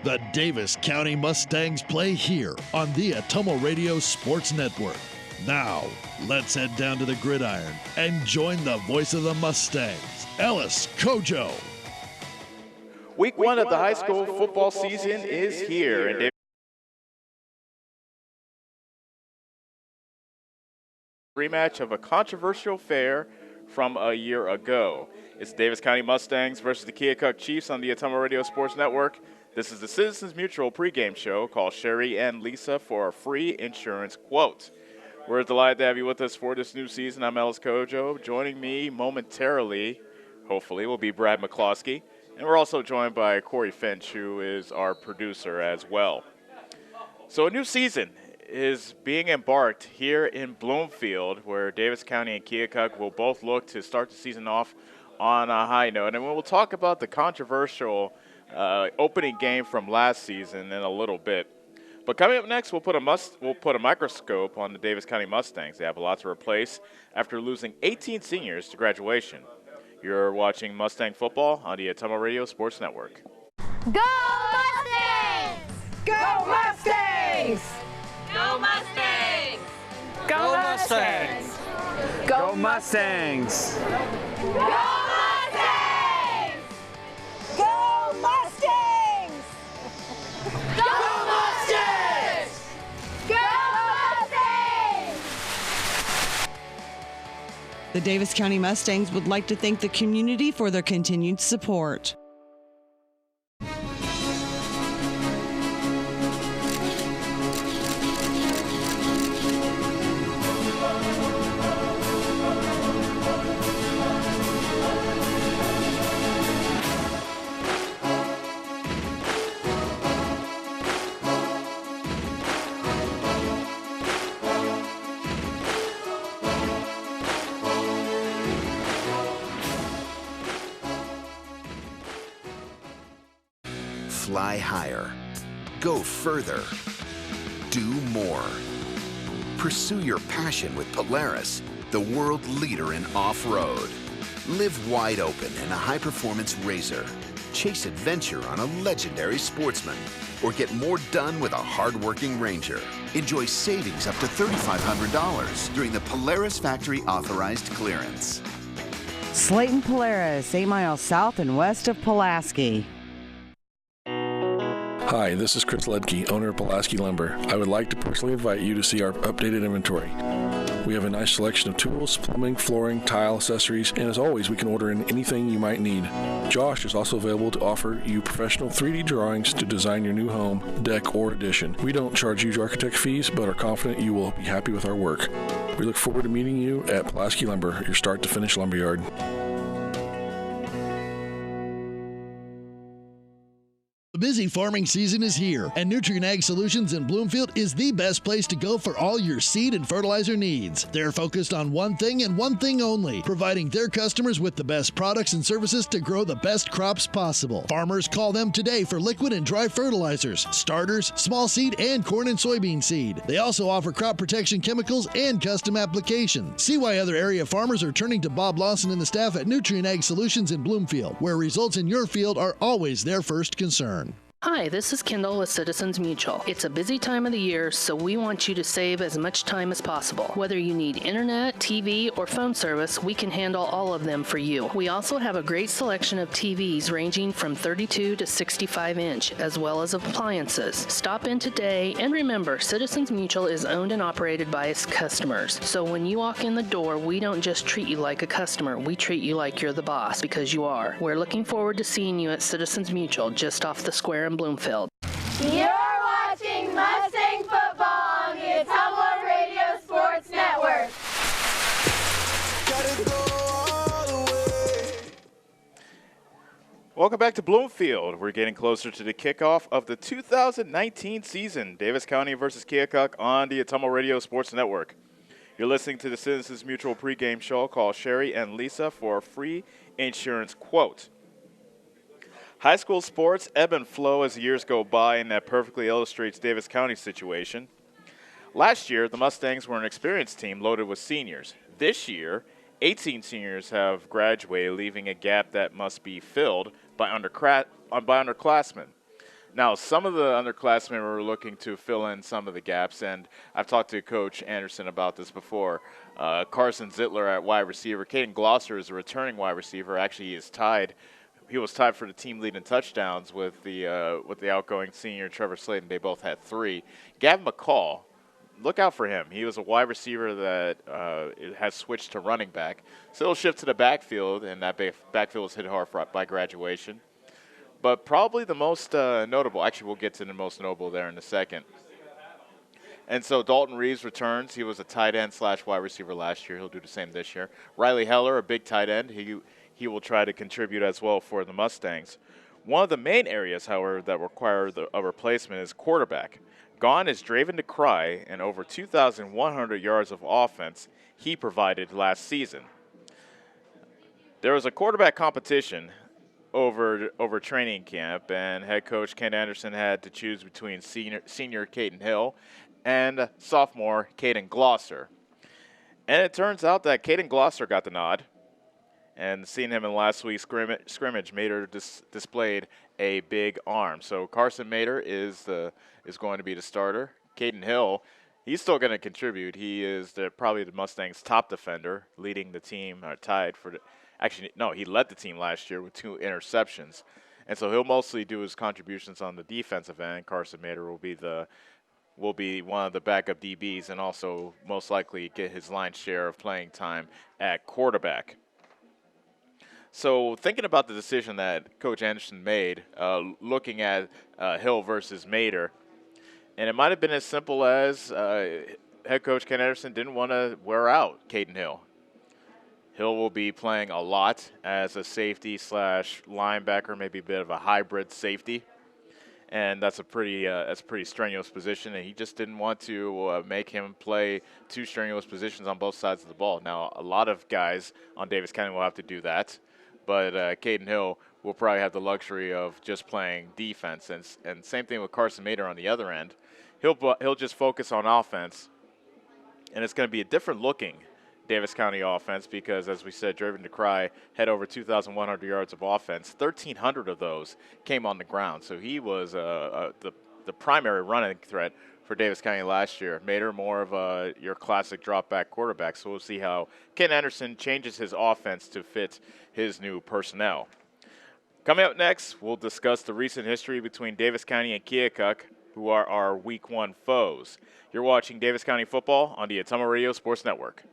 The Davis County Mustangs play here on the Atomo Radio Sports Network. Now, let's head down to the gridiron and join the voice of the Mustangs, Ellis Kojo. Week one of the high school football season is here. And rematch of a controversial affair from a year ago. It's Davis County Mustangs versus the Keokuk Chiefs on the Atomo Radio Sports Network. This is the Citizens Mutual pregame show. Call Sherry and Lisa for a free insurance quote. We're delighted to have you with us for this new season. I'm Ellis Kojo. Joining me momentarily, hopefully, will be Brad McCloskey. And we're also joined by Corey Finch, who is our producer as well. So a new season is being embarked here in Bloomfield, where Davis County and Keokuk will both look to start the season off on a high note. And we'll talk about the controversial opening game from last season in a little bit. But coming up next, we'll put a microscope on the Davis County Mustangs. They have a lot to replace after losing 18 seniors to graduation. You're watching Mustang football on the Atomo Radio Sports Network. Go Mustangs! Go Mustangs! Go Mustangs! Go Mustangs! Go Mustangs! Go Mustangs! Go Mustangs! Go Mustangs! Go Mustangs! The Davis County Mustangs would like to thank the community for their continued support. Fly higher. Go further. Do more. Pursue your passion with Polaris, the world leader in off-road. Live wide open in a high-performance RZR. Chase adventure on a legendary Sportsman. Or get more done with a hard-working Ranger. Enjoy savings up to $3,500 during the Polaris Factory Authorized Clearance. Slayton Polaris, 8 miles south and west of Pulaski. Hi, this is Chris Ledke, owner of Pulaski Lumber. I would like to personally invite you to see our updated inventory. We have a nice selection of tools, plumbing, flooring, tile, accessories, and as always, we can order in anything you might need. Josh is also available to offer you professional 3D drawings to design your new home, deck, or addition. We don't charge huge architect fees, but are confident you will be happy with our work. We look forward to meeting you at Pulaski Lumber, your start-to-finish lumberyard. The busy farming season is here, and Nutrient Ag Solutions in Bloomfield is the best place to go for all your seed and fertilizer needs. They're focused on one thing and one thing only, providing their customers with the best products and services to grow the best crops possible. Farmers call them today for liquid and dry fertilizers, starters, small seed, and corn and soybean seed. They also offer crop protection chemicals and custom application. See why other area farmers are turning to Bob Lawson and the staff at Nutrient Ag Solutions in Bloomfield, where results in your field are always their first concern. Hi, this is Kendall with Citizens Mutual. It's a busy time of the year, so we want you to save as much time as possible. Whether you need internet, TV, or phone service, we can handle all of them for you. We also have a great selection of TVs ranging from 32 to 65 inch, as well as appliances. Stop in today, and remember, Citizens Mutual is owned and operated by its customers. So when you walk in the door, we don't just treat you like a customer, we treat you like you're the boss, because you are. We're looking forward to seeing you at Citizens Mutual, just off the square in Bloomfield. You're watching Mustang football on the Atomo Radio Sports Network. Welcome back to Bloomfield. We're getting closer to the kickoff of the 2019 season. Davis County versus Keokuk on the Atomo Radio Sports Network. You're listening to the Citizens Mutual pregame show. Call Sherry and Lisa for a free insurance quote. High school sports ebb and flow as the years go by, and that perfectly illustrates Davis County's situation. Last year, the Mustangs were an experienced team loaded with seniors. This year, 18 seniors have graduated, leaving a gap that must be filled by underclassmen. Now, some of the underclassmen were looking to fill in some of the gaps, and I've talked to Coach Anderson about this before. Carson Zittler at wide receiver. Caden Glosser is a returning wide receiver. Actually, he was tied for the team lead in touchdowns with the outgoing senior Trevor Slayton. They both had 3. Gavin McCall, look out for him. He was a wide receiver that has switched to running back. So he'll shift to the backfield, and that backfield was hit hard by graduation. But probably the most notable, actually we'll get to the most notable there in a second. And so Dalton Reeves returns. He was a tight end / wide receiver last year. He'll do the same this year. Riley Heller, a big tight end. He will try to contribute as well for the Mustangs. One of the main areas, however, that require a replacement is quarterback. Gone is Draven DeCry, and over 2,100 yards of offense he provided last season. There was a quarterback competition over training camp, and head coach Ken Anderson had to choose between senior Caden Hill and sophomore Caden Glosser. And it turns out that Caden Glosser got the nod, and seeing him in last week's scrimmage, Mater displayed a big arm. So Carson Mater is going to be the starter. Caden Hill, he's still going to contribute. He is probably the Mustangs' top defender, leading the team, tied for the. Actually, no, he led the team last year with 2 interceptions. And so he'll mostly do his contributions on the defensive end. Carson Mater will be one of the backup DBs and also most likely get his lion's share of playing time at quarterback. So thinking about the decision that Coach Anderson made, looking at Hill versus Mater, and it might have been as simple as head coach Ken Anderson didn't want to wear out Caden Hill. Hill will be playing a lot as a safety / linebacker, maybe a bit of a hybrid safety, and that's a pretty strenuous position. And he just didn't want to make him play 2 strenuous positions on both sides of the ball. Now, a lot of guys on Davis County will have to do that, but Caden Hill will probably have the luxury of just playing defense. And same thing with Carson Mater on the other end. He'll just focus on offense, and it's going to be a different looking Davis County offense because, as we said, Draven DeCry had over 2,100 yards of offense. 1,300 of those came on the ground. So he was the primary running threat for Davis County last year. Mater more of your classic drop-back quarterback. So we'll see how Ken Anderson changes his offense to fit his new personnel. Coming up next, we'll discuss the recent history between Davis County and Keokuk, who are our Week 1 foes. You're watching Davis County football on the Ottumwa Radio Sports Network.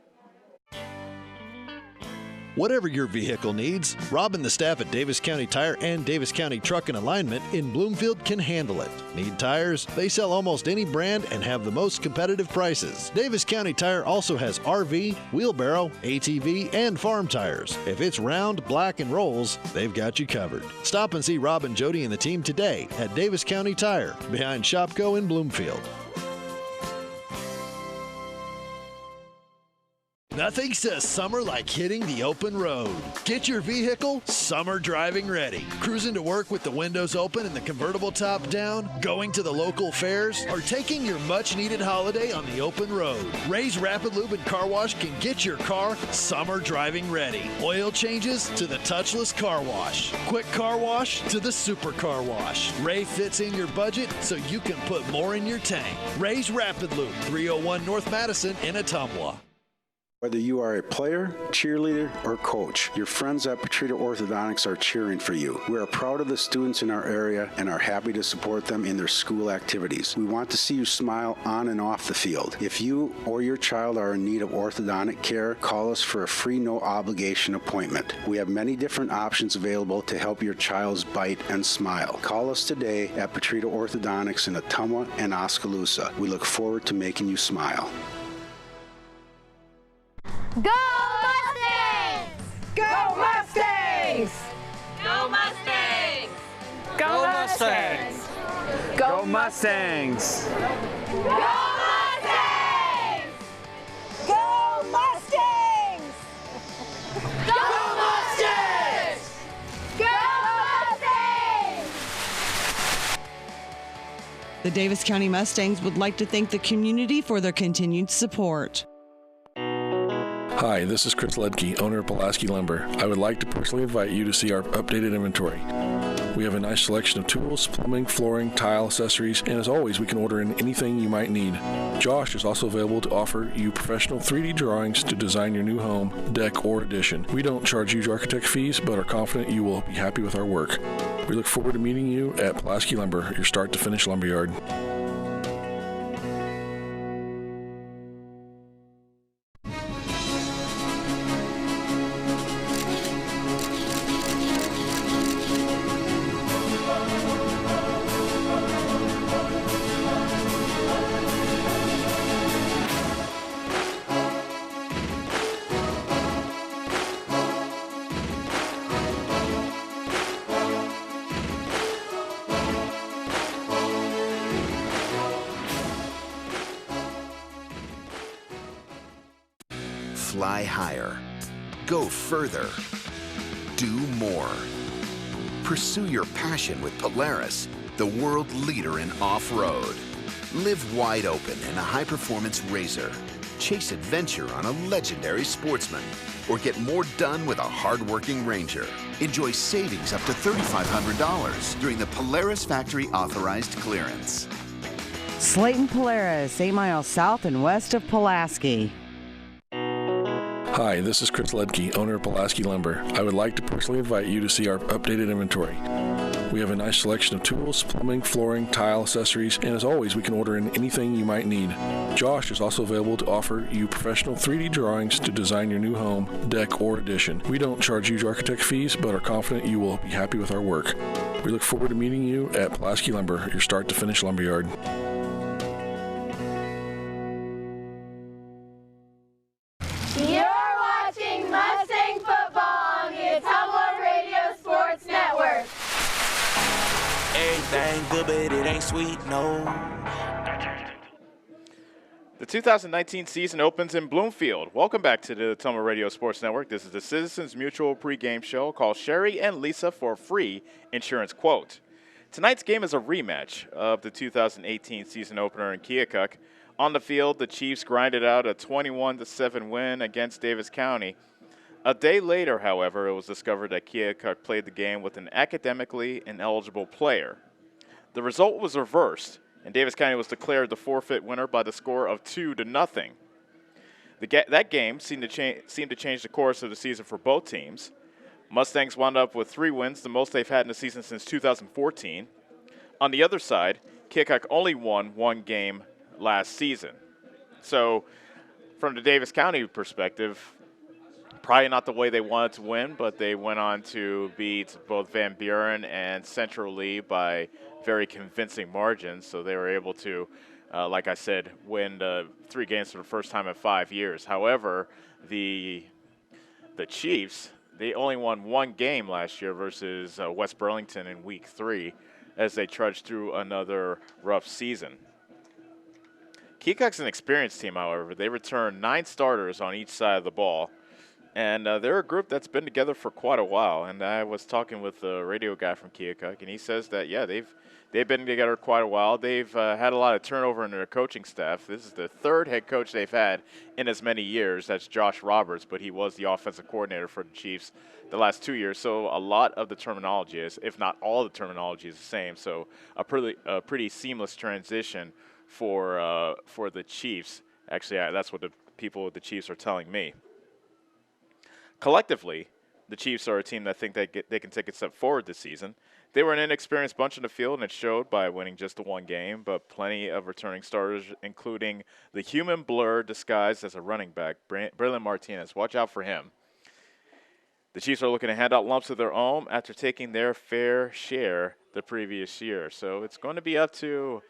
Whatever your vehicle needs, Rob and the staff at Davis County Tire and Davis County Truck and Alignment in Bloomfield can handle it. Need tires? They sell almost any brand and have the most competitive prices. Davis County Tire also has RV, wheelbarrow, ATV, and farm tires. If it's round, black, and rolls, they've got you covered. Stop and see Rob and Jody and the team today at Davis County Tire, behind Shopco in Bloomfield. Nothing says summer like hitting the open road. Get your vehicle summer driving ready. Cruising to work with the windows open and the convertible top down, going to the local fairs, or taking your much-needed holiday on the open road. Ray's Rapid Lube and Car Wash can get your car summer driving ready. Oil changes to the touchless car wash. Quick car wash to the super car wash. Ray fits in your budget so you can put more in your tank. Ray's Rapid Lube, 301 North Madison in Ottumwa. Whether you are a player, cheerleader, or coach, your friends at Petrita Orthodontics are cheering for you. We are proud of the students in our area and are happy to support them in their school activities. We want to see you smile on and off the field. If you or your child are in need of orthodontic care, call us for a free no-obligation appointment. We have many different options available to help your child's bite and smile. Call us today at Petrita Orthodontics in Ottumwa and Oskaloosa. We look forward to making you smile. Go Mustangs! Go Mustangs! Go Mustangs! Go Mustangs! Go Mustangs! Go Mustangs! Go Mustangs! Go Mustangs! Go Mustangs! The Davis County Mustangs would like to thank the community for their continued support. Hi, this is Chris Ledke, owner of Pulaski Lumber. I would like to personally invite you to see our updated inventory. We have a nice selection of tools, plumbing, flooring, tile, accessories, and as always, we can order in anything you might need. Josh is also available to offer you professional 3D drawings to design your new home, deck, or addition. We don't charge huge architect fees, but are confident you will be happy with our work. We look forward to meeting you at Pulaski Lumber, your start-to-finish lumberyard. Fly higher. Go further. Do more. Pursue your passion with Polaris, the world leader in off-road. Live wide open in a high-performance RZR. Chase adventure on a legendary Sportsman. Or get more done with a hard-working Ranger. Enjoy savings up to $3,500 during the Polaris Factory Authorized Clearance. Slayton Polaris, 8 miles south and west of Pulaski. Hi, this is Chris Ledke, owner of Pulaski Lumber. I would like to personally invite you to see our updated inventory. We have a nice selection of tools, plumbing, flooring, tile, accessories, and as always, we can order in anything you might need. Josh is also available to offer you professional 3D drawings to design your new home, deck, or addition. We don't charge huge architect fees, but are confident you will be happy with our work. We look forward to meeting you at Pulaski Lumber, your start-to-finish lumberyard. You're watching Mustang football on the Ottumwa Radio Sports Network. Everything good, but it ain't sweet, no. The 2019 season opens in Bloomfield. Welcome back to the Ottumwa Radio Sports Network. This is the Citizens Mutual pregame show. Call Sherry and Lisa for a free insurance quote. Tonight's game is a rematch of the 2018 season opener in Keokuk. On the field, the Chiefs grinded out a 21-7 win against Davis County. A day later, however, it was discovered that Keokuk played the game with an academically ineligible player. The result was reversed, and Davis County was declared the forfeit winner by the score of 2-0. That game seemed to change the course of the season for both teams. Mustangs wound up with 3 wins, the most they've had in the season since 2014. On the other side, Keokuk only won 1 game last season. So from the Davis County perspective, probably not the way they wanted to win, but they went on to beat both Van Buren and Central Lee by very convincing margins. So they were able to, like I said, win 3 games for the first time in 5 years. However, the Chiefs, they only won 1 game last year versus West Burlington in Week 3 as they trudged through another rough season. Keokuk's an experienced team, however. They returned 9 starters on each side of the ball, and they're a group that's been together for quite a while. And I was talking with the radio guy from Keokuk, and he says that, yeah, they've been together quite a while. They've had a lot of turnover in their coaching staff. This is the 3rd head coach they've had in as many years. That's Josh Roberts, but he was the offensive coordinator for the Chiefs the last 2 years. So a lot of the terminology is, if not all the terminology, is the same. So a pretty seamless transition for the Chiefs. Actually, that's what the people with the Chiefs are telling me. Collectively, the Chiefs are a team that think they can take a step forward this season. They were an inexperienced bunch in the field, and it showed by winning just the 1 game, but plenty of returning starters, including the human blur disguised as a running back, Braylon Martinez. Watch out for him. The Chiefs are looking to hand out lumps of their own after taking their fair share the previous year. So it's going to be up to,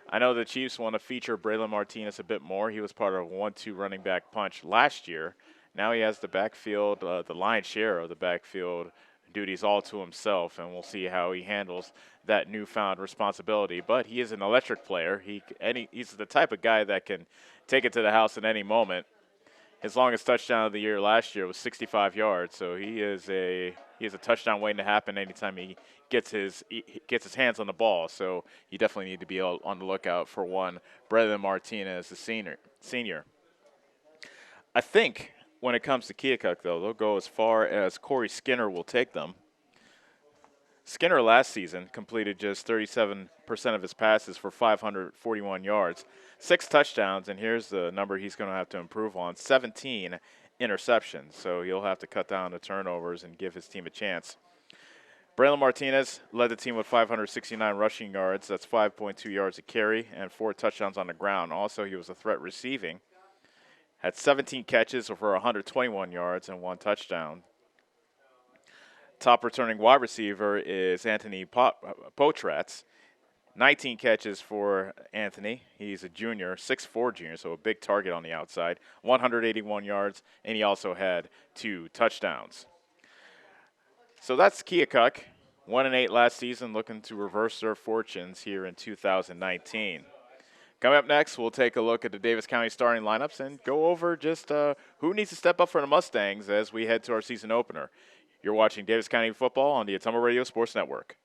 I know the Chiefs want to feature Braylon Martinez a bit more. He was part of a 1-2 running back punch last year. Now he has the backfield, the lion's share of the backfield duties all to himself, and we'll see how he handles that newfound responsibility. But he is an electric player. He's the type of guy that can take it to the house at any moment. His longest touchdown of the year last year was 65 yards, so he is a touchdown waiting to happen anytime he gets his hands on the ball. So you definitely need to be on the lookout for one, Braylon Martinez, the senior. I think when it comes to Keokuk, though, they'll go as far as Corey Skinner will take them. Skinner last season completed just 37% of his passes for 541 yards, 6 touchdowns, and here's the number he's going to have to improve on, 17 interceptions. So he'll have to cut down the turnovers and give his team a chance. Braylon Martinez led the team with 569 rushing yards. That's 5.2 yards a carry and 4 touchdowns on the ground. Also, he was a threat receiving. Had 17 catches for 121 yards and 1 touchdown. Top returning wide receiver is Anthony Potratz. 19 catches for Anthony. He's a junior, 6'4" junior, so a big target on the outside. 181 yards, and he also had 2 touchdowns. So that's Keokuk. 1-8 last season, looking to reverse their fortunes here in 2019. Coming up next, we'll take a look at the Davis County starting lineups and go over just who needs to step up for the Mustangs as we head to our season opener. You're watching Davis County football on the Ottumwa Radio Sports Network.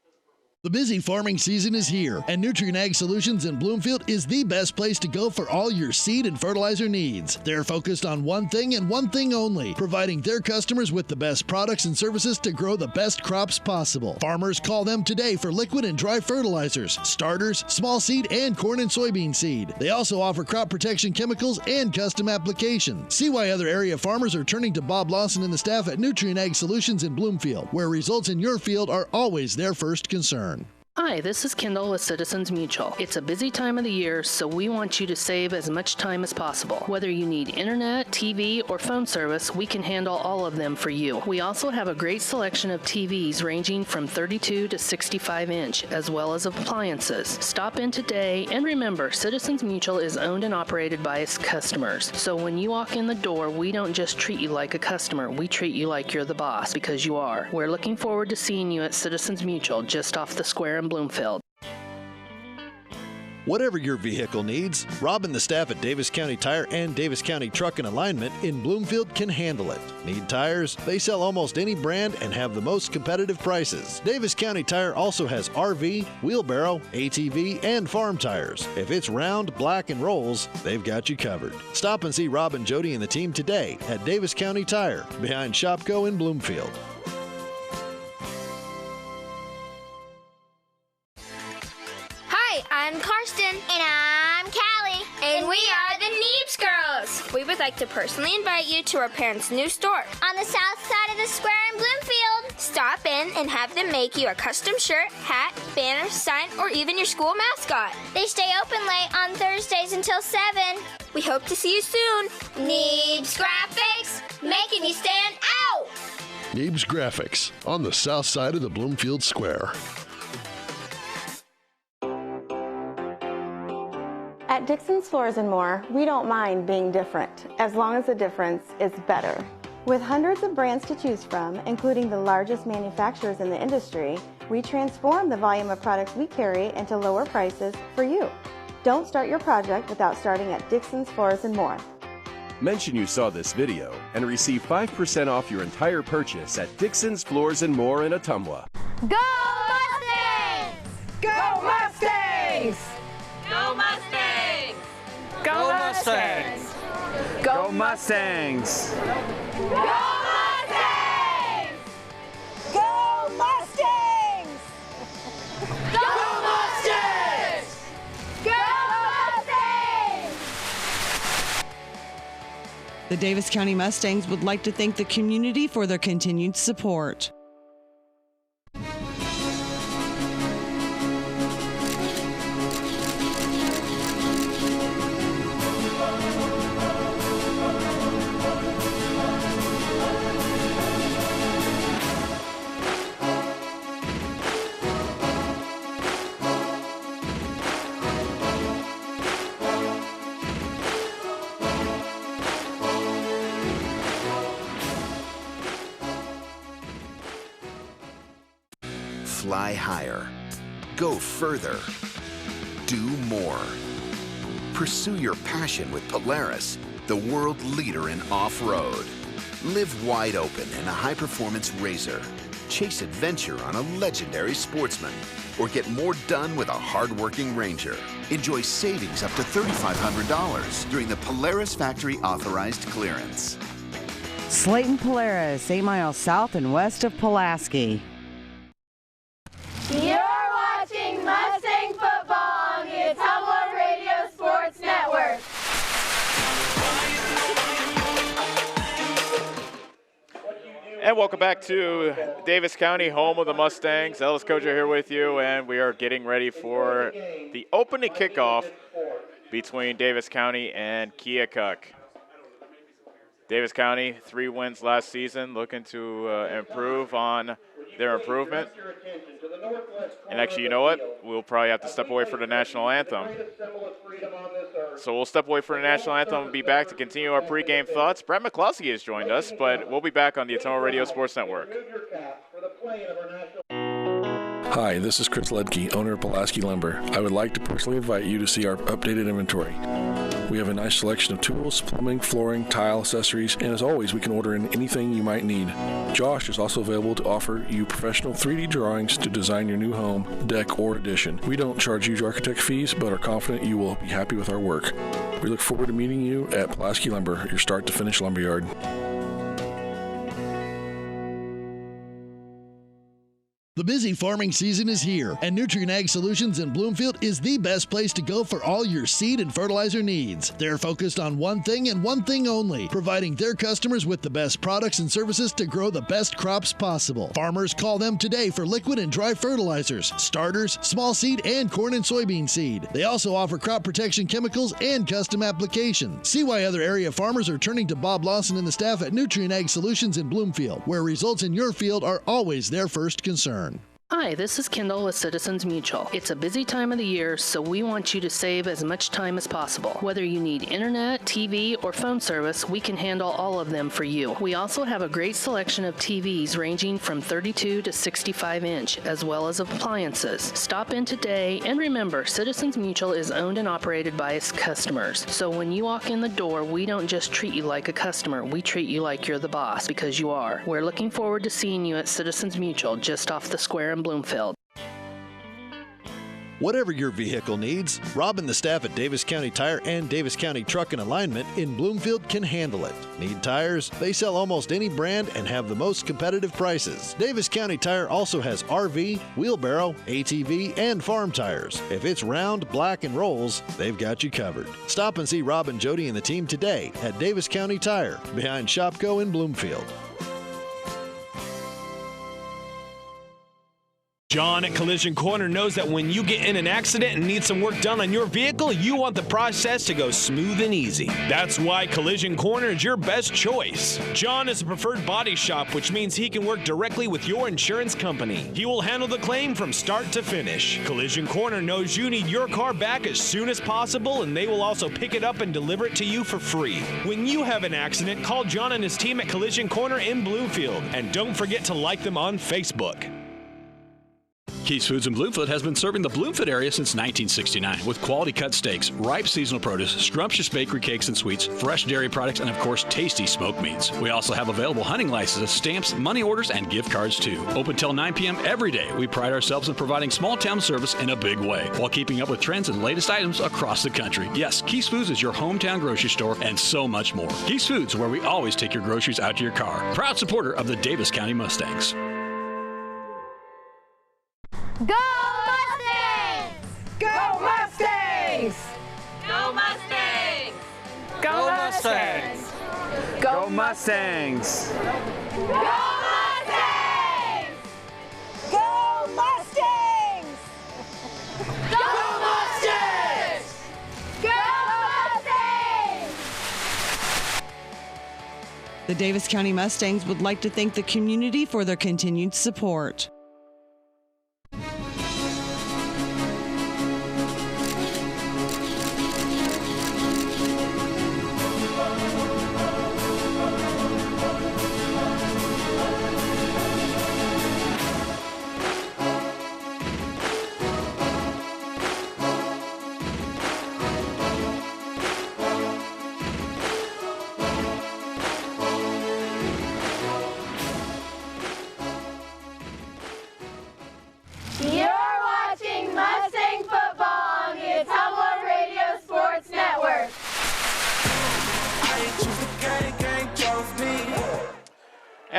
The busy farming season is here, and Nutrien Ag Solutions in Bloomfield is the best place to go for all your seed and fertilizer needs. They're focused on one thing and one thing only, providing their customers with the best products and services to grow the best crops possible. Farmers call them today for liquid and dry fertilizers, starters, small seed, and corn and soybean seed. They also offer crop protection chemicals and custom applications. See why other area farmers are turning to Bob Lawson and the staff at Nutrien Ag Solutions in Bloomfield, where results in your field are always their first concern. Hi, this is Kendall with Citizens Mutual. It's a busy time of the year, so we want you to save as much time as possible. Whether you need internet, TV, or phone service, we can handle all of them for you. We also have a great selection of TVs ranging from 32 to 65 inch, as well as appliances. Stop in today, and remember, Citizens Mutual is owned and operated by its customers. So when you walk in the door, we don't just treat you like a customer, we treat you like you're the boss, because you are. We're looking forward to seeing you at Citizens Mutual, just off the square in Bloomfield. Whatever your vehicle needs, Rob and the staff at Davis County Tire and Davis County Truck and Alignment in Bloomfield can handle it. Need tires? They sell almost any brand and have the most competitive prices. Davis County Tire also has RV, wheelbarrow, ATV, and farm tires. If it's round, black, and rolls, they've got you covered. Stop and see Rob and Jody and the team today at Davis County Tire, behind Shopco in Bloomfield. I'm Karsten. And I'm Callie. And we are the Neebs Girls. We would like to personally invite you to our parents' new store on the south side of the square in Bloomfield. Stop in and have them make you a custom shirt, hat, banner, sign, or even your school mascot. They stay open late on Thursdays until 7. We hope to see you soon. Neebs Graphics, making you stand out. Neebs Graphics on the south side of the Bloomfield Square. At Dixon's Floors & More, we don't mind being different, as long as the difference is better. With hundreds of brands to choose from, including the largest manufacturers in the industry, we transform the volume of products we carry into lower prices for you. Don't start your project without starting at Dixon's Floors & More. Mention you saw this video and receive 5% off your entire purchase at Dixon's Floors & More in Ottumwa. Go Mustangs! Go Mustangs! Go Mustangs! Go Mustangs! Go Mustangs! Go Mustangs! Go Mustangs! Go Mustangs! Go Mustangs! The Davis County Mustangs would like to thank the community for their continued support. Fly higher. Go further. Do more. Pursue your passion with Polaris, the world leader in off-road. Live wide open in a high-performance RZR. Chase adventure on a legendary Sportsman. Or get more done with a hard-working Ranger. Enjoy savings up to $3,500 during the Polaris Factory Authorized Clearance. Slayton Polaris, 8 miles south and west of Pulaski. You're watching Mustang football on the Ottumwa Radio Sports Network. And welcome back to Davis County, home of the Mustangs. Ellis Kojo here with you, and we are getting ready for the opening kickoff between Davis County and Keokuk. Davis County, 3 wins last season, looking to improve on their improvement. And actually, you know what? We'll probably have to step away for the national anthem. So we'll step away for the national anthem and be back to continue our pregame thoughts. Brett McCloskey has joined us, but we'll be back on the Ottumwa Radio Sports Network. Hi, this is Chris Ledke, owner of Pulaski Lumber. I would like to personally invite you to see our updated inventory. We have a nice selection of tools, plumbing, flooring, tile, accessories, and as always, we can order in anything you might need. Josh is also available to offer you professional 3D drawings to design your new home, deck, or addition. We don't charge huge architect fees, but are confident you will be happy with our work. We look forward to meeting you at Pulaski Lumber, your start-to-finish lumberyard. The busy farming season is here, and Nutrien Ag Solutions in Bloomfield is the best place to go for all your seed and fertilizer needs. They're focused on one thing and one thing only, providing their customers with the best products and services to grow the best crops possible. Farmers call them today for liquid and dry fertilizers, starters, small seed, and corn and soybean seed. They also offer crop protection chemicals and custom applications. See why other area farmers are turning to Bob Lawson and the staff at Nutrien Ag Solutions in Bloomfield, where results in your field are always their first concern. Hi, this is Kendall with Citizens Mutual. It's a busy time of the year, so we want you to save as much time as possible. Whether you need internet, TV, or phone service, we can handle all of them for you. We also have a great selection of TVs ranging from 32 to 65 inch, as well as appliances. Stop in today, and remember, Citizens Mutual is owned and operated by its customers. So when you walk in the door, we don't just treat you like a customer, we treat you like you're the boss, because you are. We're looking forward to seeing you at Citizens Mutual, just off the square in Bloomfield. Whatever your vehicle needs, Rob and the staff at Davis County Tire and Davis County Truck and Alignment in Bloomfield can handle it. Need tires? They sell almost any brand and have the most competitive prices. Davis County Tire also has RV, wheelbarrow, ATV, and farm tires. If it's round, black, and rolls, they've got you covered. Stop and see Rob and Jody and the team today at Davis County Tire, behind Shopco in Bloomfield. John at Collision Corner knows that when you get in an accident and need some work done on your vehicle, you want the process to go smooth and easy. That's why Collision Corner is your best choice. John is a preferred body shop, which means he can work directly with your insurance company. He will handle the claim from start to finish. Collision Corner knows you need your car back as soon as possible, and they will also pick it up and deliver it to you for free. When you have an accident, call John and his team at Collision Corner in Bloomfield, and don't forget to like them on Facebook. Keith's Foods in Bloomfield has been serving the Bloomfield area since 1969 with quality cut steaks, ripe seasonal produce, scrumptious bakery cakes and sweets, fresh dairy products, and of course tasty smoked meats. We also have available hunting licenses, stamps, money orders, and gift cards too. Open till 9 p.m. every day. We pride ourselves in providing small town service in a big way while keeping up with trends and latest items across the country. Yes, Keith's Foods is your hometown grocery store and so much more. Keith's Foods, where we always take your groceries out to your car. Proud supporter of the Davis County Mustangs. Go Mustangs! Go Mustangs! Go Mustangs! Go Mustangs! Go Mustangs! Go Mustangs! Go Mustangs! Go Mustangs! Go Mustangs! The Davis County Mustangs would like to thank the community for their continued support.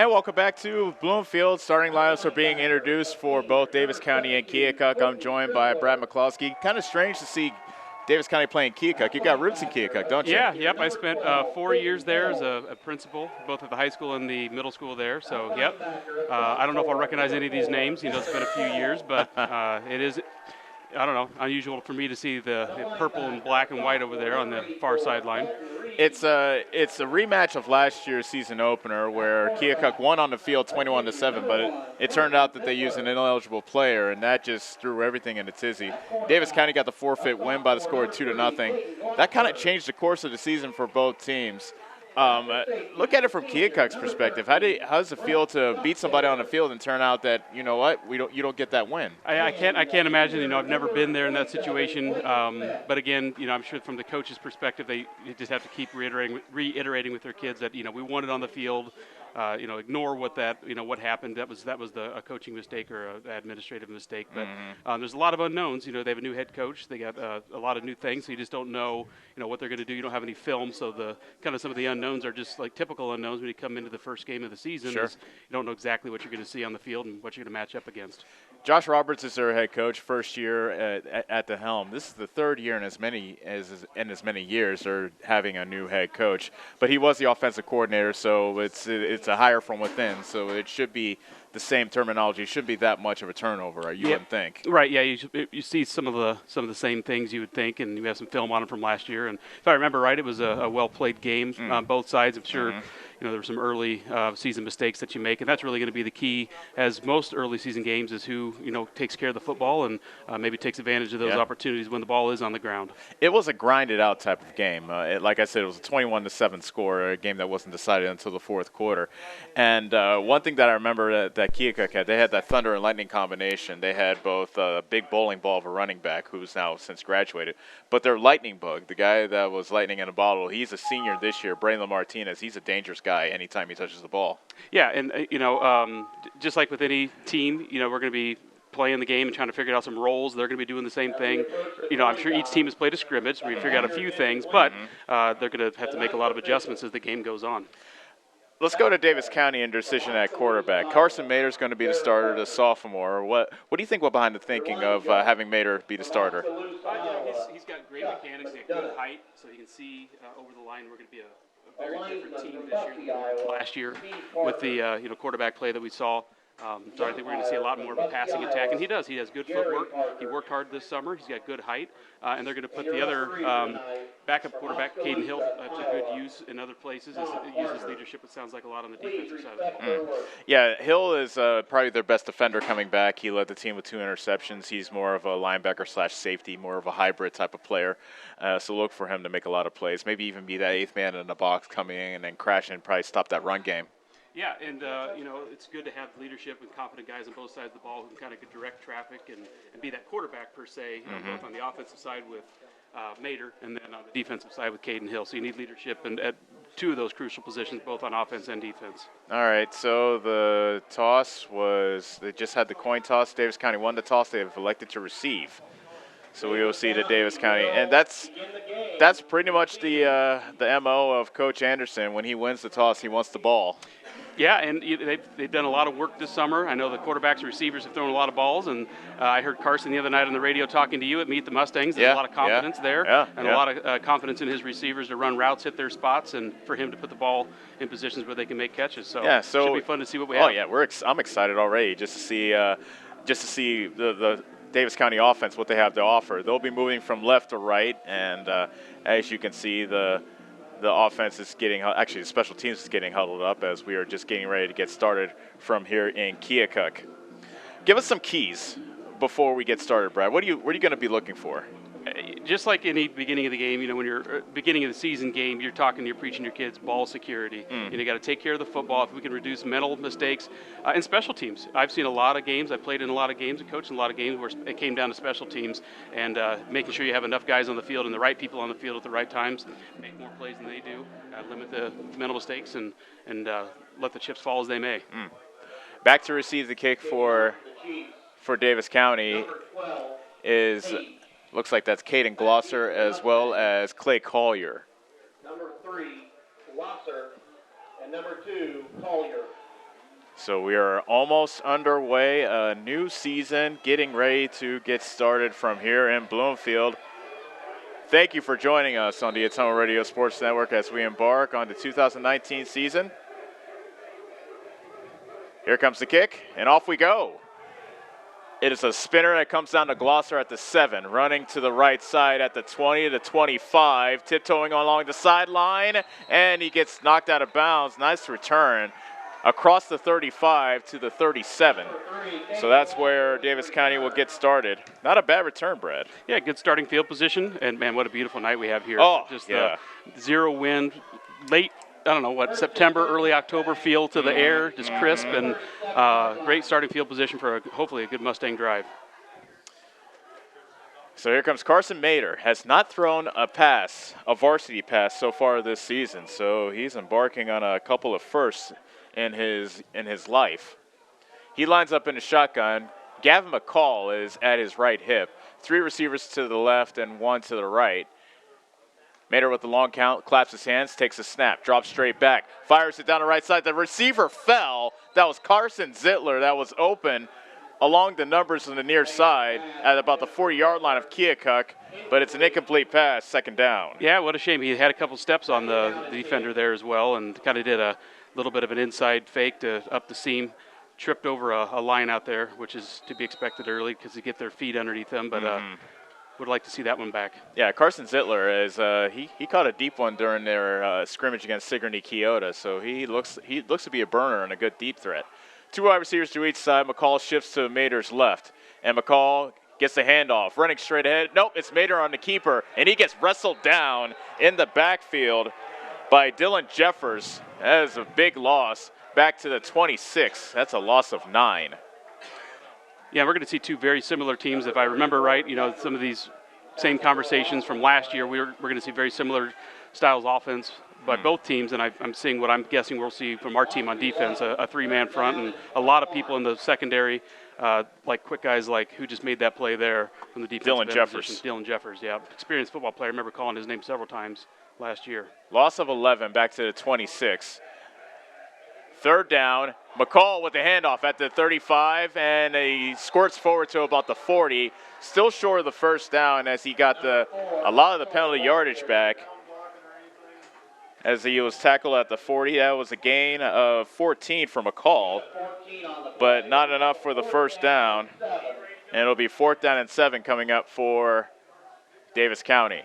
And welcome back to Bloomfield. Starting lineups are being introduced for both Davis County and Keokuk. I'm joined by Brad McCloskey. Kind of strange to see Davis County playing Keokuk. You've got roots in Keokuk, don't you? Yeah, yep. I spent 4 years there as a principal, both at the high school and the middle school there. So, yep. I don't know if I'll recognize any of these names. You know, it's been a few years, but it is, I don't know, unusual for me to see the purple and black and white over there on the far sideline. It's a rematch of last year's season opener where Keokuk won on the field 21-7, but it turned out that they used an ineligible player, and that just threw everything into tizzy. Davis County got the forfeit win by the score of 2-0. That kind of changed the course of the season for both teams. Look at it from Keokuk's perspective. How does it feel to beat somebody on the field and turn out that, you know what, you don't get that win? I can't imagine. You know, I've never been there in that situation. But again, you know, I'm sure from the coach's perspective, they just have to keep reiterating with their kids that, you know, we won it on the field. You know, ignore what happened. That was a coaching mistake or an administrative mistake. But there's a lot of unknowns. You know, they have a new head coach. They got a lot of new things. So you just don't know, you know, what they're going to do. You don't have any film, so the kind of some of the unknowns are just like typical unknowns when you come into the first game of the season. Sure. You don't know exactly what you're going to see on the field and what you're going to match up against. Josh Roberts is their head coach, first year at the helm. This is the third year in as many years they're having a new head coach. But he was the offensive coordinator, so it's a hire from within. So it should be the same terminology. It shouldn't be that much of a turnover, you wouldn't think. Right. Yeah. You see some of the same things you would think, and you have some film on it from last year. And if I remember right, it was a well played game on both sides. I'm sure. You know, there were some early season mistakes that you make, and that's really going to be the key, as most early season games, is who, you know, takes care of the football and maybe takes advantage of those opportunities when the ball is on the ground. It was a grinded out type of game. Like I said, it was a 21-7 score, a game that wasn't decided until the fourth quarter. And one thing that I remember that Keokuk had, they had that thunder and lightning combination. They had both a big bowling ball of a running back who's now since graduated, but their lightning bug, the guy that was lightning in a bottle, he's a senior this year, Braylon Martinez. He's a dangerous guy anytime he touches the ball. Yeah, and you know, just like with any team, you know, we're going to be playing the game and trying to figure out some roles. They're going to be doing the same thing. You know, I'm sure each team has played a scrimmage. We figure out a few things, but they're going to have to make a lot of adjustments as the game goes on. Let's go to Davis County in decision at quarterback. Carson Mader's going to be the starter, the sophomore. What do you think was behind the thinking of having Mader be the starter? He's got great mechanics. He's got good height, so he can see over the line. We're going to be a very different team this year than last year with the quarterback play that we saw. So I think we're going to see a lot more of a passing attack, and he does. He has good footwork. He worked hard this summer. He's got good height, and they're going to put the other backup quarterback, Caden Hill, to good use in other places. He uses leadership, it sounds like, a lot on the defensive side of the ball. Yeah, Hill is probably their best defender coming back. He led the team with 2 interceptions. He's more of a linebacker/safety, more of a hybrid type of player. So look for him to make a lot of plays, maybe even be that 8th man in the box coming in and then crash and probably stop that run game. Yeah, and, you know, it's good to have leadership with confident guys on both sides of the ball who can kind of direct traffic and be that quarterback, per se, both on the offensive side with Mader and then on the defensive side with Caden Hill. So you need leadership at 2 of those crucial positions, both on offense and defense. All right, so the toss was, they just had the coin toss. Davis County won the toss. They have elected to receive. So we will see the Davis County, and that's pretty much the MO of Coach Anderson. When he wins the toss, he wants the ball. Yeah, and they've done a lot of work this summer. I know the quarterbacks and receivers have thrown a lot of balls, and I heard Carson the other night on the radio talking to you at Meet the Mustangs. There's a lot of confidence there, and a lot of confidence in his receivers to run routes, hit their spots, and for him to put the ball in positions where they can make catches. So it should be fun to see what we have. Oh yeah, I'm excited already just to see the Davis County offense, what they have to offer. They'll be moving from left to right, and as you can see, the offense is the special teams is getting huddled up as we are just getting ready to get started from here in Keokuk. Give us some keys before we get started, Brad. What are you going to be looking for? Just like any beginning of the game, you know, when you're beginning of the season game, you're preaching your kids ball security. You got to take care of the football. If we can reduce mental mistakes and special teams. I've seen a lot of games. I've played in a lot of games and coached in a lot of games where it came down to special teams and making sure you have enough guys on the field and the right people on the field at the right times, make more plays than they do, limit the mental mistakes, and let the chips fall as they may. Back to receive the kick for Davis County is. Looks like that's Caden Glosser as well as Clay Collier. Number 3, Glosser, and number 2, Collier. So we are almost underway, a new season getting ready to get started from here in Bloomfield. Thank you for joining us on the Ottumwa Radio Sports Network as we embark on the 2019 season. Here comes the kick, and off we go. It is a spinner that comes down to Glosser at the 7, running to the right side at the 20 to 25, tiptoeing along the sideline, and he gets knocked out of bounds. Nice return across the 35 to the 37. So that's where Davis County will get started. Not a bad return, Brad. Yeah, good starting field position, and man, what a beautiful night we have here. Oh, just yeah. Zero wind, late, I don't know, what, September, early October feel to the air, just crisp, and great starting field position for hopefully a good Mustang drive. So here comes Carson Mader. Has not thrown a pass, a varsity pass so far this season, so he's embarking on a couple of firsts in his life. He lines up in a shotgun. Gavin McCall is at his right hip. 3 receivers to the left and 1 to the right. Mader with the long count, claps his hands, takes a snap, drops straight back, fires it down the right side. The receiver fell. That was Carson Zittler. That was open along the numbers on the near side at about the 40-yard line of Keokuk, but it's an incomplete pass, second down. Yeah, what a shame. He had a couple steps on the defender there as well and kind of did a little bit of an inside fake to up the seam, tripped over a line out there, which is to be expected early because they get their feet underneath them, but would like to see that one back. Yeah, Carson Zittler is he caught a deep one during their scrimmage against Sigourney Keota, so he looks to be a burner and a good deep threat. 2 wide receivers to each side. McCall shifts to Mader's left, and McCall gets the handoff, running straight ahead. Nope, it's Mader on the keeper, and he gets wrestled down in the backfield by Dylan Jeffers. That is a big loss. Back to the 26. That's a loss of 9. Yeah, we're going to see 2 very similar teams. If I remember right, you know, some of these same conversations from last year, we're going to see very similar styles of offense by both teams, and I'm seeing what I'm guessing we'll see from our team on defense, a 3-man front and a lot of people in the secondary, like quick guys like who just made that play there from the defensive Dylan Jeffers. position. Dylan Jeffers, yeah. Experienced football player. I remember calling his name several times last year. Loss of 11, back to the 26. Third down, McCall with the handoff at the 35, and he squirts forward to about the 40. Still short of the first down as he got a lot of the penalty yardage back. As he was tackled at the 40, that was a gain of 14 for McCall, but not enough for the first down. And it'll be 4th down and 7 coming up for Davis County.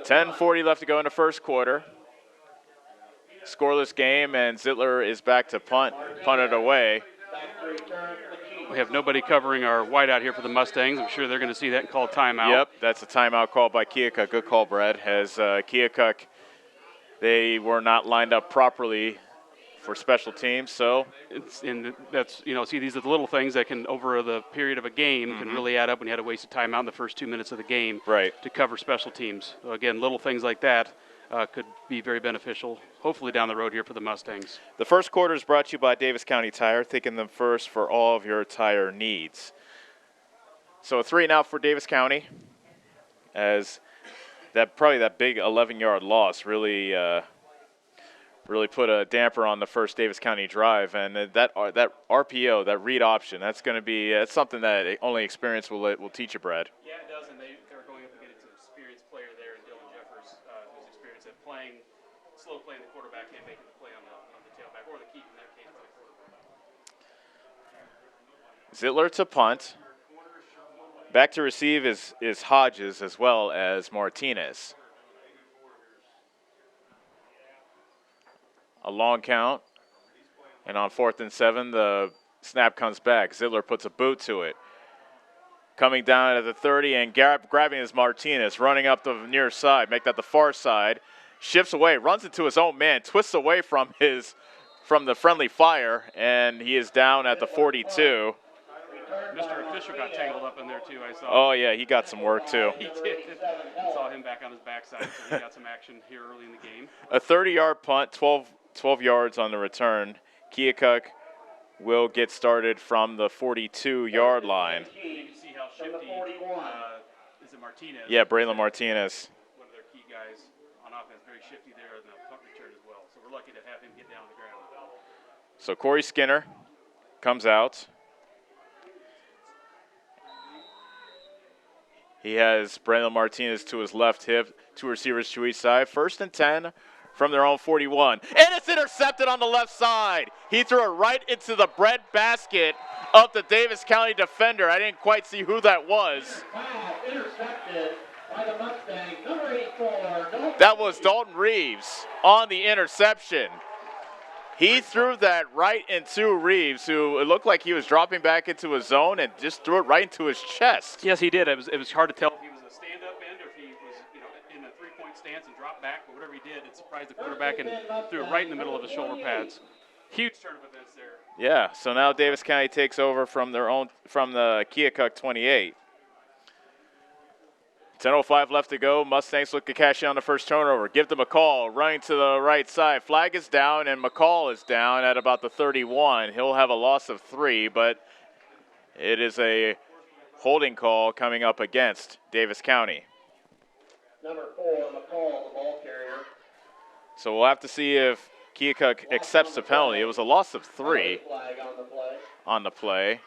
10:40 left to go in the first quarter. Scoreless game, and Zittler is back to punt it away. We have nobody covering our whiteout here for the Mustangs. I'm sure they're going to see that and call timeout. Yep, that's a timeout call by Keokuk. Good call, Brad. As Keokuk, they were not lined up properly for special teams, so that's, you know, see, these are the little things that can, over the period of a game, can really add up when you had to waste a timeout in the first 2 minutes of the game to cover special teams. So again, little things like that could be very beneficial, hopefully down the road here for the Mustangs. The first quarter is brought to you by Davis County Tire, thinking them first for all of your tire needs. So a 3 and out for Davis County, as probably that big 11-yard loss really put a damper on the first Davis County drive, and that RPO, that read option, that's something that only experience will teach you, Brad. Yeah, it does, and they're going up against an experienced player there in Dylan Jeffers, who's experienced at slow playing the quarterback and making the play on the tailback, or the keep in that case, the quarterback. Zittler to punt. Back to receive is Hodges as well as Martinez. A long count, and on 4th and 7, the snap comes back. Zittler puts a boot to it. Coming down at the 30 and grabbing is Martinez, running up the near side, make that the far side, shifts away, runs into his own man, twists away from the friendly fire, and he is down at the 42. Mr. Fisher got tangled up in there too, I saw. Oh yeah, he got some work too. He did. Saw him back on his backside, so he got some action here early in the game. A 30-yard punt, 12 yards on the return. Keokuk will get started from the 42-yard line. You can see how shifty is it Martinez? Yeah, Braylon Martinez. One of their key guys on offense, very shifty there in the punt return as well. So we're lucky to have him get down on the ground. So Corey Skinner comes out. He has Brandon Martinez to his left hip, 2 receivers to each side. 1st and 10 from their own 41. And it's intercepted on the left side. He threw it right into the bread basket of the Davis County defender. I didn't quite see who that was. Intercepted by the Mustangs, number 84. That was Dalton Reeves on the interception. He threw that right into Reeves, who it looked like he was dropping back into his zone and just threw it right into his chest. Yes, he did. It was hard to tell if he was a stand-up end or if he was, in a three-point stance and dropped back. But whatever he did, it surprised the quarterback and threw it right in the middle of his shoulder pads. Huge turn of events there. Yeah. So now Davis County takes over from the Keokuk 28. 10:05 left to go. Mustangs look to cash in on the first turnover. Give them a call. Running to the right side. Flag is down, and McCall is down at about the 31. He'll have a loss of 3, but it is a holding call coming up against Davis County. Number 4, McCall, the ball carrier. So we'll have to see if Keokuk accepts the penalty. It was a loss of 3 on the play.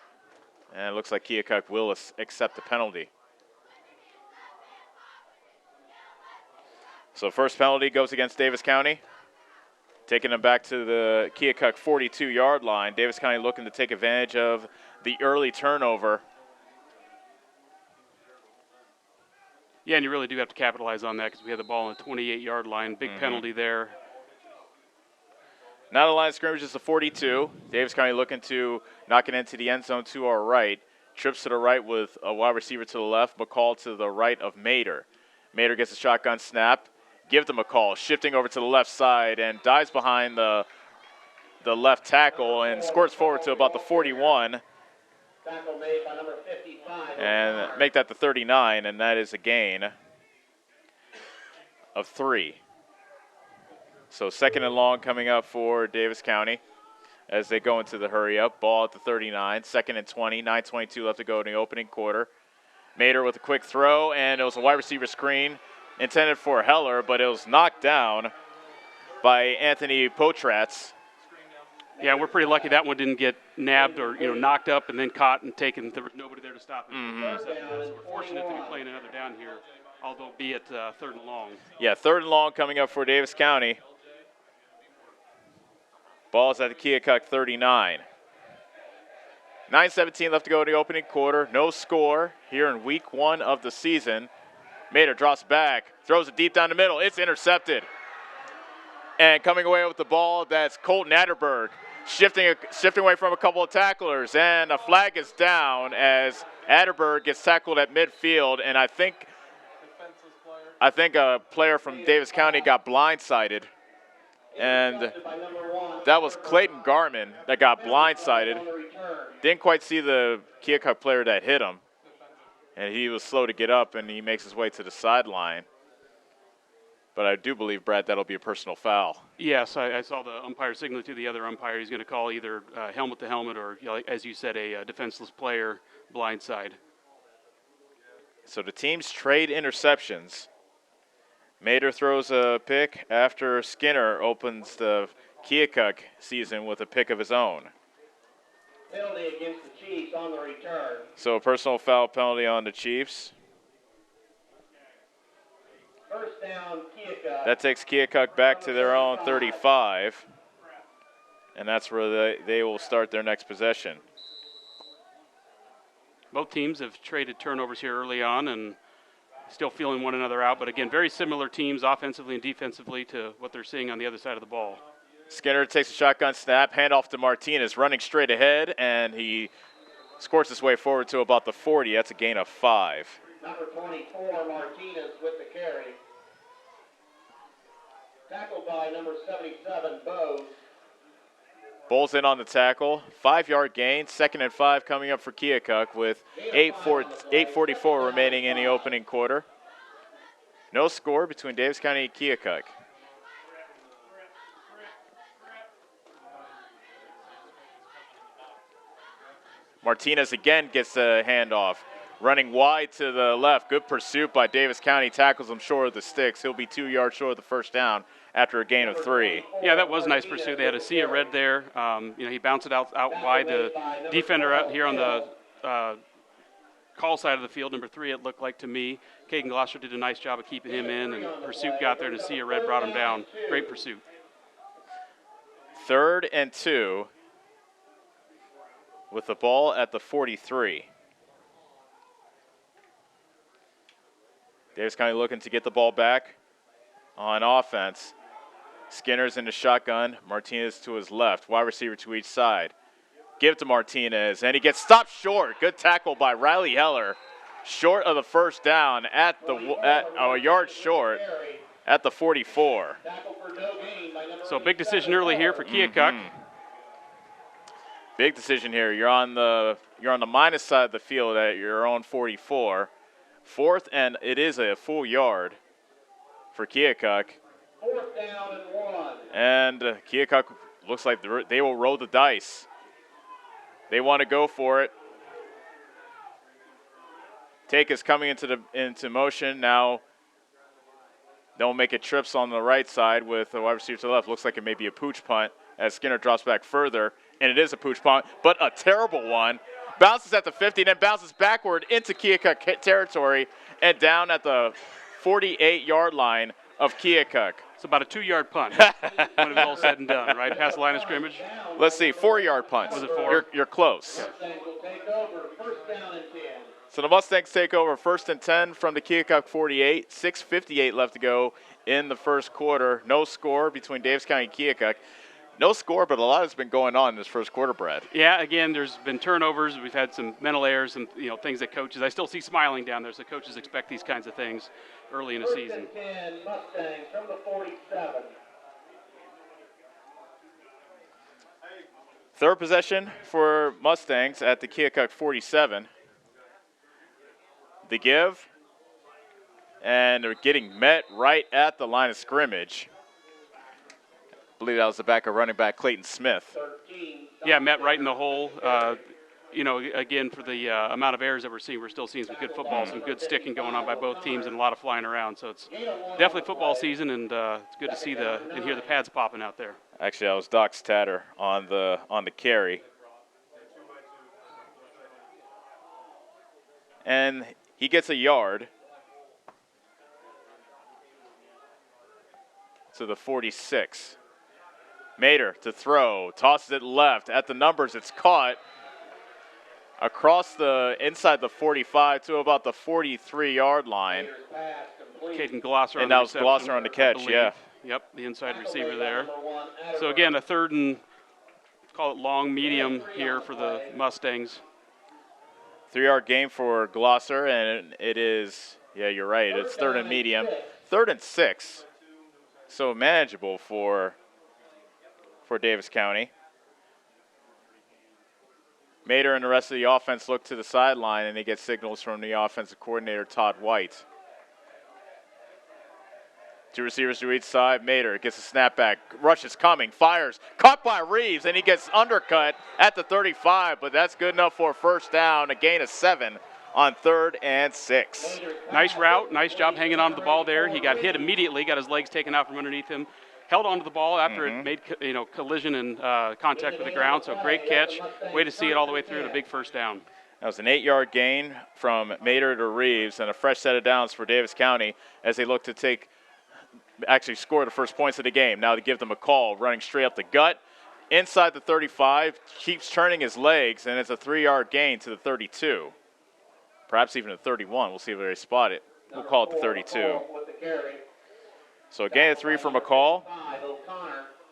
And it looks like Keokuk will accept the penalty. So first penalty goes against Davis County, taking them back to the Keokuk 42-yard line. Davis County looking to take advantage of the early turnover. Yeah, and you really do have to capitalize on that because we had the ball on the 28-yard line. Big penalty there. Now the line of scrimmage is the 42. Davis County looking to knock it into the end zone to our right. Trips to the right with a wide receiver to the left. McCall to the right of Mater. Mater gets a shotgun snap. Give them a call, shifting over to the left side and dives behind the left tackle and squirts forward to about the 41. Tackle made by number 55. And make that the 39, and that is a gain of 3. So 2nd and long coming up for Davis County as they go into the hurry-up. Ball at the 39, 2nd and 20, 9:22 left to go in the opening quarter. Mater with a quick throw, and it was a wide receiver screen intended for Heller, but it was knocked down by Anthony Potratz. Yeah, we're pretty lucky that one didn't get nabbed or knocked up and then caught and taken. There was nobody there to stop it. So we're fortunate to be playing another down here, although be it 3rd and long. Yeah, 3rd and long coming up for Davis County. Ball's at the Keokuk 39. 9:17 left to go in the opening quarter. No score here in week 1 of the season. Mater drops back, throws it deep down the middle. It's intercepted. And coming away with the ball, that's Colton Adderberg, shifting away from a couple of tacklers. And a flag is down as Adderberg gets tackled at midfield. And I think a player from Davis County got blindsided. And that was Clayton Garman that got blindsided. Didn't quite see the Keokuk player that hit him. And he was slow to get up, and he makes his way to the sideline. But I do believe, Brad, that'll be a personal foul. Yes, I saw the umpire signal to the other umpire. He's going to call either helmet to helmet or, as you said, a defenseless player blindside. So the teams trade interceptions. Mater throws a pick after Skinner opens the Keokuk season with a pick of his own. Penalty against the Chiefs on the return. So a personal foul penalty on the Chiefs. First down, Keokuk. That takes Keokuk back to their own 35. And that's where they will start their next possession. Both teams have traded turnovers here early on and still feeling one another out. But again, very similar teams offensively and defensively to what they're seeing on the other side of the ball. Skinner takes a shotgun snap, handoff to Martinez, running straight ahead, and he squirts his way forward to about the 40. That's a gain of 5. Number 24, Martinez with the carry. Tackled by number 77, Bowes. Bowles in on the tackle. 5-yard gain, 2nd and 5 coming up for Keokuk with 8:44 remaining in the opening quarter. No score between Davis County and Keokuk. Martinez again gets the handoff. Running wide to the left. Good pursuit by Davis County. Tackles him short of the sticks. He'll be 2 yards short of the first down after a gain of 3. Yeah, that was a nice pursuit. They had a sea of red there. He bounced it out wide. The defender out here on the call side of the field, number 3, it looked like to me. Caden Glosser did a nice job of keeping him in, and pursuit got there, and a sea of red brought him down. Great pursuit. 3rd and 2 with the ball at the 43. Davis County looking to get the ball back on offense. Skinner's in the shotgun. Martinez to his left. Wide receiver to each side. Give to Martinez, and he gets stopped short. Good tackle by Riley Heller. Short of the first down at a yard short at the 44. So big decision early here for Keokuk. Big decision here. You're on the minus side of the field at your own 44. 4th, and it is a full yard for Keokuk. 4th down and 1. And Keokuk looks like they will roll the dice. They want to go for it. Take is coming into motion now. They'll make it trips on the right side with the wide receiver to the left. Looks like it may be a pooch punt as Skinner drops back further, and it is a pooch punt, but a terrible one. Bounces at the 50, then bounces backward into Keokuk territory and down at the 48-yard line of Keokuk. It's about a 2-yard punt when it's all said and done, right? Past the line of scrimmage? Let's see, 4-yard punts. Was it 4? You're close. Mustangs will take over 1st down and 10. So the Mustangs take over 1st and 10 from the Keokuk 48. 6:58 left to go in the first quarter. No score between Davis County and Keokuk. No score, but a lot has been going on in this first quarter, Brad. Yeah, again, there's been turnovers. We've had some mental errors and things that coaches. I still see smiling down there, so coaches expect these kinds of things early in the season. 10 Mustangs from the 47. 3rd possession for Mustangs at the Keokuk 47. The give, and they're getting met right at the line of scrimmage. I believe that was the backup running back, Clayton Smith. Yeah, met right in the hole. Again, for the amount of errors that we're seeing, we're still seeing some good football, some good sticking going on by both teams, and a lot of flying around. So it's definitely football season, and it's good to see and hear the pads popping out there. Actually, that was Doc Tatter on the carry. And he gets a yard to the 46. Mater to throw, tosses it left. At the numbers, it's caught across inside the 45 to about the 43-yard line. Caden Glosser, and that was Glosser on the catch, yeah. Yep, the inside receiver there. So again, a 3rd and call it long medium here for the Mustangs. 3-yard gain for Glosser, and it is, yeah, you're right, it's 3rd and medium. 3rd and 6, so manageable for Davis County. Mater and the rest of the offense look to the sideline, and they get signals from the offensive coordinator, Todd White. 2 receivers to each side. Mater gets a snapback. Rush is coming. Fires. Caught by Reeves, and he gets undercut at the 35, but that's good enough for a 1st down. A gain of 7 on 3rd and 6. Nice route. Nice job hanging on to the ball there. He got hit immediately, got his legs taken out from underneath him. Held onto the ball after it made collision and contact with the ground. So great catch. Way to see it all the way through to a big 1st down. That was an 8-yard gain from Mater to Reeves, and a fresh set of downs for Davis County as they look to score the first points of the game. Now to give them a call, running straight up the gut. Inside the 35, keeps turning his legs, and it's a 3-yard gain to the 32. Perhaps even the 31. We'll see if they spot it. We'll call it the 32. So a gain of 3 for McCall.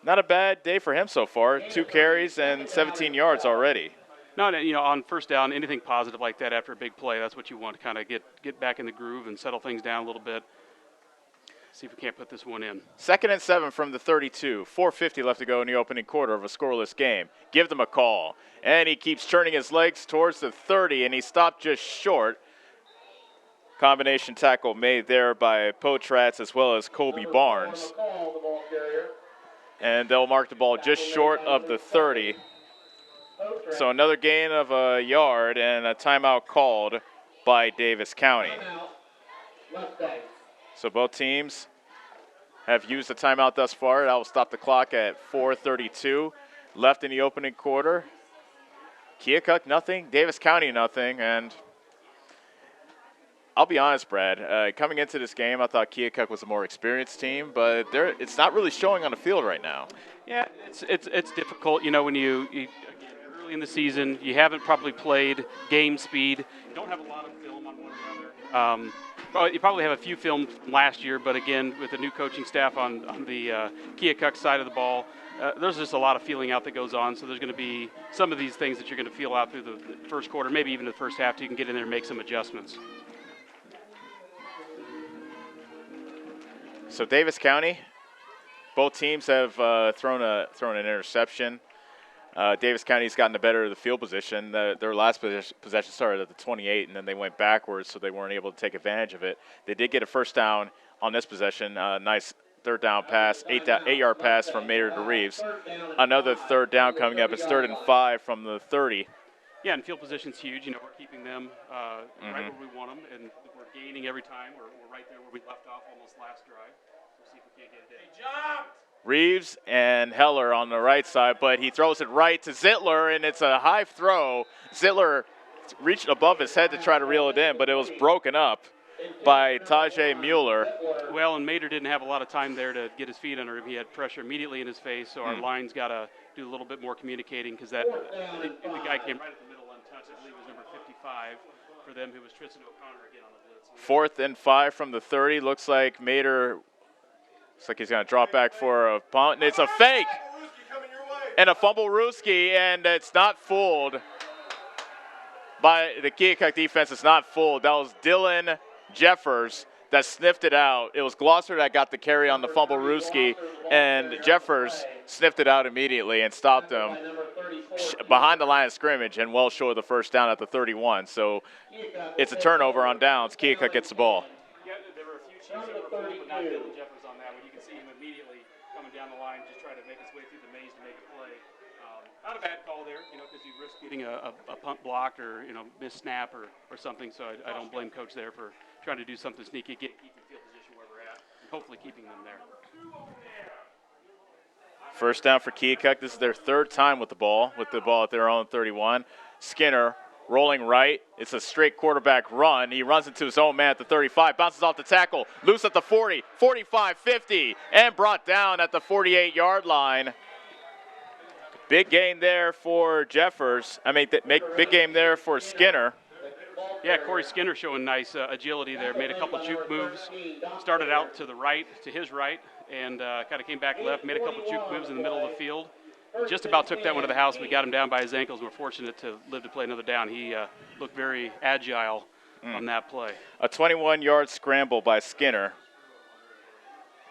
Not a bad day for him so far. 2 carries and 17 yards already. No, on 1st down, anything positive like that after a big play, that's what you want to kind of get back in the groove and settle things down a little bit. See if we can't put this one in. 2nd and 7 from the 32. 4:50 left to go in the opening quarter of a scoreless game. Give them a call. And he keeps turning his legs towards the 30, and he stopped just short. Combination tackle made there by Potratz as well as Colby Barnes. And they'll mark the ball just short of the 30. So another gain of a yard and a timeout called by Davis County. So both teams have used the timeout thus far. That will stop the clock at 4:32 left in the opening quarter. Keokuk nothing, Davis County nothing, and I'll be honest, Brad. Coming into this game, I thought Keokuk was a more experienced team, but it's not really showing on the field right now. Yeah, it's difficult. You know, when you early in the season, you haven't probably played game speed. You don't have a lot of film on one another. You probably have a few films from last year, but again, with the new coaching staff on the Keokuk side of the ball, there's just a lot of feeling out that goes on. So there's going to be some of these things that you're going to feel out through the first quarter, maybe even the first half, so you can get in there and make some adjustments. So Davis County, both teams have thrown an interception. Davis County's gotten the better of the field position. Their last possession started at the 28, and then they went backwards, so they weren't able to take advantage of it. They did get a first down on this possession. Nice third down pass, 8-yard pass from Mater to Reeves. Another third down coming up. It's 3rd and 5 from the 30. Yeah, and field position's huge. You know, we're keeping them right where we want them, and we're gaining every time. We're right there where we left off almost last drive. We'll see if we can't get it in. Reeves and Heller on the right side, but he throws it right to Zittler, and it's a high throw. Zittler reached above his head to try to reel it in, but it was broken up by Tajay Mueller. Well, and Mater didn't have a lot of time there to get his feet under him. He had pressure immediately in his face, so our line's got to do a little bit more communicating because the guy came right at the middle untouched. I believe it was number 55 for them, who was Tristan O'Connor again on the blitz. 4th and 5 from the 30. Looks like Mater, looks like he's going to drop back for a punt, and it's a fake. And a fumble Ruski, and it's not fooled by the Keokuk defense. It's not fooled. That was Dylan Jeffers that sniffed it out. It was Glosser that got the carry on the fumble Ruski, and Jeffers sniffed it out immediately and stopped him behind the line of scrimmage and well short of the first down at the 31. So it's a turnover on downs. Keokuk gets the ball. Yeah, there were a few Chiefs that were fooled, but not Dylan Jeffers on that one. You can see him immediately coming down the line, just trying to make his way through the maze to make a play. Not a bad call there, you know, because you risk getting a punt blocked or, you know, missed snap or something. So I don't blame Coach there for trying to do something sneaky, keep the field position where we're at, and hopefully keeping them there. First down for Keokuk. This is their 3rd time with the ball at their own 31. Skinner rolling right. It's a straight quarterback run. He runs into his own man at the 35, bounces off the tackle, loose at the 40, 45, 50, and brought down at the 48-yard line. Big gain there for Jeffers. Big game there for Skinner. Yeah, Corey Skinner showing nice agility there. Made a couple juke moves. Started out to the right, to his right, and kind of came back left. Made a couple juke moves in the middle of the field. Just about took that one to the house. We got him down by his ankles. We're fortunate to live to play another down. He looked very agile on that play. A 21-yard scramble by Skinner.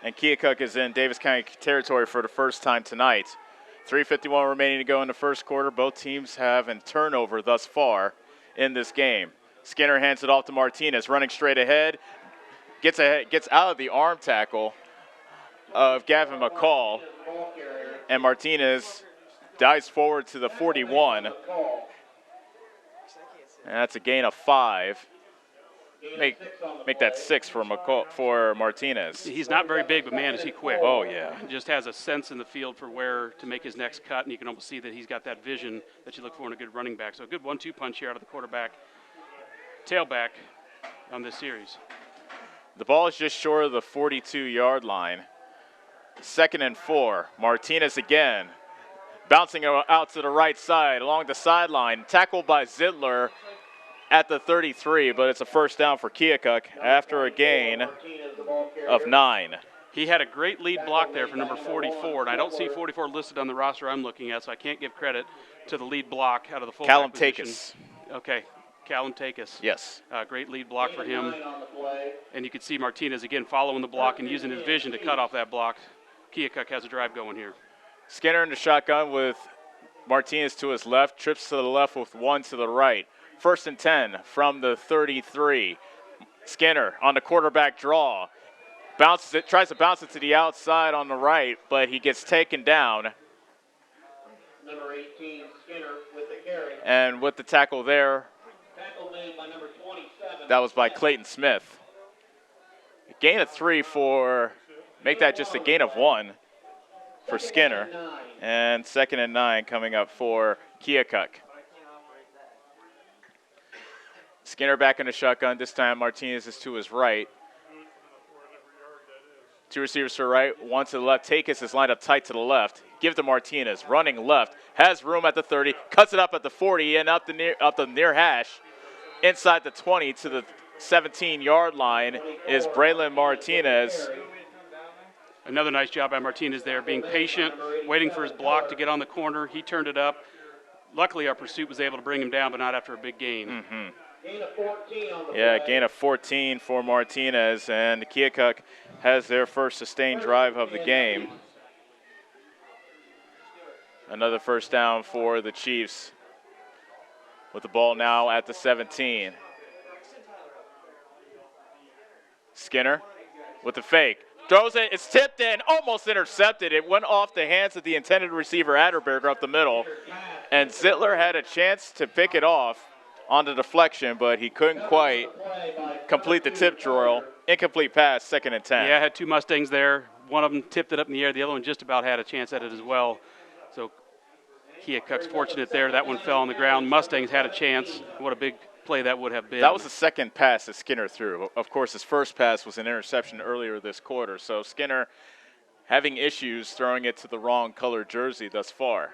And Keokuk is in Davis County territory for the first time tonight. 3:51 remaining to go in the first quarter. Both teams have a turnover thus far in this game. Skinner hands it off to Martinez, running straight ahead. Gets out of the arm tackle of Gavin McCall. And Martinez dives forward to the 41. And that's a gain of 5. Make that 6 for Martinez. He's not very big, but man, is he quick. Oh, yeah. He just has a sense in the field for where to make his next cut, and you can almost see that he's got that vision that you look for in a good running back. So a good 1-2 punch here out of the quarterback, tailback on this series. The ball is just short of the 42-yard line. 2nd and 4. Martinez again. Bouncing out to the right side along the sideline. Tackled by Zittler at the 33, but it's a first down for Keokuk after a gain of 9. He had a great lead block there for number 44, and I don't see 44 listed on the roster I'm looking at, so I can't give credit to the lead block out of the fullback Callum position. Takis. Okay, Callum Takis. Yes. Great lead block for him. And you can see Martinez again following the block and using his vision to cut off that block. Keokuk has a drive going here. Skinner in the shotgun with Martinez to his left, trips to the left with 1 to the right. 1st and 10 from the 33. Skinner on the quarterback draw. Bounces it, tries to bounce it to the outside on the right, but he gets taken down. Number 18, Skinner with the carry. And with the tackle there, Tackle made by number 27. that was by Clayton Smith. A gain of 3 for make that just a gain of 1 for Skinner. And 2nd and 9 coming up for Keokuk. Skinner back in the shotgun. This time Martinez is to his right. 2 receivers to the right, 1 to the left. Takis is lined up tight to the left. Give to Martinez, running left. Has room at the 30, cuts it up at the 40 and up the near hash. Inside the 20 to the 17-yard line is Braylon Martinez. Another nice job by Martinez there, being patient, waiting for his block to get on the corner. He turned it up. Luckily, our pursuit was able to bring him down, but not after a big gain. Mm-hmm. Yeah, gain of 14 for Martinez, and Keokuk has their first sustained drive of the game. Another first down for the Chiefs with the ball now at the 17. Skinner with the fake. Throws it, it's tipped in, almost intercepted. It went off the hands of the intended receiver, Adderberger, up the middle. And Zittler had a chance to pick it off on the deflection, but he couldn't quite complete the tip drill. Incomplete pass, 2nd and 10. Yeah, I had 2 Mustangs there. One of them tipped it up in the air. The other one just about had a chance at it as well. So Keokuk's fortunate there. That one fell on the ground. Mustangs had a chance. What a big play that would have been. That was the second pass that Skinner threw. Of course, his first pass was an interception earlier this quarter. So Skinner having issues throwing it to the wrong color jersey thus far.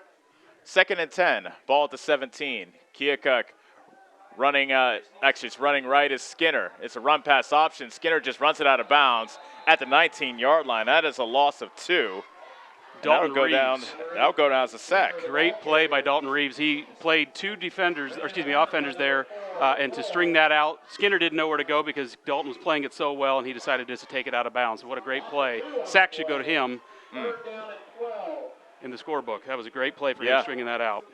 2nd and 10, ball at the 17. Keokuk running, actually it's running right is Skinner. It's a run pass option. Skinner just runs it out of bounds at the 19-yard line. That is a loss of 2. That'll go down as a sack. Great play by Dalton Reeves. He played 2 offenders there, and to string that out, Skinner didn't know where to go because Dalton was playing it so well, and he decided just to take it out of bounds. What a great play. Sack should go to him in the scorebook. That was a great play for him stringing that out.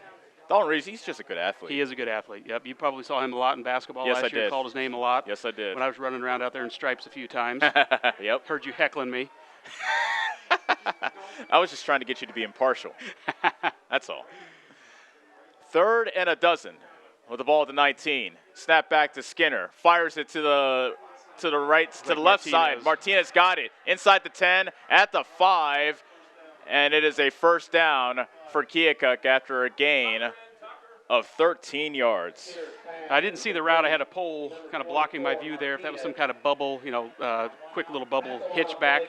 Dalton Reeves, he's just a good athlete. He is a good athlete, yep. You probably saw him a lot in basketball last year. Did. Called his name a lot. Yes, I did. When I was running around out there in stripes a few times. Yep. Heard you heckling me. I was just trying to get you to be impartial. That's all. 3rd and a dozen with the ball at the 19. Snap back to Skinner. Fires it to the right, to the left side. Martinez got it inside the 10, at the 5, and it is a first down for Keokuk after a gain of 13 yards. I didn't see the route. I had a pole kind of blocking my view there. If that was some kind of bubble, quick little bubble hitch back.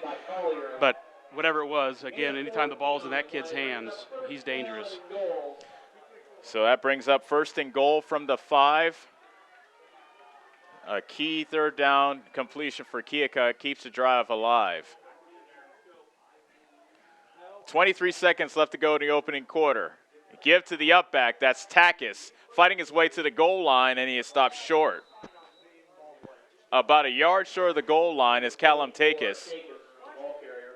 But whatever it was, again, anytime the ball's in that kid's hands, he's dangerous. So that brings up 1st and goal from the 5. A key 3rd down completion for Keokuk keeps the drive alive. 23 seconds left to go in the opening quarter. Give to the up back. That's Takis fighting his way to the goal line, and he is stopped short. About a yard short of the goal line is Callum Takis.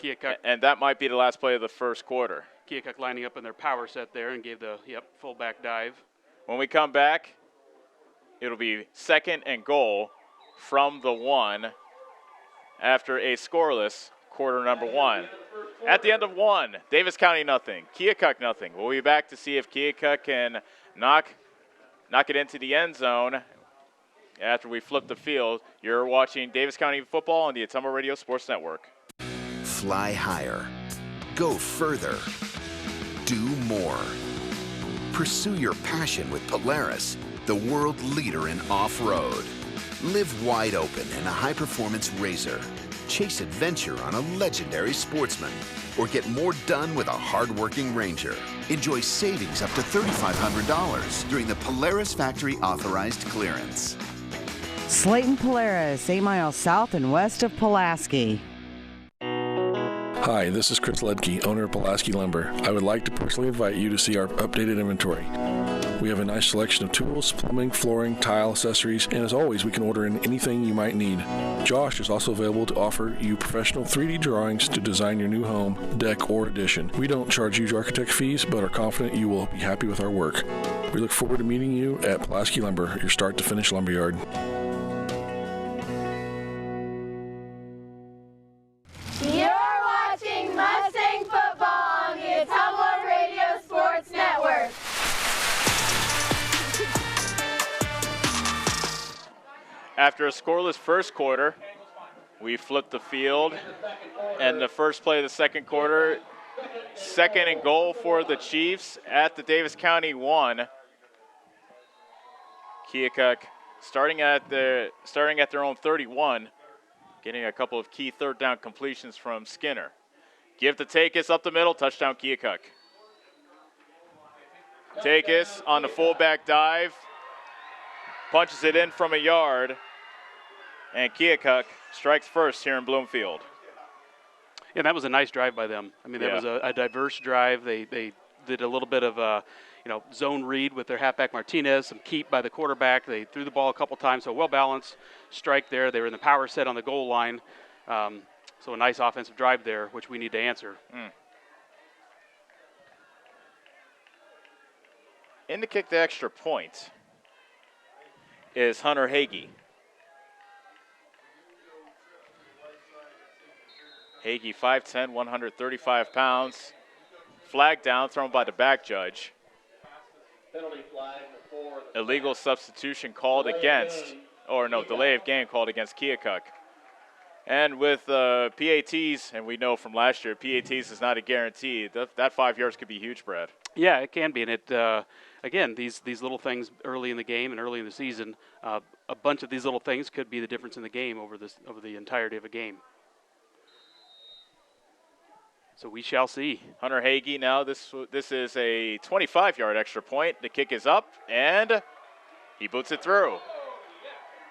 Keokuk. And that might be the last play of the first quarter. Keokuk lining up in their power set there and gave the fullback dive. When we come back, it'll be 2nd and goal from the 1 after a scoreless quarter number 1. At the end of 1, Davis County nothing, Keokuk nothing. We'll be back to see if Keokuk can knock it into the end zone after we flip the field. You're watching Davis County football on the Ottumwa Radio Sports Network. Fly higher. Go further. Do more. Pursue your passion with Polaris, the world leader in off-road. Live wide open in a high-performance RZR. Chase adventure on a legendary Sportsman. Or get more done with a hard-working Ranger. Enjoy savings up to $3,500 during the Polaris Factory Authorized Clearance. Slayton Polaris, 8 miles south and west of Pulaski. Hi, this is Chris Ledke, owner of Pulaski Lumber. I would like to personally invite you to see our updated inventory. We have a nice selection of tools, plumbing, flooring, tile, accessories, and as always, we can order in anything you might need. Josh is also available to offer you professional 3D drawings to design your new home, deck, or addition. We don't charge huge architect fees, but are confident you will be happy with our work. We look forward to meeting you at Pulaski Lumber, your start-to-finish lumberyard. You're watching Mustang football on the Ottumwa Radio Sports Network. After a scoreless first quarter, We flip the field, and the first play of the second quarter, 2nd and goal for the Chiefs at the Davis County 1. Keokuk starting at their own 31, getting a couple of key third down completions from Skinner. Give to Takis up the middle, touchdown Keokuk. Takis on the fullback dive, punches it in from a yard, and Keokuk strikes first here in Bloomfield. Yeah, that was a nice drive by them. I mean, that was a diverse drive. They did a little bit of zone read with their halfback Martinez, some keep by the quarterback. They threw the ball a couple times, so well-balanced strike there. They were in the power set on the goal line. So a nice offensive drive there, which we need to answer. In to kick the extra point is Hunter Hagee. Hagee, 5'10", 135 pounds. Flag down, thrown by the back judge. Penalty flag for Illegal substitution called against, delay of game called against Keokuk. And with PATs, and we know from last year, PATs is not a guarantee. That 5 yards could be huge, Brad. Yeah, it can be. And it, again, these little things early in the game and early in the season, a bunch of these little things could be the difference in the game over the entirety of a game. So we shall see. Hunter Hagee now, this is a 25-yard extra point. The kick is up, and he boots it through.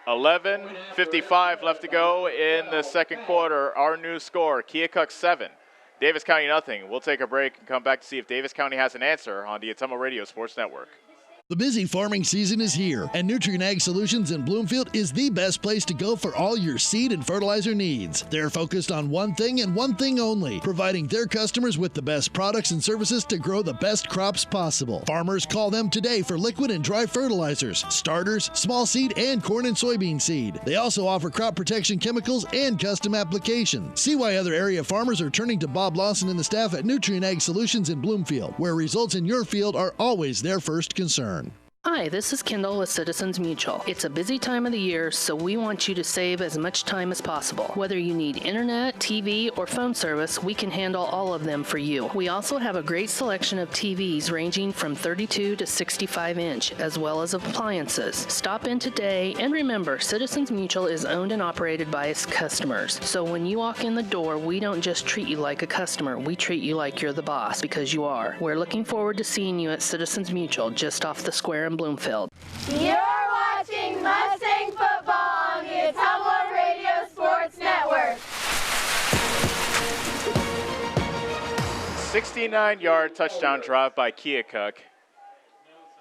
11:55 left to go in the second quarter. Our new score, Keokuk 7, Davis County nothing. We'll take a break and come back to see if Davis County has an answer on the Ottumwa Radio Sports Network. The busy farming season is here, and Nutrien Ag Solutions in Bloomfield is the best place to go for all your seed and fertilizer needs. They're focused on one thing and one thing only, providing their customers with the best products and services to grow the best crops possible. Farmers, call them today for liquid and dry fertilizers, starters, small seed, and corn and soybean seed. They also offer crop protection chemicals and custom applications. See why other area farmers are turning to Bob Lawson and the staff at Nutrien Ag Solutions in Bloomfield, where results in your field are always their first concern. Hi, this is Kendall with Citizens Mutual. It's a busy time of the year, so we want you to save as much time as possible. Whether you need internet, TV, or phone service, we can handle all of them for you. We also have a great selection of TVs ranging from 32 to 65 inch, as well as appliances. Stop in today, and remember, Citizens Mutual is owned and operated by its customers. So when you walk in the door, we don't just treat you like a customer, we treat you like you're the boss, because you are. We're looking forward to seeing you at Citizens Mutual, just off the square in Bloomfield. You're watching Mustang football on the Ottumwa Radio Sports Network. 69-yard touchdown drive by Keokuk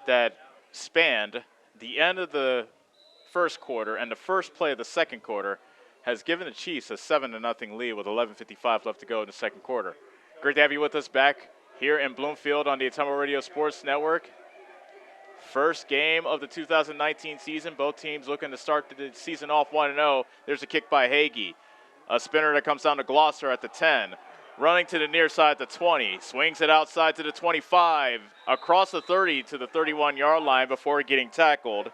that spanned the end of the first quarter and the first play of the second quarter has given the Chiefs a 7-0 lead with 11:55 left to go in the second quarter. Great to have you with us back here in Bloomfield on the Ottumwa Radio Sports Network. First game of the 2019 season. Both teams looking to start the season off 1-0. There's a kick by Hagee. A spinner that comes down to Glosser at the 10. Running to the near side at the 20. Swings it outside to the 25. Across the 30 to the 31-yard line before getting tackled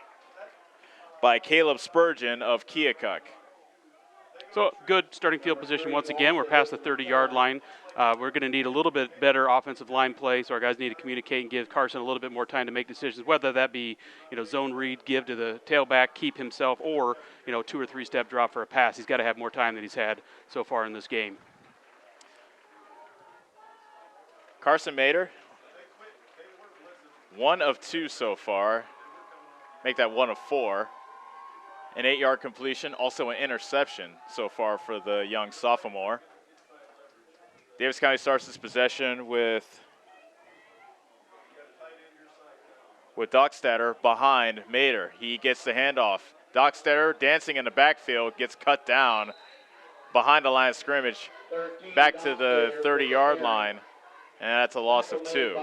by Caleb Spurgeon of Keokuk. So good starting field position once again. We're past the 30-yard line. We're going to need a little bit better offensive line play, so our guys need to communicate and give Carson a little bit more time to make decisions, whether that be, zone read, give to the tailback, keep himself, or, 2 or 3 step drop for a pass. He's got to have more time than he's had so far in this game. Carson Mader, 1 of 2 so far. Make that 1 of 4. An 8-yard completion, also an interception so far for the young sophomore. Davis County starts this possession with Dockstader behind Mader. He gets the handoff. Dockstader dancing in the backfield, gets cut down behind the line of scrimmage, back to the 30-yard line, and that's a loss of 2.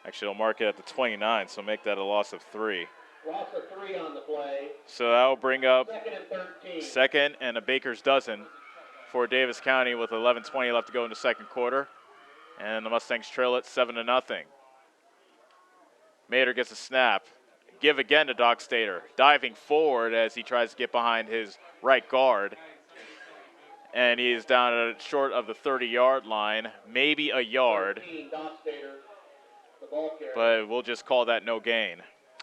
Actually, they'll mark it at the 29, so make that a loss of 3. Loss of 3 on the play. So that will bring up 2nd and 13. Second and a baker's dozen for Davis County with 11:20 left to go in the second quarter. And the Mustangs trail it 7-0. Mader gets a snap, Give again to Doc Stater, diving forward as he tries to get behind his right guard. And he is down short of the 30-yard line, maybe a yard. But we'll just call that no gain.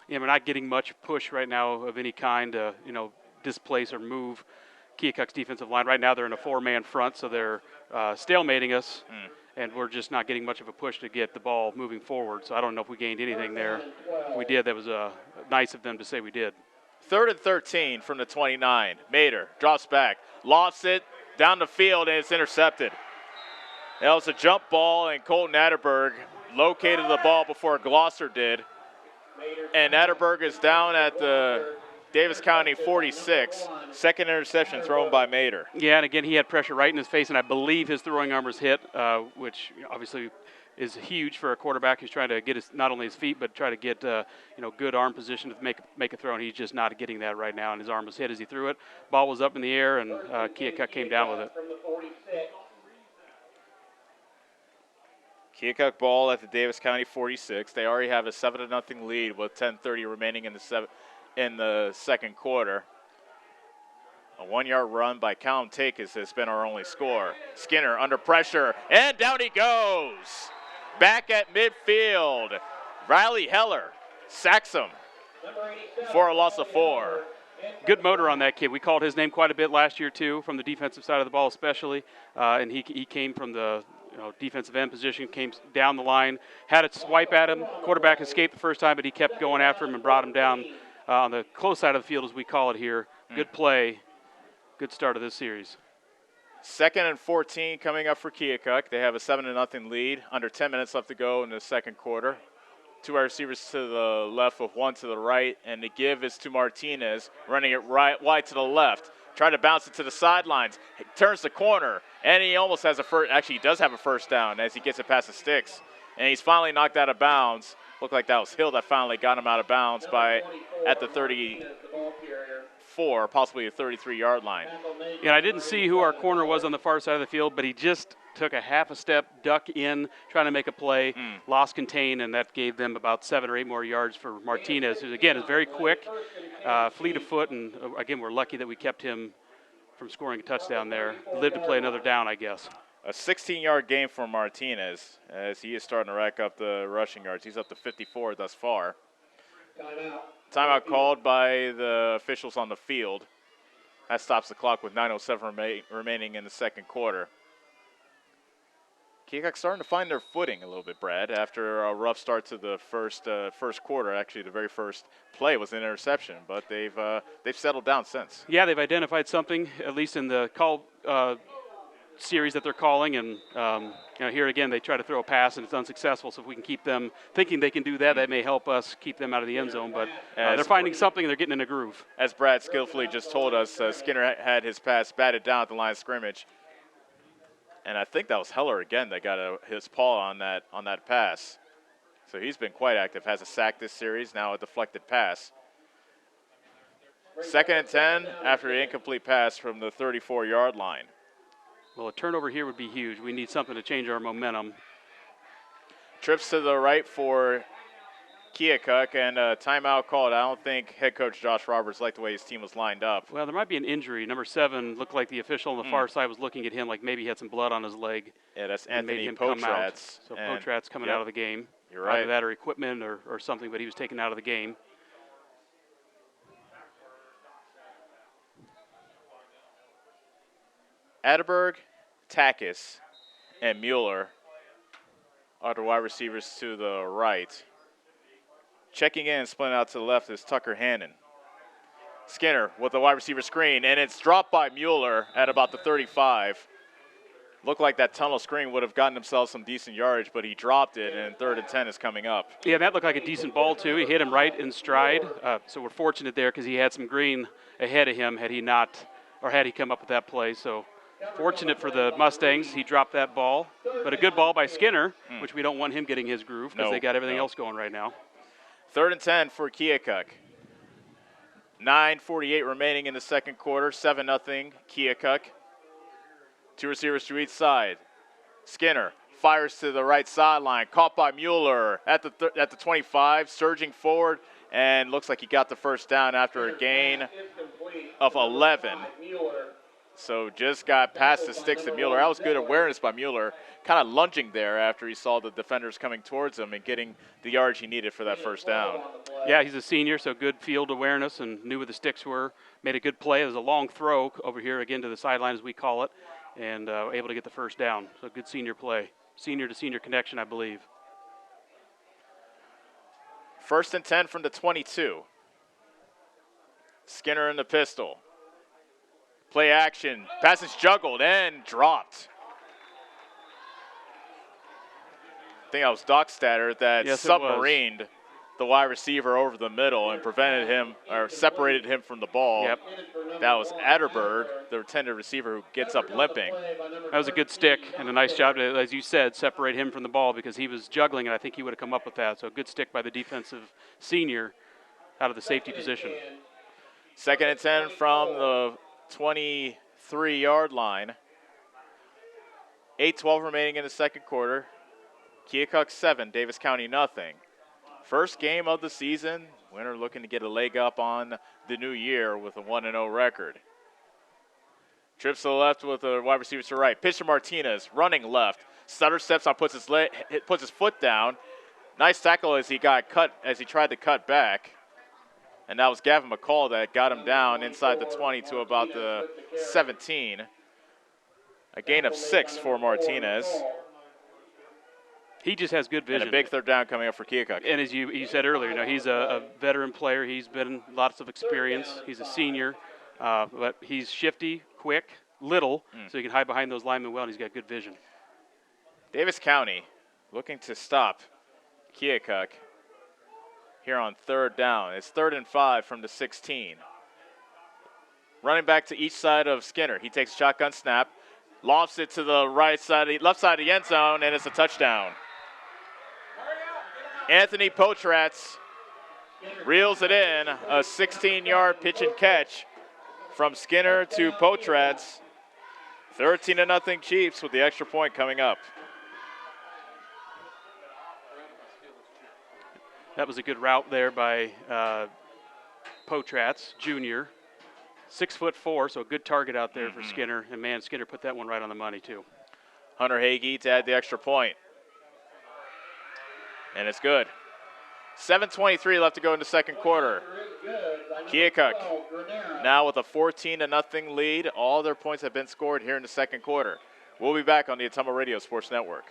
Yeah, we're not getting much push right now of any kind to, displace or move Keokuk's defensive line. Right now they're in a 4-man front, so they're stalemating us, and we're just not getting much of a push to get the ball moving forward. So I don't know if we gained anything there. If we did, that was nice of them to say we did. 3rd and 13 from the 29. Mater drops back, lost it, down the field, and it's intercepted. That was a jump ball, and Colton Atterberg located the ball before Glosser did. And Atterberg is down at the Davis County 46. Second interception thrown by Mater. Yeah, and again, he had pressure right in his face, and I believe his throwing arm was hit, which obviously is huge for a quarterback who's trying to get not only his feet, but try to get good arm position to make a throw, and he's just not getting that right now, and his arm was hit as he threw it. Ball was up in the air, and Keokuk came down with it. Keokuk ball at the Davis County 46. They already have a 7-0 lead with 10:30 remaining in the second quarter. A 1-yard run by Callum Takis has been our only score. Skinner under pressure, and down he goes. Back at midfield. Riley Heller sacks him for a loss of 4. Good motor on that kid. We called his name quite a bit last year, too, from the defensive side of the ball especially. And he came from the defensive end position, came down the line, had a swipe at him. Quarterback escaped the first time, but he kept going after him and brought him down on the close side of the field, as we call it here. Good play. Good start of this series. 2nd and 14 coming up for Keokuk. They have a 7-0 lead. Under 10 minutes left to go in the second quarter. 2 wide receivers to the left with 1 to the right, and the give is to Martinez, running it wide to the left. Try to bounce it to the sidelines. He turns the corner, and he almost has a first. Actually, he does have a first down as he gets it past the sticks. And he's finally knocked out of bounds. Looked like that was Hill that finally got him out of bounds at the 34, possibly the 33-yard line. Yeah, I didn't see who our corner was on the far side of the field, but he just took a half a step, duck in, trying to make a play, lost contain, and that gave them about 7 or 8 more yards for Martinez, who, again, is very quick, fleet of foot, and, again, we're lucky that we kept him from scoring a touchdown there. Lived to play another down, I guess. A 16-yard game for Martinez as he is starting to rack up the rushing yards. He's up to 54 thus far. Timeout called by the officials on the field. That stops the clock with 9:07 remaining in the second quarter. Keokuk starting to find their footing a little bit, Brad, after a rough start to the first quarter. Actually, the very first play was an interception, but they've settled down since. Yeah, they've identified something, at least in the call series that they're calling, and here again they try to throw a pass and it's unsuccessful. So if we can keep them thinking they can do that, that may help us keep them out of the end zone. But they're finding something and they're getting in a groove. As Brad skillfully just told us, Skinner had his pass batted down at the line of scrimmage. And I think that was Heller again that got his paw on that pass. So he's been quite active. Has a sack this series, now a deflected pass. 2nd and 10 after an incomplete pass from the 34-yard line. Well, a turnover here would be huge. We need something to change our momentum. Trips to the right for Keokuk, and a timeout called. I don't think head coach Josh Roberts liked the way his team was lined up. Well, there might be an injury. Number 7 looked like the official on the far side was looking at him like maybe he had some blood on his leg. Yeah, that's Anthony Potratz. So Potratz coming out of the game. You're right. Either that or equipment or something, but he was taken out of the game. Atterberg, Takis, and Mueller are the wide receivers to the right. Checking in and splitting out to the left is Tucker Hannon. Skinner with the wide receiver screen, and it's dropped by Mueller at about the 35. Looked like that tunnel screen would have gotten himself some decent yardage, but he dropped it, and 3rd and 10 is coming up. Yeah, that looked like a decent ball, too. He hit him right in stride, so we're fortunate there because he had some green ahead of him had he come up with that play. So fortunate for the Mustangs, he dropped that ball. But a good ball by Skinner, which we don't want him getting his groove because they got everything else going right now. 3rd and 10 for Keokuk. 9:48 remaining in the second quarter, 7-0 Keokuk. 2 receivers to each side. Skinner fires to the right sideline. Caught by Mueller at the 25, surging forward, and looks like he got the first down after a gain of 11. So just got past the sticks to Mueller. That was good awareness by Mueller, kind of lunging there after he saw the defenders coming towards him and getting the yards he needed for that first down. Yeah, he's a senior, so good field awareness and knew where the sticks were. Made a good play. It was a long throw over here, again, to the sideline, as we call it, and able to get the first down. So good senior play. Senior to senior connection, I believe. 1st and 10 from the 22. Skinner in the pistol. Play action. Pass is juggled and dropped. I think that was Dockstader that submarined the wide receiver over the middle and prevented him, or separated him from the ball. Yep. That was Adderberg, the intended receiver, who gets up limping. That was a good stick and a nice job to, as you said, separate him from the ball because he was juggling, and I think he would have come up with that. So a good stick by the defensive senior out of the safety position. 2nd and 10 from the 23-yard line. 8:12 remaining in the second quarter. Keokuk 7, Davis County nothing. First game of the season. Winner looking to get a leg up on the new year with a 1-0 record. Trips to the left with a wide receiver to the right. Pitch to Martinez, running left. Stutter steps on, puts his foot down. Nice tackle as he got cut, as he tried to cut back. And that was Gavin McCall that got him down inside the 20 to about the 17. A gain of 6 for Martinez. He just has good vision. And a big third down coming up for Keokuk. And as you said earlier, you know, he's a veteran player. He's been lots of experience. He's a senior, but he's shifty, quick, little, so he can hide behind those linemen well, and he's got good vision. Davis County looking to stop Keokuk here on 3rd down. It's 3rd and 5 from the 16. Running back to each side of Skinner. He takes a shotgun snap, lofts it to the left side of the end zone, and it's a touchdown. Anthony Potratz reels it in, a 16-yard pitch and catch from Skinner to Potratz. 13-0 Chiefs with the extra point coming up. That was a good route there by Potratz, Jr. 6'4", so a good target out there for Skinner. And, man, Skinner put that one right on the money, too. Hunter Hagee to add the extra point. And it's good. 7:23 left to go in the second quarter. Keokuk now with a 14-0 lead. All their points have been scored here in the second quarter. We'll be back on the Ottumwa Radio Sports Network.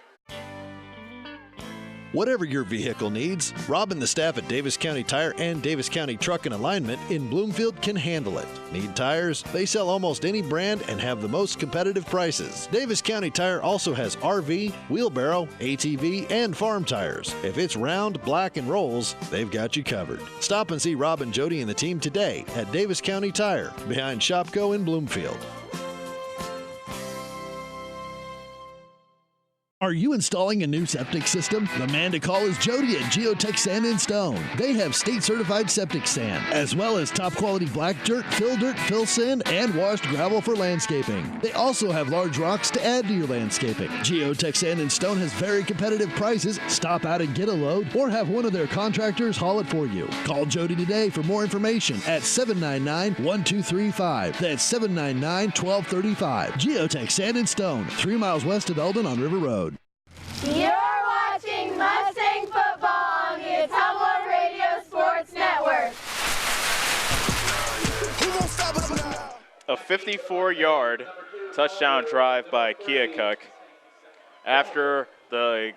Whatever your vehicle needs, Rob and the staff at Davis County Tire and Davis County Truck and Alignment in Bloomfield can handle it. Need tires? They sell almost any brand and have the most competitive prices. Davis County Tire also has RV, wheelbarrow, ATV, and farm tires. If it's round, black, and rolls, they've got you covered. Stop and see Rob and Jody and the team today at Davis County Tire, behind Shopco in Bloomfield. Are you installing a new septic system? The man to call is Jody at Geotech Sand and Stone. They have state-certified septic sand, as well as top-quality black dirt, fill sand, and washed gravel for landscaping. They also have large rocks to add to your landscaping. Geotech Sand and Stone has very competitive prices. Stop out and get a load, or have one of their contractors haul it for you. Call Jody today for more information at 799-1235. That's 799-1235. Geotech Sand and Stone, 3 miles west of Eldon on River Road. You're watching Mustang football on the Ottumwa Radio Sports Network. A 54-yard touchdown drive by Keokuk after the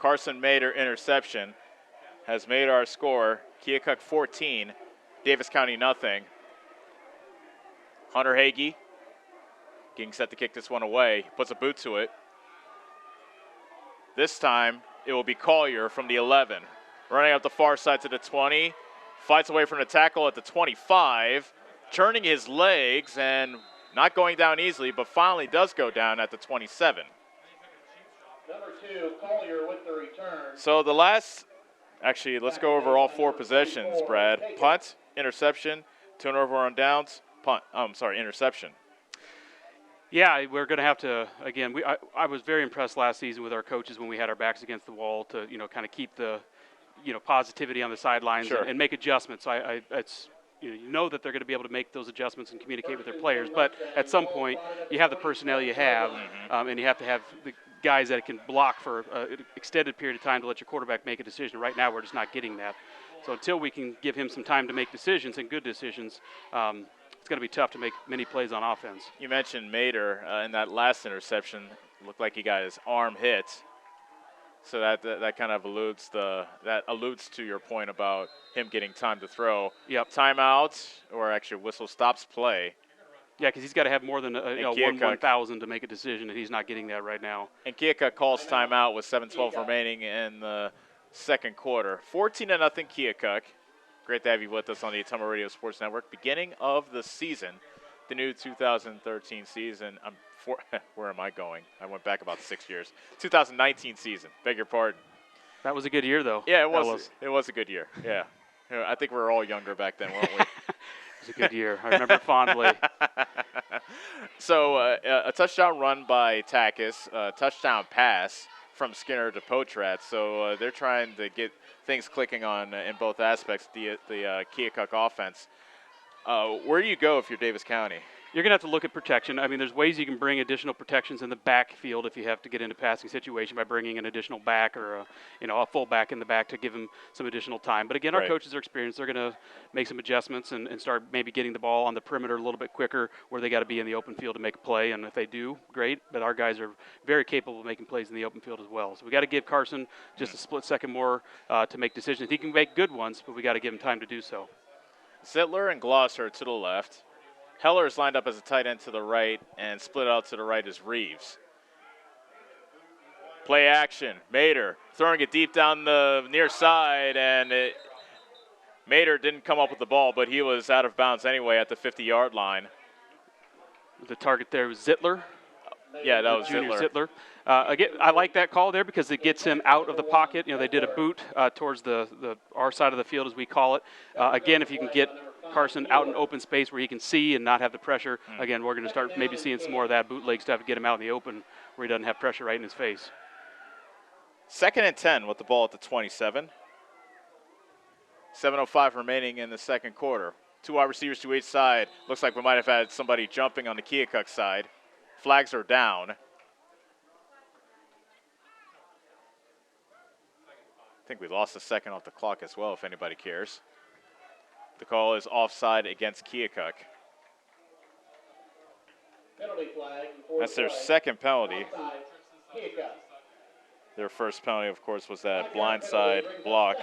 Carson Mader interception has made our score Keokuk 14, Davis County nothing. Hunter Hagee getting set to kick this one away, puts a boot to it. This time, it will be Collier from the 11. Running up the far side to the 20. Fights away from the tackle at the 25. Turning his legs and not going down easily, but finally does go down at the 27. Number 2, Collier with the return. So the last, actually, let's go over all 4 possessions, Brad. Punt, interception, turnover on downs, interception. Yeah, we're going to have to, again, I was very impressed last season with our coaches when we had our backs against the wall to, kind of keep the, positivity on the sidelines Sure. and make adjustments. It's, you know that they're going to be able to make those adjustments and communicate with their players, but at some point you have the personnel you have, and you have to have the guys that can block for an extended period of time to let your quarterback make a decision. Right now we're just not getting that. So until we can give him some time to make decisions and good decisions, it's going to be tough to make many plays on offense. You mentioned Mater in that last interception. Looked like he got his arm hit. So that kind of alludes to your point about him getting time to throw. Yep. Timeout, or actually whistle stops play. Yeah, because he's got to have more than 1,000 to make a decision, and he's not getting that right now. And Keokuk calls timeout with 7:12 remaining in the second quarter. 14-0 Keokuk. Great to have you with us on the Ottumwa Radio Sports Network. Beginning of the season, the new 2013 season. Where am I going? I went back about 6 years. 2019 season. Beg your pardon. That was a good year, though. Yeah, it was. It was a good year. Yeah. I think we were all younger back then, weren't we? It was a good year. I remember it fondly. So a touchdown run by Takis, a touchdown pass from Skinner to Potrat. So they're trying to get things clicking on in both aspects, the Keokuk offense. Where do you go if you're Davis County? You're going to have to look at protection. I mean, there's ways you can bring additional protections in the backfield if you have to get into passing situation by bringing an additional back or a fullback in the back to give them some additional time. But again, our coaches are experienced. They're going to make some adjustments and start maybe getting the ball on the perimeter a little bit quicker where they got to be in the open field to make a play. And if they do, great. But our guys are very capable of making plays in the open field as well. So we got to give Carson just a split second more to make decisions. He can make good ones, but we got to give him time to do so. Zittler and Glosser to the left. Heller is lined up as a tight end to the right, and split out to the right is Reeves. Play action. Mater throwing it deep down the near side, and Mater didn't come up with the ball, but he was out of bounds anyway at the 50-yard line. The target there was Zittler. Yeah, that was Junior Zittler. Again, I like that call there because it gets him out of the pocket. They did a boot towards our side of the field, as we call it. Again, if you can get Carson out in open space where he can see and not have the pressure, again, we're going to start maybe seeing some more of that bootleg stuff to get him out in the open where he doesn't have pressure right in his face. 2nd and 10 with the ball at the 27. 7:05 remaining in the second quarter. 2 wide receivers to each side. Looks like we might have had somebody jumping on the Keokuk side. Flags are down. I think we lost a second off the clock as well, if anybody cares. The call is offside against Keokuk. That's their second penalty. Their first penalty, of course, was that blindside block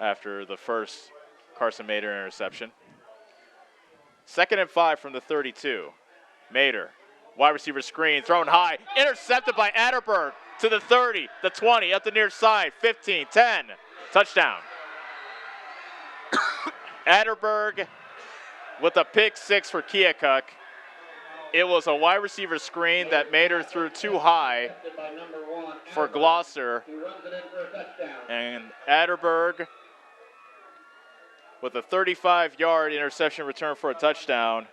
after the first Carson Mater interception. 2nd and 5 from the 32. Mater, wide receiver screen, thrown high, intercepted by Atterberg to the 30, the 20, up the near side, 15, 10, touchdown. Atterberg with a pick 6 for Keokuk. It was a wide receiver screen that Mater threw too high for Glosser. And Atterberg with a 35-yard interception return for a touchdown.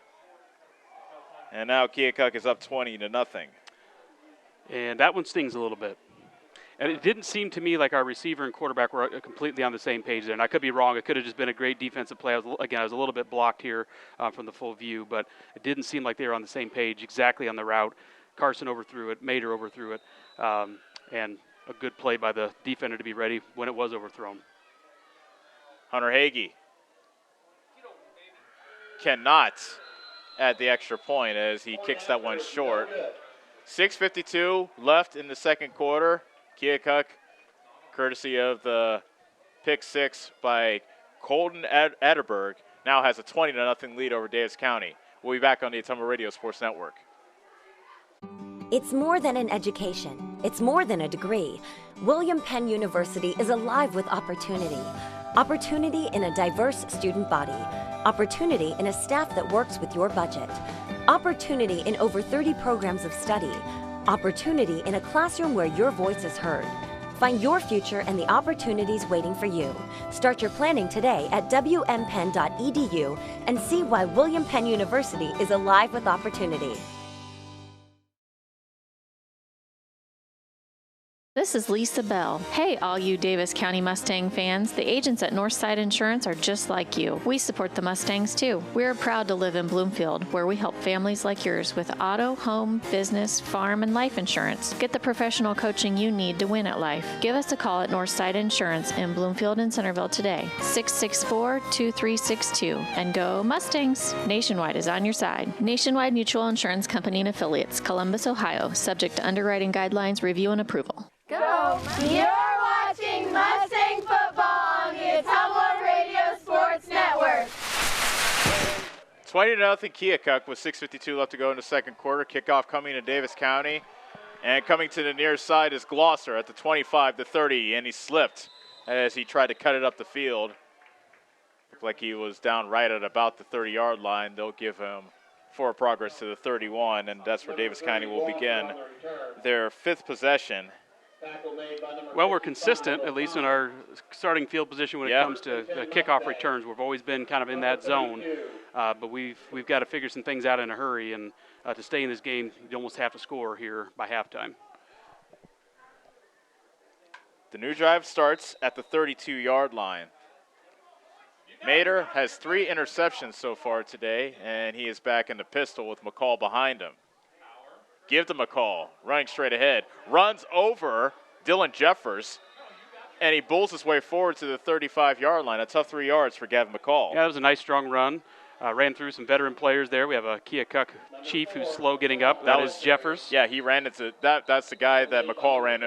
And now Keokuk is up 20-0. And that one stings a little bit. And it didn't seem to me like our receiver and quarterback were completely on the same page there. And I could be wrong. It could have just been a great defensive play. I was a little bit blocked here from the full view, but it didn't seem like they were on the same page exactly on the route. Carson overthrew it. Mater overthrew it. And a good play by the defender to be ready when it was overthrown. Hunter Hagee cannot add the extra point as he kicks that one short. 6:52 left in the second quarter. Keokuk, courtesy of the pick 6 by Colton Atterberg, now has a 20-0 lead over Davis County. We'll be back on the Ottumwa Radio Sports Network. It's more than an education. It's more than a degree. William Penn University is alive with opportunity. Opportunity in a diverse student body. Opportunity in a staff that works with your budget. Opportunity in over 30 programs of study. Opportunity in a classroom where your voice is heard. Find your future and the opportunities waiting for you. Start your planning today at wmpenn.edu and see why William Penn University is alive with opportunity. This is Lisa Bell. Hey, all you Davis County Mustang fans. The agents at Northside Insurance are just like you. We support the Mustangs too. We're proud to live in Bloomfield, where we help families like yours with auto, home, business, farm, and life insurance. Get the professional coaching you need to win at life. Give us a call at Northside Insurance in Bloomfield and Centerville today, 664-2362. And go Mustangs! Nationwide is on your side. Nationwide Mutual Insurance Company and Affiliates, Columbus, Ohio, subject to underwriting guidelines, review, and approval. Go! You're watching Mustang football on the Ottumwa Radio Sports Network. 20-0 Keokuk with 6:52 left to go in the second quarter. Kickoff coming to Davis County. And coming to the near side is Gloucester at the 25-30, and he slipped as he tried to cut it up the field. Looked like he was down right at about the 30-yard line. They'll give him forward progress to the 31, and that's where Davis County will begin their fifth possession. Well, we're consistent, at least in our starting field position when it comes to kickoff returns. We've always been kind of in that zone, but we've got to figure some things out in a hurry, and to stay in this game, you almost have to score here by halftime. The new drive starts at the 32-yard line. Mater has 3 interceptions so far today, and he is back in the pistol with McCall behind him. Give to McCall, running straight ahead. Runs over Dylan Jeffers, and he bulls his way forward to the 35-yard line. A tough 3 yards for Gavin McCall. Yeah, that was a nice, strong run. Ran through some veteran players there. We have a Keokuk chief who's slow getting up. That is Jeffers. Yeah, he ran into that. That's the guy that McCall ran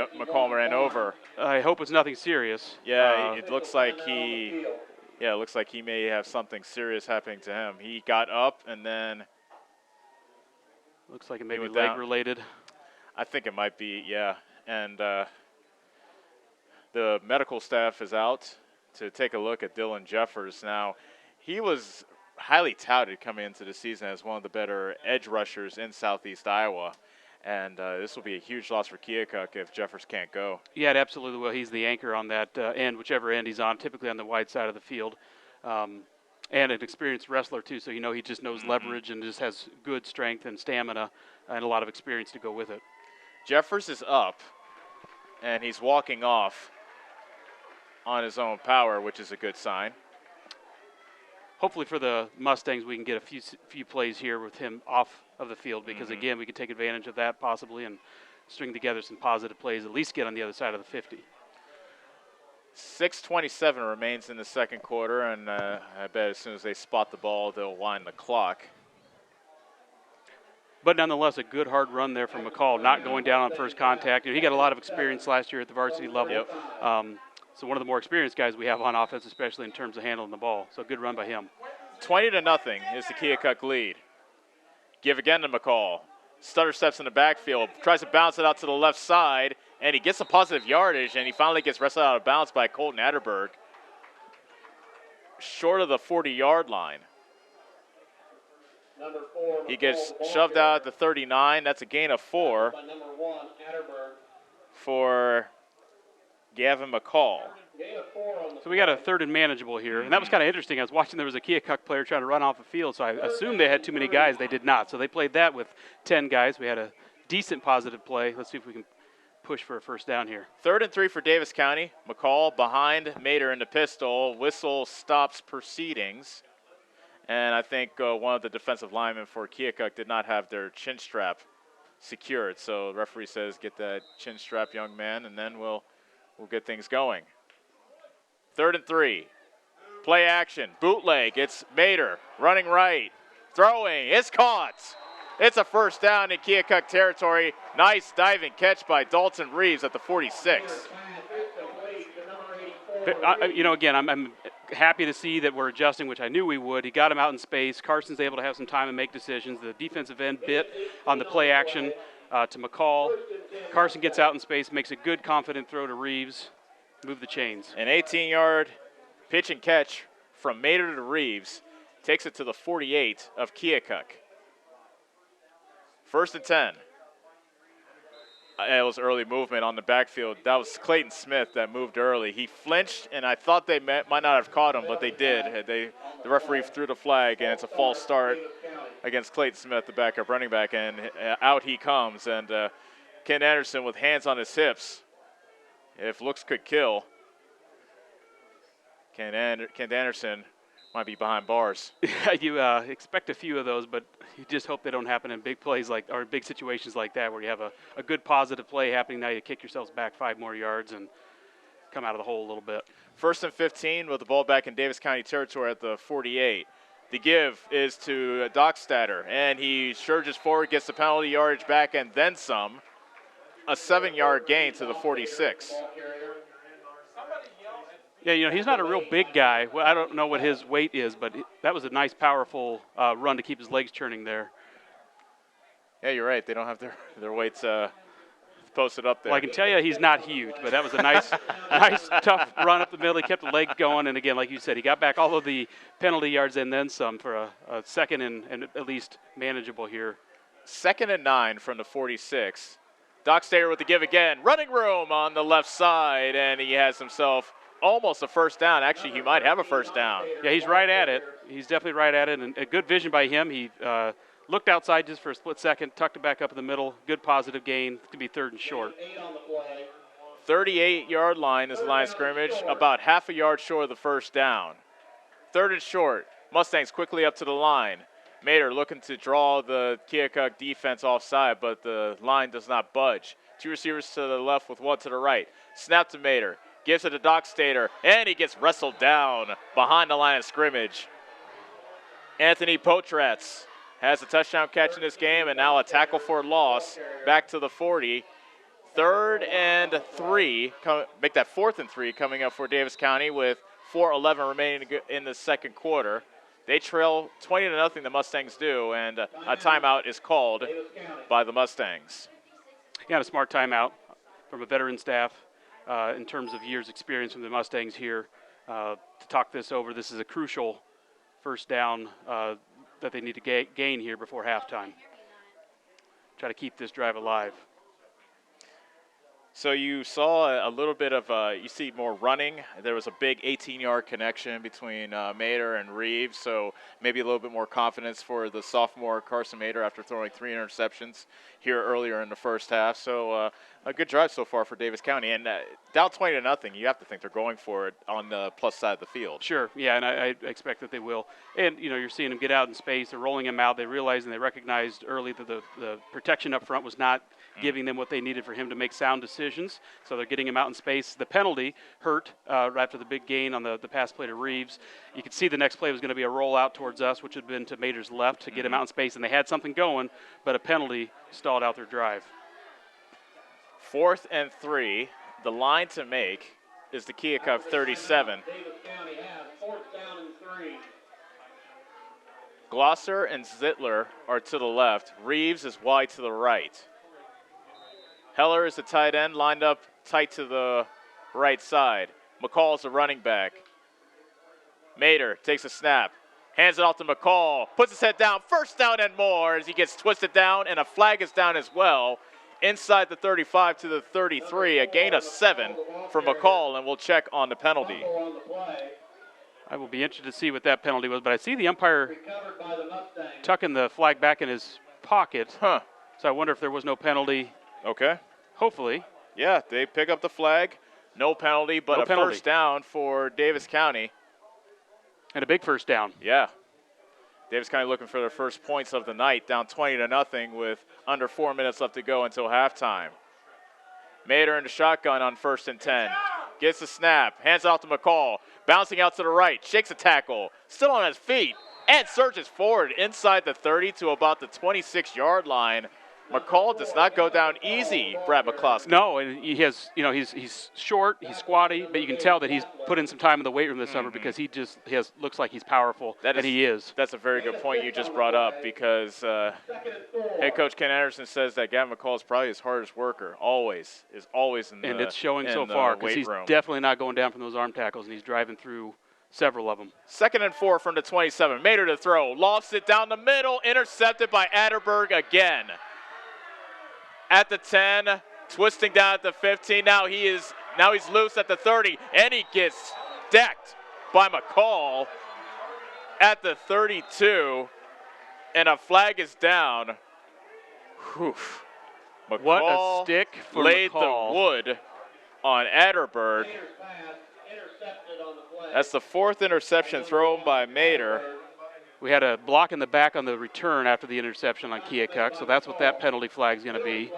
over. I hope it's nothing serious. Yeah, it looks like he. Yeah, it looks like he may have something serious happening to him. He got up and then. Looks like it may be leg related. I think it might be, yeah. And the medical staff is out to take a look at Dylan Jeffers. Now, he was highly touted coming into the season as one of the better edge rushers in Southeast Iowa. And this will be a huge loss for Keokuk if Jeffers can't go. Yeah, it absolutely will. He's the anchor on that end, whichever end he's on, typically on the wide side of the field. And an experienced wrestler, too, so he just knows leverage and just has good strength and stamina and a lot of experience to go with it. Jeffers is up, and he's walking off on his own power, which is a good sign. Hopefully for the Mustangs, we can get a few plays here with him off of the field because, again, we could take advantage of that possibly and string together some positive plays, at least get on the other side of the 50. 6:27 remains in the second quarter, and I bet as soon as they spot the ball, they'll wind the clock. But nonetheless, a good hard run there from McCall, not going down on first contact. He got a lot of experience last year at the varsity level. Yep. So one of the more experienced guys we have on offense, especially in terms of handling the ball. So good run by him. 20-0 is the Keokuk lead. Give again to McCall. Stutter steps in the backfield, tries to bounce it out to the left side, and he gets some positive yardage, and he finally gets wrestled out of bounds by Colton Atterberg. Short of the 40-yard line. He gets shoved out at the 39. That's a gain of 4 for Gavin McCall. So we got a 3rd and manageable here. And that was kind of interesting. I was watching, there was a Keokuk player trying to run off the field, so I assumed they had too many guys. They did not. So they played that with 10 guys. We had a decent positive play. Let's see if we can push for a first down here. 3rd and 3 for Davis County. McCall behind Mater in the pistol. Whistle stops proceedings. And I think one of the defensive linemen for Keokuk did not have their chin strap secured. So the referee says, get that chin strap, young man, and then we'll get things going. 3rd and 3. Play action. Bootleg. It's Mater running right. Throwing. It's caught. It's a first down in Keokuk territory. Nice diving catch by Dalton Reeves at the 46. Again, I'm happy to see that we're adjusting, which I knew we would. He got him out in space. Carson's able to have some time and make decisions. The defensive end bit on the play action to McCall. Carson gets out in space, makes a good, confident throw to Reeves. Move the chains. An 18-yard pitch and catch from Mater to Reeves takes it to the 48 of Keokuk. 1st and 10. It was early movement on the backfield. That was Clayton Smith that moved early. He flinched, and I thought they might not have caught him, but they did. The referee threw the flag, and it's a false start against Clayton Smith, the backup running back, and out he comes. And Ken Anderson with hands on his hips. If looks could kill, Ken Anderson might be behind bars. You expect a few of those, but you just hope they don't happen in big plays or big situations like that where you have a good positive play happening. Now you kick yourselves back 5 more yards and come out of the hole a little bit. 1st and 15 with the ball back in Davis County territory at the 48. The give is to Dockstader, and he surges forward, gets the penalty yardage back, and then some. A 7-yard gain to the 46. Yeah, he's not a real big guy. Well, I don't know what his weight is, but that was a nice, powerful run to keep his legs churning there. Yeah, you're right. They don't have their weights posted up there. Well, I can tell you he's not huge, but that was a nice, tough run up the middle. He kept the leg going, and again, like you said, he got back all of the penalty yards and then some for a second and at least manageable here. 2nd and 9 from the 46. Dockstader with the give again. Running room on the left side, and he has himself almost a first down. Actually, he might have a first down. Yeah, he's right at it. He's definitely right at it, and a good vision by him. He looked outside just for a split second, tucked it back up in the middle. Good positive gain. It's going to be 3rd and short. 38-yard line is the line of scrimmage, about half a yard short of the first down. 3rd and short. Mustangs quickly up to the line. Mater looking to draw the Keokuk defense offside, but the line does not budge. 2 receivers to the left with 1 to the right. Snap to Mater. Gives it to Dockstader, and he gets wrestled down behind the line of scrimmage. Anthony Potratz has a touchdown catch in this game, and now a tackle for loss back to the 40. 3rd and 3, make that 4th and 3 coming up for Davis County with 4:11 remaining in the second quarter. They trail 20-0, the Mustangs do, and a timeout is called by the Mustangs. Yeah, a smart timeout from a veteran staff. In terms of years experience from the Mustangs here, to talk this over. This is a crucial first down that they need to gain here before halftime. Try to keep this drive alive. So you saw a little bit of, you see more running. There was a big 18-yard connection between Mater and Reeves, so maybe a little bit more confidence for the sophomore Carson Mater after throwing 3 interceptions here earlier in the first half. So a good drive so far for Davis County. And down 20-0, you have to think they're going for it on the plus side of the field. Sure, yeah, and I expect that they will. And, you're seeing them get out in space. They're rolling him out. They realized and they recognized early that the protection up front was not giving them what they needed for him to make sound decisions. So they're getting him out in space. The penalty hurt right after the big gain on the pass play to Reeves. You could see the next play was going to be a rollout towards us, which had been to Mater's left to get him out in space, and they had something going, but a penalty stalled out their drive. 4th and 3. The line to make is the Keokuk 37. Glosser and Zittler are to the left. Reeves is wide to the right. Heller is the tight end, lined up tight to the right side. McCall is the running back. Mater takes a snap, hands it off to McCall, puts his head down, first down and more as he gets twisted down, and a flag is down as well. Inside the 35 to the 33, a gain of 7 for McCall, and we'll check on the penalty. I will be interested to see what that penalty was, but I see the umpire tucking the flag back in his pocket. So I wonder if there was no penalty. Okay. Hopefully. Yeah, they pick up the flag. No penalty, but a first down for Davis County. And a big first down. Yeah. Davis County looking for their first points of the night, down 20-0 with under 4 minutes left to go until halftime. Mater in the shotgun on 1st and 10. Gets the snap, hands it off to McCall. Bouncing out to the right, shakes a tackle, still on his feet, and surges forward inside the 30 to about the 26-yard line. McCall does not go down easy, Brad McCloskey. No, and he has, he's short, he's squatty, but you can tell that he's put in some time in the weight room this summer because he looks like he's powerful, and he is. That's a very good point you just brought up because head coach Ken Anderson says that Gavin McCall is probably his hardest worker, always in the and it's showing so far because he's definitely not going down from those arm tackles, and he's driving through several of them. 2nd and 4 from the 27. Mater to throw, lofts it down the middle, intercepted by Adderberg again. At the 10, twisting down at the 15. Now he's loose at the 30, and he gets decked by McCall at the 32, and a flag is down. Whew. McCall what a stick for laid McCall. the wood on Adderberg. That's the 4th interception thrown by Mater. We had a block in the back on the return after the interception on Keokuk, so that's what that penalty flag is going to be.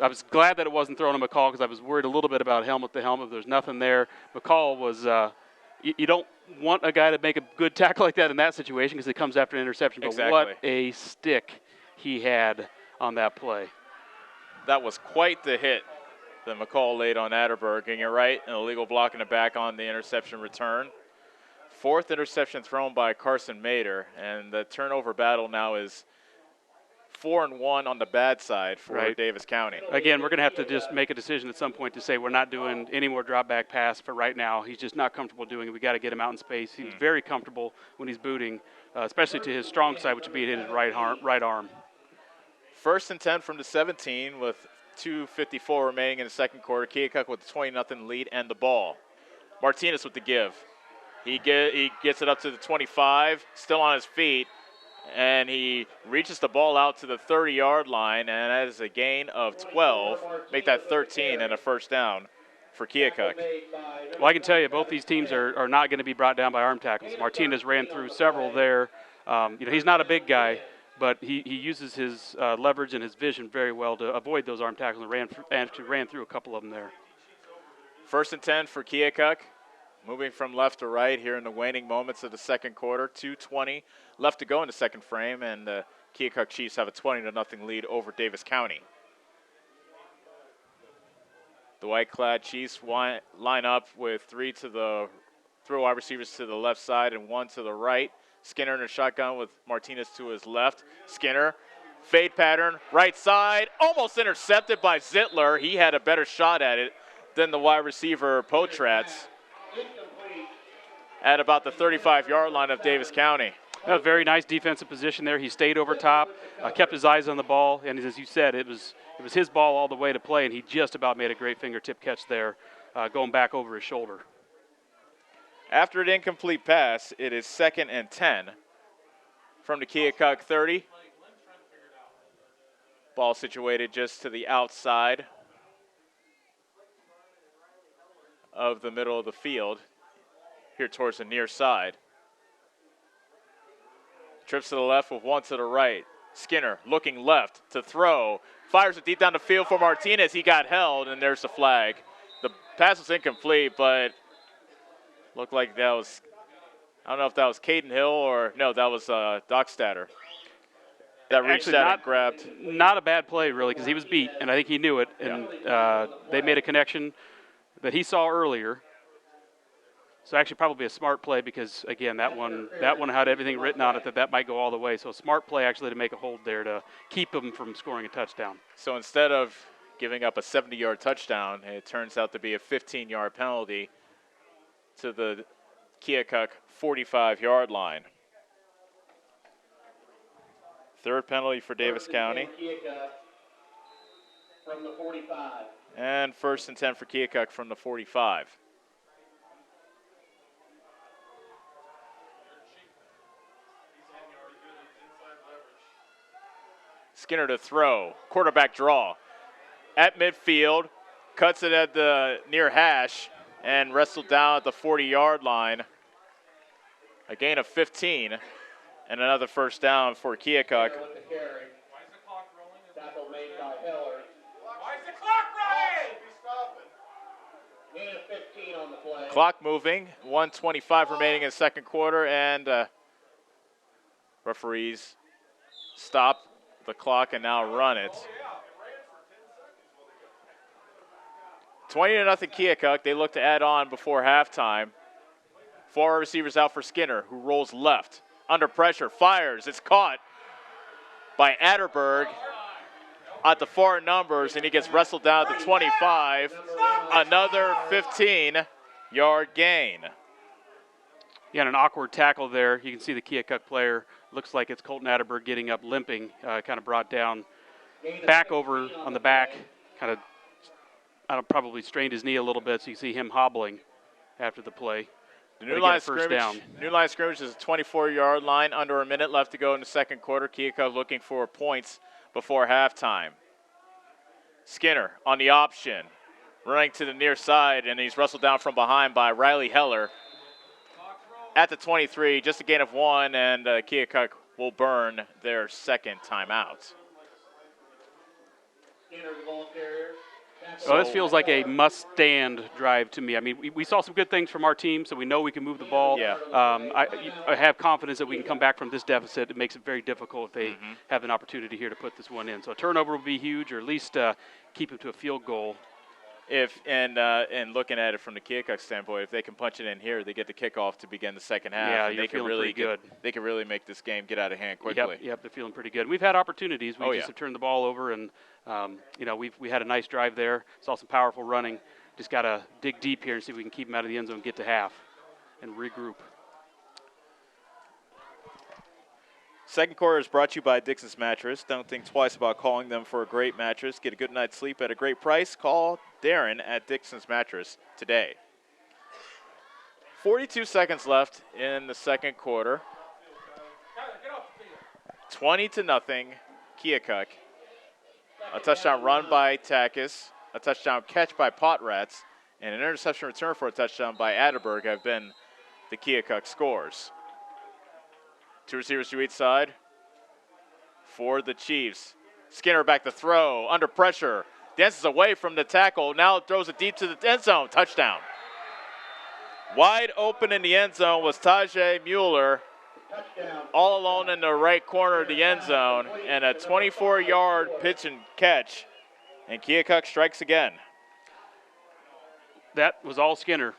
I was glad that it wasn't thrown to McCall because I was worried a little bit about helmet to helmet. There's nothing there. McCall was you don't want a guy to make a good tackle like that in that situation because it comes after an interception. But Exactly. what a stick he had on that play. That was quite the hit that McCall laid on Adderberg. And you're right, an illegal block in the back on the interception return. 4th interception thrown by Carson Mater, and the turnover battle now is 4-1 on the bad side for Davis County. Again, we're going to have to just make a decision at some point to say we're not doing any more drop back pass for right now. He's just not comfortable doing it. We got to get him out in space. He's very comfortable when he's booting, especially to his strong side, which would be his right arm. 1st and 10 from the 17 with 2:54 remaining in the second quarter. Keokuk with a 20-0 lead and the ball. Martinez with the give. He gets it up to the 25, still on his feet, and he reaches the ball out to the 30-yard line, and that is a gain of 12. Make that 13 and a first down for Keokuk. Well, I can tell you both these teams are not going to be brought down by arm tackles. Martinez ran through several there. He's not a big guy, but he uses his leverage and his vision very well to avoid those arm tackles and ran through a couple of them there. 1st and 10 for Keokuk. Moving from left to right here in the waning moments of the second quarter. 2:20 left to go in the second frame, and the Keokuk Chiefs have a 20-0 lead over Davis County. The white-clad Chiefs line up with 3 wide receivers to the left side and 1 to the right. Skinner in a shotgun with Martinez to his left. Skinner, fade pattern, right side, almost intercepted by Zittler. He had a better shot at it than the wide receiver Potratz at about the 35-yard line of Davis County. A very nice defensive position there. He stayed over top, kept his eyes on the ball, and as you said, it was his ball all the way to play, and he just about made a great fingertip catch there, going back over his shoulder. After an incomplete pass, it is 2nd and 10 from the Keokuk 30. Ball situated just to the outside of the middle of the field, here towards the near side. Trips to the left with 1 to the right. Skinner looking left to throw. Fires it deep down the field for Martinez. He got held, and there's the flag. The pass was incomplete, but looked like that was, I don't know if that was Caden Hill or, no, that was Dockstader. That reached out and grabbed. Not a bad play, really, because he was beat, and I think he knew it. And they made a connection that he saw earlier. So actually probably a smart play because, again, that one had everything written on it that might go all the way. So a smart play actually to make a hold there to keep him from scoring a touchdown. So instead of giving up a 70-yard touchdown, it turns out to be a 15-yard penalty to the Keokuk 45-yard line. 3rd penalty for Davis County. From the 45. And 1st and 10 for Keokuk from the 45. Skinner to throw. Quarterback draw. At midfield. Cuts it at the near hash and wrestled down at the 40-yard line. A gain of 15 and another first down for Keokuk. Clock moving, 1:25 remaining in the second quarter, and referees stop the clock and now run it. 20-0 Keokuk. They look to add on before halftime. 4 receivers out for Skinner, who rolls left. Under pressure, fires. It's caught by Adderberg at the far numbers, and he gets wrestled down at the 25. Another 15-yard gain. Yeah, and an awkward tackle there. You can see the Keokuk player. Looks like it's Colton Adderberg getting up limping, kind of brought down back over on the back. kind of probably strained his knee a little bit, so you see him hobbling after the play. The new line of scrimmage is a 24-yard line, under a minute left to go in the second quarter. Keokuk looking for points before halftime. Skinner on the option, running to the near side, and he's wrestled down from behind by Riley Heller. At the 23, just a gain of 1, and Keokuk will burn their second timeout. Well, this feels like a must-stand drive to me. I mean, we saw some good things from our team, so we know we can move the ball. Yeah. I have confidence that we can come back from this deficit. It makes it very difficult if they have an opportunity here to put this one in. So a turnover will be huge, or at least keep it to a field goal. And looking at it from the Keokuk standpoint, if they can punch it in here, they get the kickoff to begin the second half. Yeah, and you're feeling pretty good. They can really make this game get out of hand quickly. Yep, they're feeling pretty good. We've had opportunities. We just have turned the ball over, and we had a nice drive there. Saw some powerful running. Just got to dig deep here and see if we can keep them out of the end zone and get to half and regroup. Second quarter is brought to you by Dixon's Mattress. Don't think twice about calling them for a great mattress. Get a good night's sleep at a great price. Call Darren at Dixon's Mattress today. 42 seconds left in the second quarter. 20-0, Keokuk. A touchdown run by Takis, a touchdown catch by Potrats, and an interception return for a touchdown by Atterberg have been the Keokuk scores. Two receivers to each side for the Chiefs. Skinner back to throw, under pressure, dances away from the tackle, now throws it deep to the end zone, touchdown. Wide open in the end zone was Tajay Mueller, all alone in the right corner of the end zone, and a 24-yard pitch and catch, and Keokuk strikes again. That was all Skinner.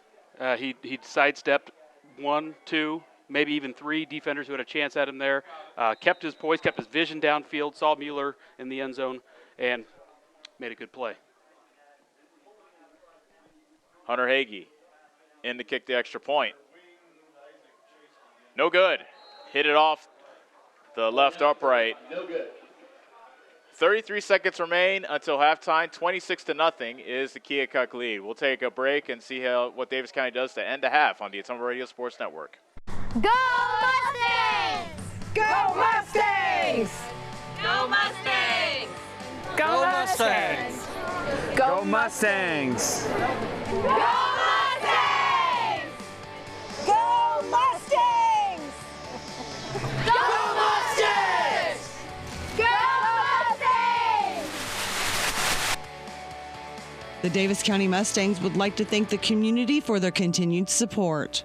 He sidestepped 1, 2, maybe even 3 defenders who had a chance at him there. Kept his poise, kept his vision downfield, saw Mueller in the end zone, and made a good play. Hunter Hagee in to kick the extra point. No good. Hit it off the left upright. No good. 33 seconds remain until halftime. 26-0 is the Keokuk lead. We'll take a break and see what Davis County does to end the half on the Ottumwa Radio Sports Network. Go Mustangs! Go Mustangs! Go Mustangs! Go Mustangs! Go Mustangs! Go Mustangs! Go Mustangs! Go Mustangs! Go Mustangs! The Davis County Mustangs would like to thank the community for their continued support.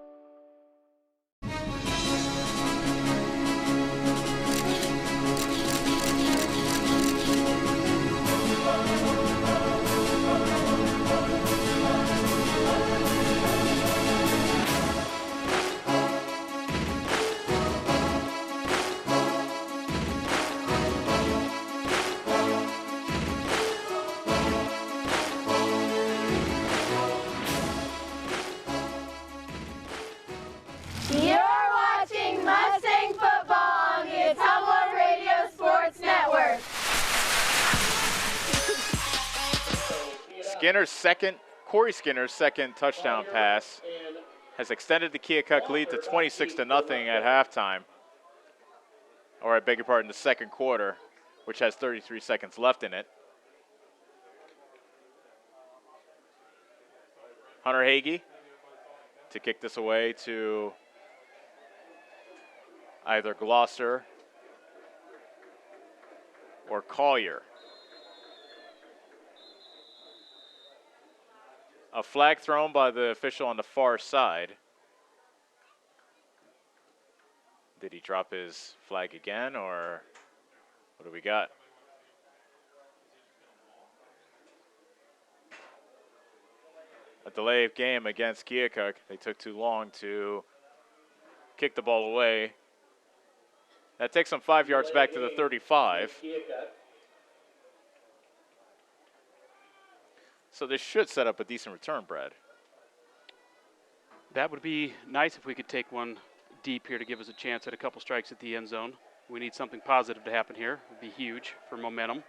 You're watching Mustang football on the Ottumwa Radio Sports Network. Corey Skinner's second touchdown pass has extended the Keokuk lead to 26-0 at halftime. Or I beg your pardon, the second quarter, which has 33 seconds left in it. Hunter Hagee to kick this away to either Gloucester or Collier. A flag thrown by the official on the far side. Did he drop his flag again, or what do we got? A delay of game against Keokuk. They took too long to kick the ball away. That takes them 5 yards back to the 35. So this should set up a decent return, Brad. That would be nice if we could take one deep here to give us a chance at a couple strikes at the end zone. We need something positive to happen here. It would be huge for momentum.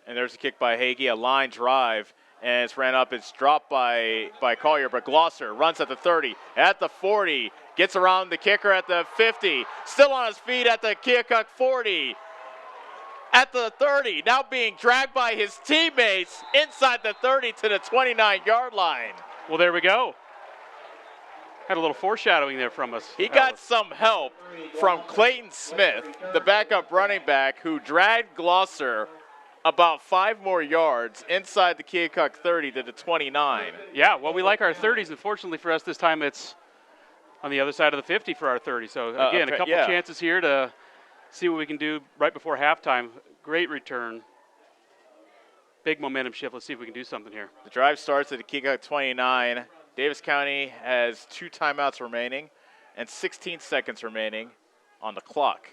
And there's a kick by Hagee, a line drive. And it's ran up. It's dropped by Collier, but Glosser runs at the 30, at the 40, gets around the kicker at the 50, still on his feet at the Keokuk 40, at the 30, now being dragged by his teammates inside the 30 to the 29-yard line. Well, there we go. Had a little foreshadowing there from us. He got some help from Clayton Smith, the backup running back, who dragged Glosser about 5 more yards inside the Keokuk 30 to the 29. Yeah, well, we like our 30s. Unfortunately for us this time, it's on the other side of the 50 for our 30. So, again, a couple chances here to see what we can do right before halftime. Great return. Big momentum shift. Let's see if we can do something here. The drive starts at the Keokuk 29. Davis County has 2 timeouts remaining and 16 seconds remaining on the clock.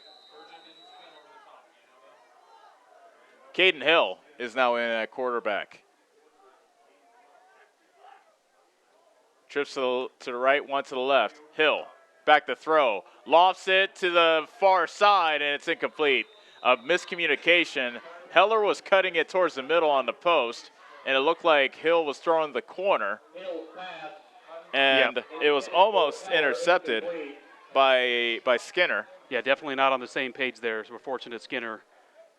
Caden Hill is now in at quarterback. Trips to the right, one to the left. Hill, back to throw. Lofts it to the far side, and it's incomplete. A miscommunication. Heller was cutting it towards the middle on the post, and it looked like Hill was throwing the corner. And it was almost intercepted by Skinner. Yeah, definitely not on the same page there. So we're fortunate Skinner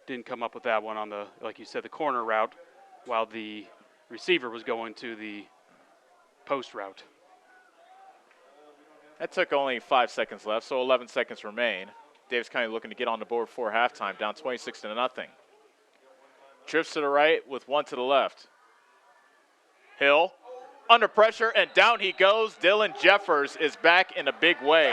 didn't come up with that one on the, like you said, the corner route, while the receiver was going to the post route. That took only 5 seconds left, so 11 seconds remain. Davis County looking to get on the board before halftime, down 26-0. Trips to the right with one to the left. Hill under pressure, and down he goes. Dylan Jeffers is back in a big way.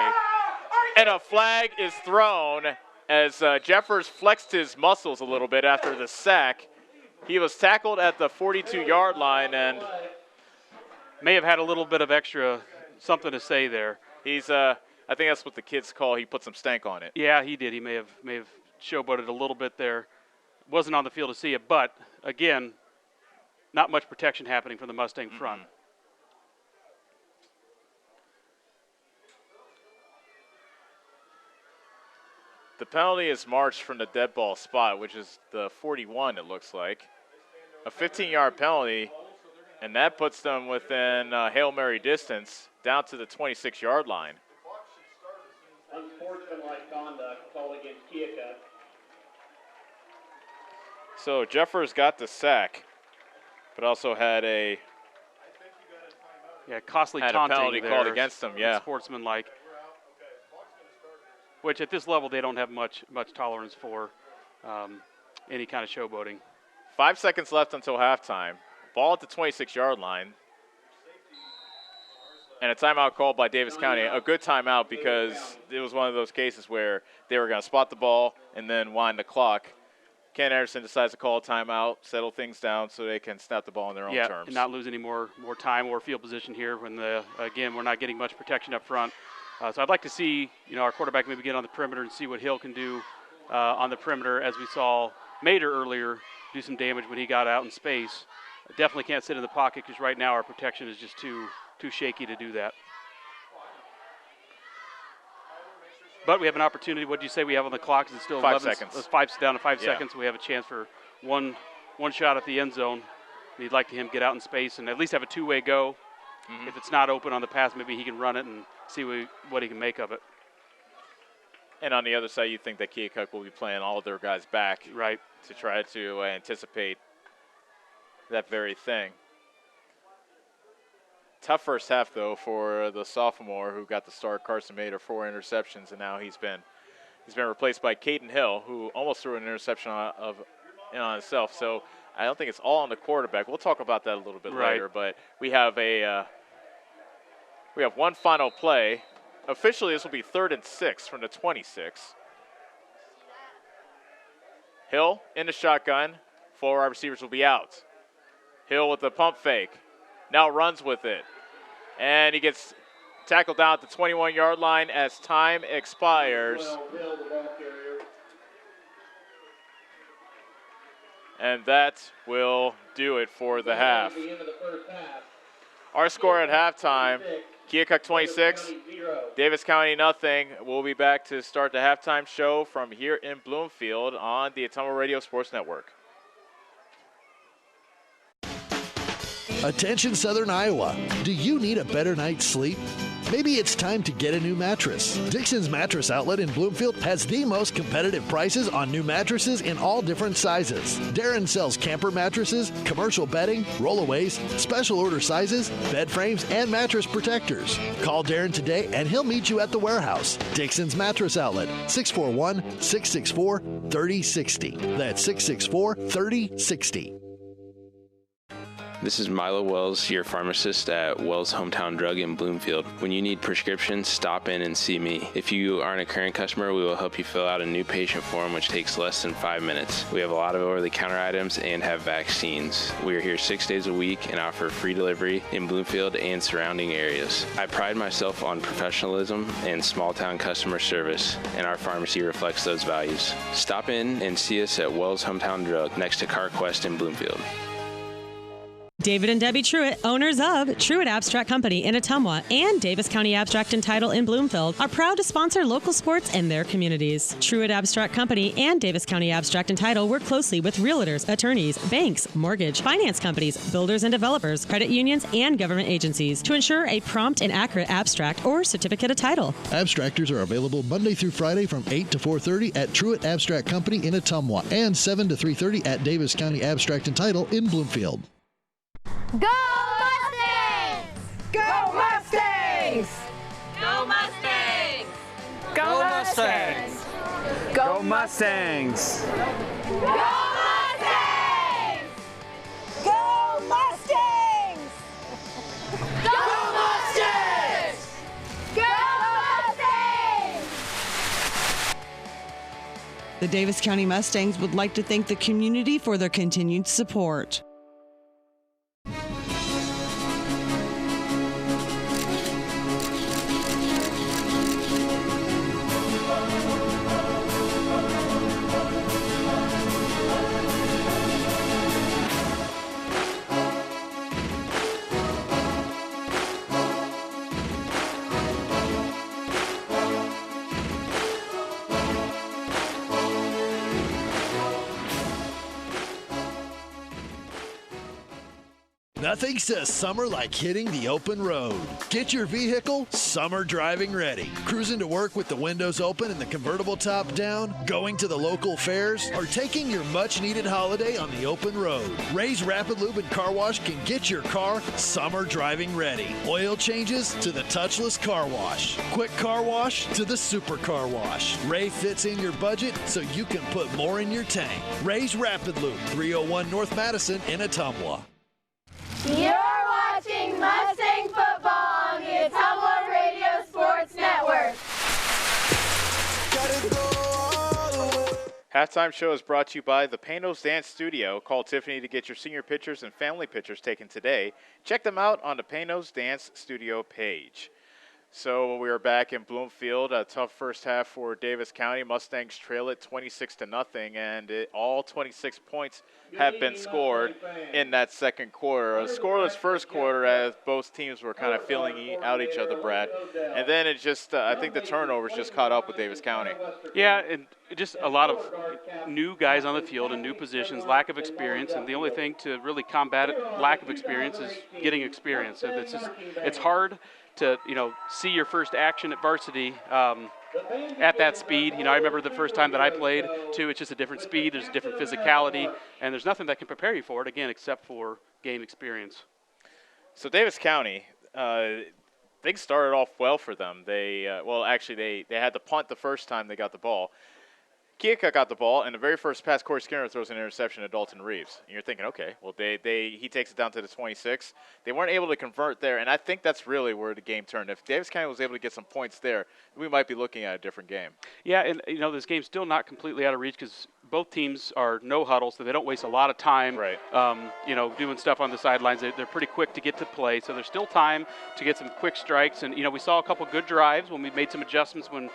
And a flag is thrown as Jeffers flexed his muscles a little bit after the sack. He was tackled at the 42-yard line and may have had a little bit of extra something to say there. He's, I think that's what the kids call, he put some stank on it. Yeah, he did. He may have showboated a little bit there. Wasn't on the field to see it, but again, not much protection happening from the Mustang front. The penalty is marched from the dead ball spot, which is the 41, it looks like. A 15-yard penalty, and that puts them within Hail Mary distance down to the 26-yard line. Unsportsmanlike conduct called against Keokuk. So Jeffers got the sack, but also had a costly had taunting a penalty there, called against him. Yeah, sportsmanlike. Which at this level they don't have much tolerance for any kind of showboating. 5 seconds left until halftime. Ball at the 26-yard line. And a timeout called by Davis County. A good timeout because it was one of those cases where they were going to spot the ball and then wind the clock. Ken Anderson decides to call a timeout, settle things down so they can snap the ball in their own terms. And not lose any more time or field position here when, again, we're not getting much protection up front. So I'd like to see, our quarterback maybe get on the perimeter and see what Hill can do on the perimeter, as we saw Mader earlier do some damage when he got out in space. Definitely can't sit in the pocket because right now our protection is just too shaky to do that. But we have an opportunity. What do you say we have on the clock? Is it still 5 11 seconds? Down to 5 seconds. We have a chance for one shot at the end zone. We'd like him to get out in space and at least have a two-way go. Mm-hmm. If it's not open on the pass, maybe he can run it and see what he can make of it. And on the other side, you think that Keokuk will be playing all of their guys back, right, to try to anticipate that very thing. Tough first half, though, for the sophomore who got the start. Carson Mader, 4 interceptions, and now he's been replaced by Caden Hill, who almost threw an interception on himself. So I don't think it's all on the quarterback. We'll talk about that a little bit later. But we have one final play. Officially, this will be 3rd and 6 from the 26. Hill in the shotgun. 4 wide receivers will be out. Hill with the pump fake. Now runs with it. And he gets tackled down at the 21-yard line as time expires. And that will do it for the half. Our score at halftime, Keokuk 26, Davis County nothing. We'll be back to start the halftime show from here in Bloomfield on the Ottumwa Radio Sports Network. Attention Southern Iowa, do you need a better night's sleep? Maybe it's time to get a new mattress. Dixon's Mattress Outlet in Bloomfield has the most competitive prices on new mattresses in all different sizes. Darren sells camper mattresses, commercial bedding, rollaways, special order sizes, bed frames, and mattress protectors. Call Darren today and he'll meet you at the warehouse. Dixon's Mattress Outlet, 641-664-3060. That's 664-3060. This is Milo Wells, your pharmacist at Wells Hometown Drug in Bloomfield. When you need prescriptions, stop in and see me. If you aren't a current customer, we will help you fill out a new patient form, which takes less than 5 minutes. We have a lot of over-the-counter items and have vaccines. We are here 6 days a week and offer free delivery in Bloomfield and surrounding areas. I pride myself on professionalism and small-town customer service, and our pharmacy reflects those values. Stop in and see us at Wells Hometown Drug next to CarQuest in Bloomfield. David and Debbie Truitt, owners of Truitt Abstract Company in Ottumwa and Davis County Abstract and Title in Bloomfield, are proud to sponsor local sports in their communities. Truitt Abstract Company and Davis County Abstract and Title work closely with realtors, attorneys, banks, mortgage, finance companies, builders and developers, credit unions, and government agencies to ensure a prompt and accurate abstract or certificate of title. Abstractors are available Monday through Friday from 8 to 4:30 at Truitt Abstract Company in Ottumwa and 7 to 3:30 at Davis County Abstract and Title in Bloomfield. Go Mustangs! Go Mustangs! Go Mustangs! Go Mustangs! Go Mustangs! Go Mustangs! Go Mustangs! Go Mustangs! Go Mustangs! The Davis County Mustangs would like to thank the community for their continued support. Nothing says summer like hitting the open road. Get your vehicle summer driving ready. Cruising to work with the windows open and the convertible top down, going to the local fairs, or taking your much-needed holiday on the open road. Ray's Rapid Lube and Car Wash can get your car summer driving ready. Oil changes to the touchless car wash. Quick car wash to the super car wash. Ray fits in your budget so you can put more in your tank. Ray's Rapid Lube, 301 North Madison in Ottumwa. You're watching Mustang football on the Ottumwa Radio Sports Network. Halftime show is brought to you by the Panos Dance Studio. Call Tiffany to get your senior pictures and family pictures taken today. Check them out on the Panos Dance Studio page. So we are back in Bloomfield. A tough first half for Davis County. Mustangs trail it 26-0, and all 26 points have been scored in that second quarter. A scoreless first quarter as both teams were kind of feeling out each other, Brad. And then it just, I think the turnovers just caught up with Davis County. Yeah, and just a lot of new guys on the field and new positions, lack of experience, and the only thing to really combat lack of experience is getting experience. So it's hard to see your first action at varsity at that speed. I remember the first time that I played too. It's just a different speed. There's a different physicality, and there's nothing that can prepare you for it again except for game experience. So Davis County, things started off well for them. They had to punt the first time they got the ball. Keokuk got the ball, and the very first pass, Corey Skinner throws an interception to Dalton Reeves. And you're thinking, okay, well, he takes it down to the 26. They weren't able to convert there, and I think that's really where the game turned. If Davis County was able to get some points there, we might be looking at a different game. Yeah, and this game's still not completely out of reach because both teams are no huddle, so they don't waste a lot of time, doing stuff on the sidelines. They're pretty quick to get to play, so there's still time to get some quick strikes. And we saw a couple good drives when we made some adjustments when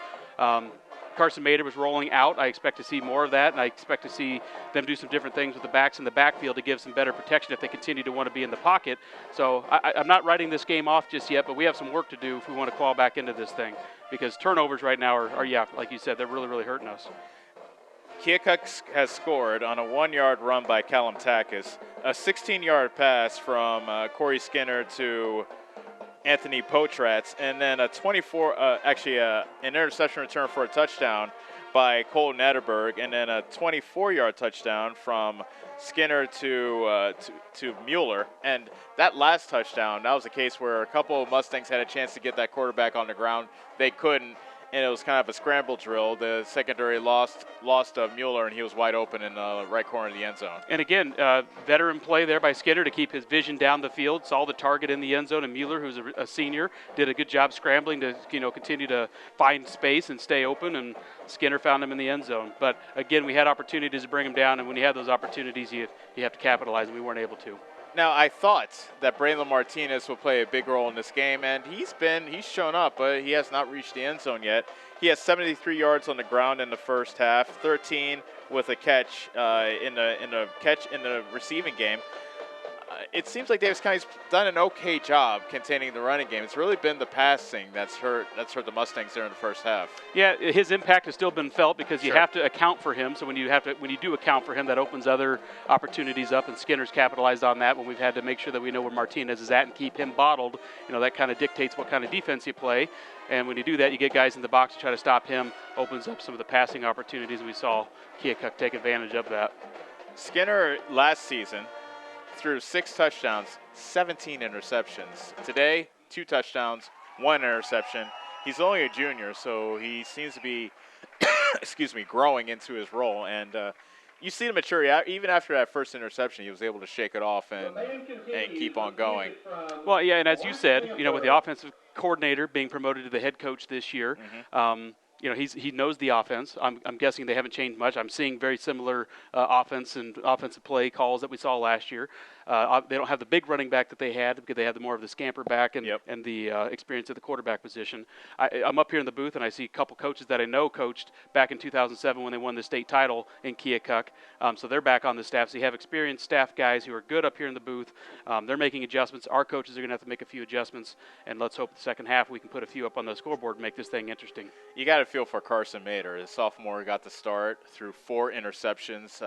Carson Mader was rolling out. I expect to see more of that, and I expect to see them do some different things with the backs in the backfield to give some better protection if they continue to want to be in the pocket. So I'm not writing this game off just yet, but we have some work to do if we want to claw back into this thing because turnovers right now are like you said, they're really, really hurting us. Keokuk has scored on a 1-yard run by Callum Takis, a 16-yard pass from Corey Skinner to Anthony Potratz, and then a an interception return for a touchdown by Colton Ederberg, and then a 24-yard touchdown from Skinner to Mueller. And that last touchdown, that was a case where a couple of Mustangs had a chance to get that quarterback on the ground. They couldn't, and it was kind of a scramble drill. The secondary lost Mueller, and he was wide open in the right corner of the end zone. And again, veteran play there by Skinner to keep his vision down the field, saw the target in the end zone, and Mueller, who's a senior, did a good job scrambling to continue to find space and stay open, and Skinner found him in the end zone. But again, we had opportunities to bring him down, and when you have those opportunities, you have to capitalize, and we weren't able to. Now, I thought that Braylon Martinez will play a big role in this game, and he's shown up, but he has not reached the end zone yet. He has 73 yards on the ground in the first half, 13 with a catch in the receiving game. It seems like Davis County's done an okay job containing the running game. It's really been the passing that's hurt the Mustangs there in the first half. Yeah, his impact has still been felt because you have to account for him. So when you do account for him, that opens other opportunities up, and Skinner's capitalized on that when we've had to make sure that we know where Martinez is at and keep him bottled. That kind of dictates what kind of defense you play. And when you do that, you get guys in the box to try to stop him, opens up some of the passing opportunities, and we saw Keokuk take advantage of that. Skinner last season threw 6 touchdowns, 17 interceptions. Today, 2 touchdowns, 1 interception. He's only a junior, so he seems to be, growing into his role. And you see the maturity. Even after that first interception, he was able to shake it off and keep on going. Well, yeah, and as you said, with the offensive coordinator being promoted to the head coach this year, he knows the offense. I'm guessing they haven't changed much. I'm seeing very similar offense and offensive play calls that we saw last year. They don't have the big running back that they had because they had more of the scamper back and the experience at the quarterback position. I'm up here in the booth, and I see a couple coaches that I know coached back in 2007 when they won the state title in Keokuk. So they're back on the staff. So you have experienced staff guys who are good up here in the booth. They're making adjustments. Our coaches are going to have to make a few adjustments, and let's hope the second half we can put a few up on the scoreboard and make this thing interesting. You got to feel for Carson Mader. The sophomore got the start, threw 4 interceptions,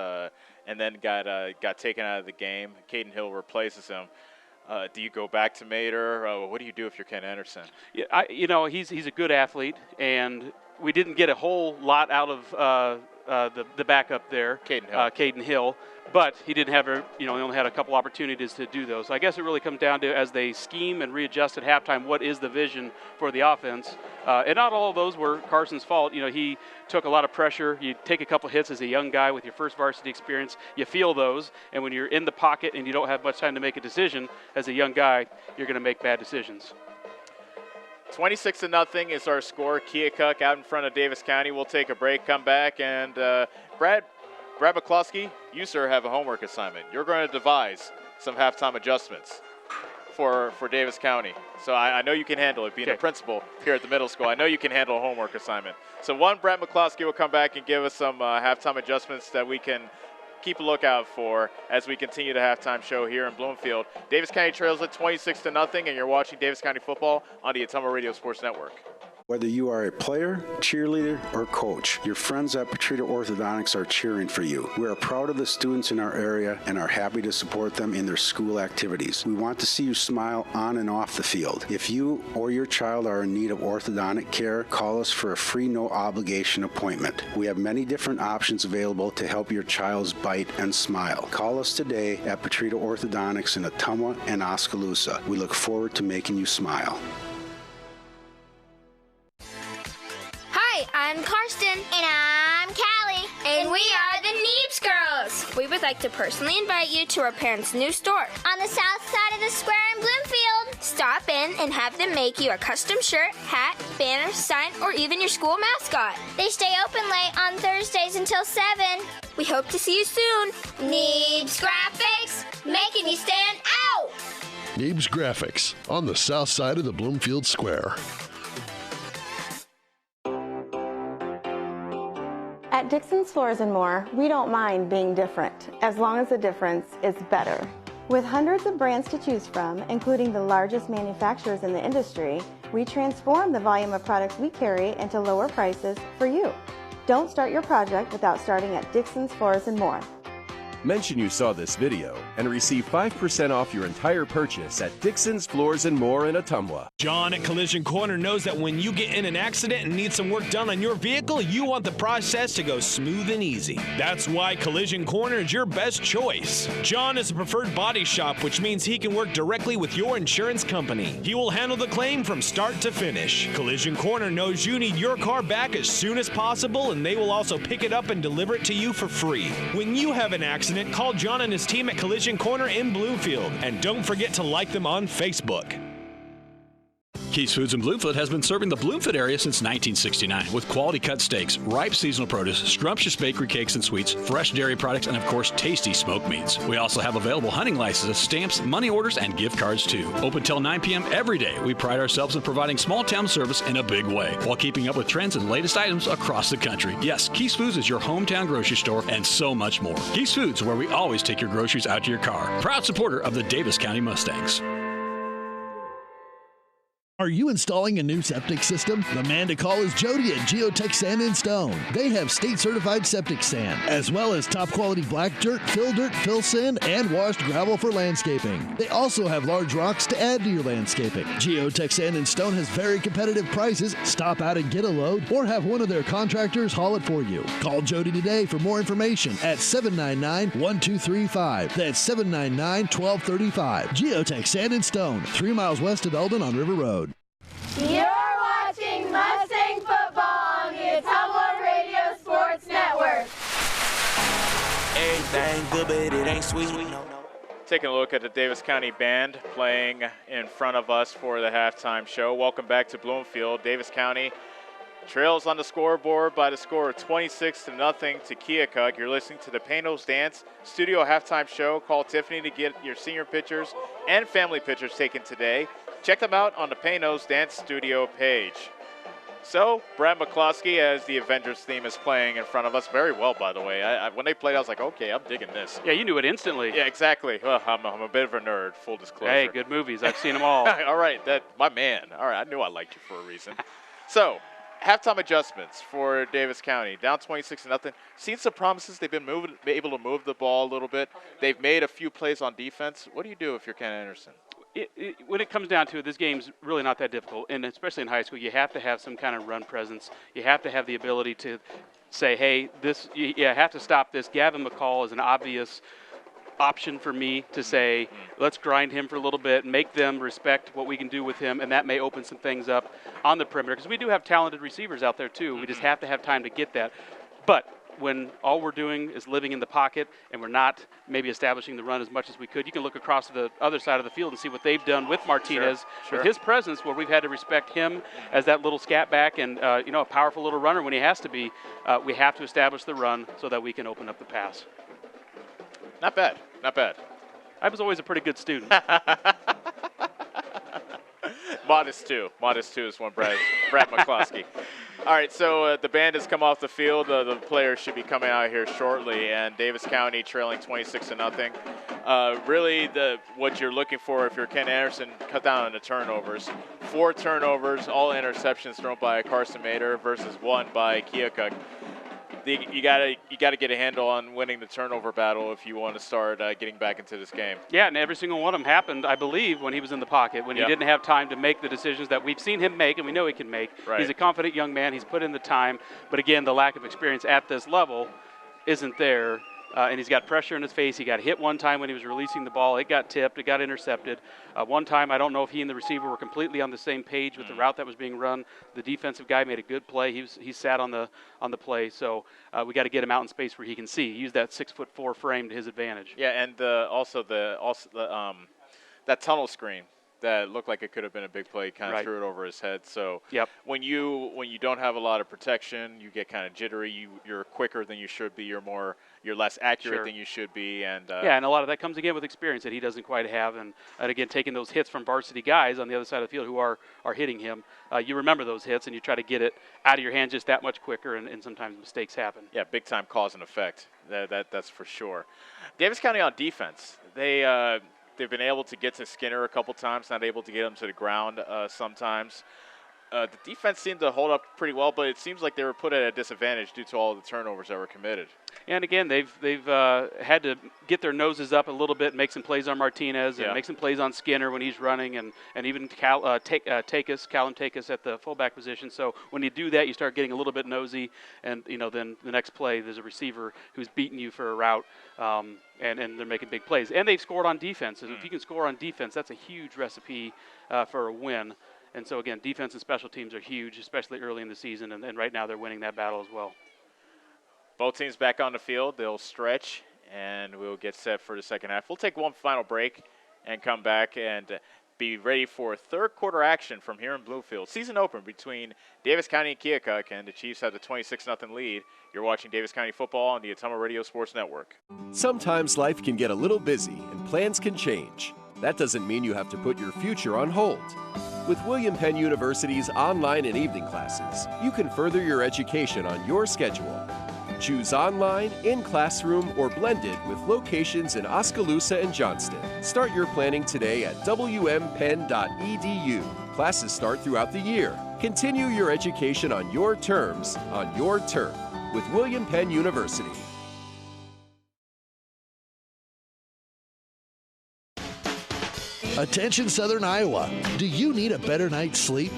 and then got taken out of the game. Caden Hill replaces him. Do you go back to Mader? What do you do if you're Ken Anderson? Yeah, he's a good athlete, and we didn't get a whole lot out of the backup there, Caden Hill. But he didn't have he only had a couple opportunities to do those. So I guess it really comes down to, as they scheme and readjust at halftime, what is the vision for the offense? And not all of those were Carson's fault. He took a lot of pressure. You take a couple hits as a young guy with your first varsity experience. You feel those, and when you're in the pocket and you don't have much time to make a decision as a young guy, you're going to make bad decisions. 26-0 is our score. Keokuk out in front of Davis County. We'll take a break, come back, and Brad McCloskey, you, sir, have a homework assignment. You're going to devise some halftime adjustments for Davis County. So I know you can handle it. Being a principal here at the middle school, I know you can handle a homework assignment. So Brad McCloskey will come back and give us some halftime adjustments that we can keep a lookout for as we continue the halftime show here in Bloomfield. Davis County trails at 26-0, and you're watching Davis County football on the Ottumwa Radio Sports Network. Whether you are a player, cheerleader, or coach, your friends at Petrita Orthodontics are cheering for you. We are proud of the students in our area and are happy to support them in their school activities. We want to see you smile on and off the field. If you or your child are in need of orthodontic care, call us for a free, no-obligation appointment. We have many different options available to help your child's bite and smile. Call us today at Petrita Orthodontics in Ottumwa and Oskaloosa. We look forward to making you smile. Hi, I'm Karsten. And I'm Callie. And we are the Neebs Girls. We would like to personally invite you to our parents' new store on the south side of the square in Bloomfield. Stop in and have them make you a custom shirt, hat, banner, sign, or even your school mascot. They stay open late on Thursdays until 7. We hope to see you soon. Neebs Graphics, making you stand out. Neebs Graphics on the south side of the Bloomfield Square. At Dixon's Floors & More, we don't mind being different, as long as the difference is better. With hundreds of brands to choose from, including the largest manufacturers in the industry, we transform the volume of products we carry into lower prices for you. Don't start your project without starting at Dixon's Floors and More. Mention you saw this video and receive 5% off your entire purchase at Dixon's Floors and More in Ottumwa. John at Collision Corner knows that when you get in an accident and need some work done on your vehicle, you want the process to go smooth and easy. That's why Collision Corner is your best choice. John is a preferred body shop, which means he can work directly with your insurance company. He will handle the claim from start to finish. Collision Corner knows you need your car back as soon as possible, and they will also pick it up and deliver it to you for free. When you have an accident, call John and his team at Collision Corner in Bloomfield. And don't forget to like them on Facebook. Keith's Foods in Bloomfield has been serving the Bloomfield area since 1969 with quality cut steaks, ripe seasonal produce, scrumptious bakery cakes and sweets, fresh dairy products, and of course, tasty smoked meats. We also have available hunting licenses, stamps, money orders, and gift cards too. Open till 9 p.m. every day. We pride ourselves in providing small town service in a big way while keeping up with trends and latest items across the country. Yes, Keith's Foods is your hometown grocery store and so much more. Keith's Foods, where we always take your groceries out to your car. Proud supporter of the Davis County Mustangs. Are you installing a new septic system? The man to call is Jody at Geotech Sand and Stone. They have state-certified septic sand, as well as top-quality black dirt, fill sand, and washed gravel for landscaping. They also have large rocks to add to your landscaping. Geotech Sand and Stone has very competitive prices. Stop out and get a load, or have one of their contractors haul it for you. Call Jody today for more information at 799-1235. That's 799-1235. Geotech Sand and Stone, 3 miles west of Eldon on River Road. You're watching Mustang football on the Ottumwa Radio Sports Network. Everything good, but it ain't sweet. Taking a look at the Davis County Band playing in front of us for the halftime show. Welcome back to Bloomfield. Davis County trails on the scoreboard by the score of 26-0 to Keokuk. You're listening to the Panos Dance Studio halftime show. Call Tiffany to get your senior pictures and family pictures taken today. Check them out on the Panos Dance Studio page. So, Brad McCloskey, as the Avengers theme is playing in front of us, very well, by the way. When they played, I was like, okay, I'm digging this. Yeah, you knew it instantly. Yeah, exactly. Well, I'm a bit of a nerd, full disclosure. Hey, good movies. I've seen them all. All right, my man. All right, I knew I liked you for a reason. So, halftime adjustments for Davis County. Down 26-0. Seen some promises. They've been able to move the ball a little bit. They've made a few plays on defense. What do you do if you're Ken Anderson? When it comes down to it, this game's really not that difficult, and especially in high school, you have to have some kind of run presence. You have to have the ability to say, hey, you have to stop this. Gavin McCall is an obvious option for me to say, let's grind him for a little bit, make them respect what we can do with him, and that may open some things up on the perimeter, because we do have talented receivers out there too. We just have to have time to get that. But when all we're doing is living in the pocket and we're not maybe establishing the run as much as we could, you can look across to the other side of the field and see what they've done with Martinez, with his presence, where we've had to respect him as that little scat back and a powerful little runner when he has to be. We have to establish the run so that we can open up the pass. Not bad. Not bad. I was always a pretty good student. Modest too is one Brad McCloskey. All right, so the band has come off the field. The players should be coming out here shortly, and Davis County trailing 26-0. Really, what you're looking for if you're Ken Anderson, cut down on the turnovers. 4 turnovers, all interceptions thrown by Carson Mater versus 1 by Keokuk. You gotta get a handle on winning the turnover battle if you want to start getting back into this game. Yeah, and every single one of them happened, I believe, when he was in the pocket, when he didn't have time to make the decisions that we've seen him make, and we know he can make. Right. He's a confident young man. He's put in the time. But, again, the lack of experience at this level isn't there. And he's got pressure in his face. He got hit one time when he was releasing the ball. It got tipped. It got intercepted. One time, I don't know if he and the receiver were completely on the same page with the route that was being run. The defensive guy made a good play. He sat on the play. So we got to get him out in space where he can see. Use that 6'4" frame to his advantage. Yeah, and also that tunnel screen that looked like it could have been a big play, kind of threw it over his head. So when you don't have a lot of protection, you get kind of jittery. You're quicker than you should be. You're less accurate than you should be. And and a lot of that comes again with experience that he doesn't quite have. And again, taking those hits from varsity guys on the other side of the field who are hitting him, you remember those hits and you try to get it out of your hands just that much quicker. And sometimes mistakes happen. Yeah, big time cause and effect. That's for sure. Davis County on defense, they've been able to get to Skinner a couple times, not able to get him to the ground sometimes. The defense seemed to hold up pretty well, but it seems like they were put at a disadvantage due to all the turnovers that were committed. And again, they've had to get their noses up a little bit, make some plays on Martinez, and make some plays on Skinner when he's running, and even Callum Takis at the fullback position. So when you do that, you start getting a little bit nosy, and then the next play there's a receiver who's beating you for a route, and they're making big plays. And they've scored on defense. If you can score on defense, that's a huge recipe for a win. And so again, defense and special teams are huge, especially early in the season, and right now they're winning that battle as well. Both teams back on the field. They'll stretch, and we'll get set for the second half. We'll take one final break and come back and be ready for third quarter action from here in Bloomfield. Season open between Davis County and Keokuk, and the Chiefs have the 26-0 lead. You're watching Davis County football on the Ottumwa Radio Sports Network. Sometimes life can get a little busy and plans can change. That doesn't mean you have to put your future on hold. With William Penn University's online and evening classes, you can further your education on your schedule. Choose online, in-classroom, or blended with locations in Oskaloosa and Johnston. Start your planning today at wmpenn.edu. Classes start throughout the year. Continue your education on your terms, on your turf, with William Penn University. Attention Southern Iowa. Do you need a better night's sleep?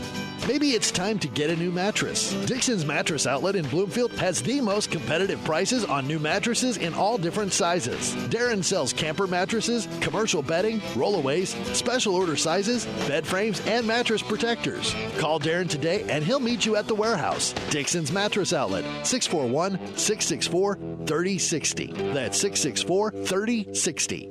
Maybe it's time to get a new mattress. Dixon's Mattress Outlet in Bloomfield has the most competitive prices on new mattresses in all different sizes. Darren sells camper mattresses, commercial bedding, rollaways, special order sizes, bed frames, and mattress protectors. Call Darren today and he'll meet you at the warehouse. Dixon's Mattress Outlet, 641-664-3060. That's 664-3060.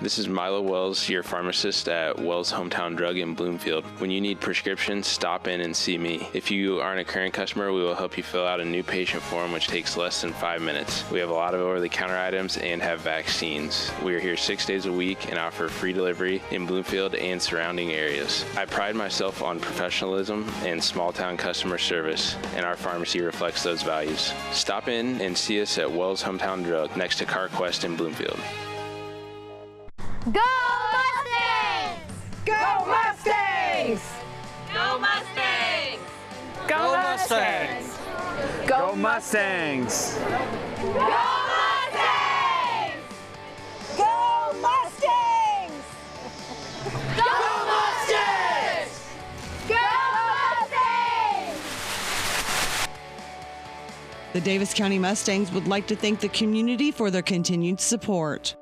This is Milo Wells, your pharmacist at Wells Hometown Drug in Bloomfield. When you need prescriptions, stop in and see me. If you aren't a current customer, we will help you fill out a new patient form, which takes less than 5 minutes. We have a lot of over-the-counter items and have vaccines. We are here 6 days a week and offer free delivery in Bloomfield and surrounding areas. I pride myself on professionalism and small-town customer service, and our pharmacy reflects those values. Stop in and see us at Wells Hometown Drug next to CarQuest in Bloomfield. Go Mustangs! Go Mustangs! Go Mustangs! Go Mustangs! Go Mustangs! Go Mustangs! Go Mustangs! Go Mustangs! Go Mustangs! The Davis County Mustangs would like to thank the community for their continued support.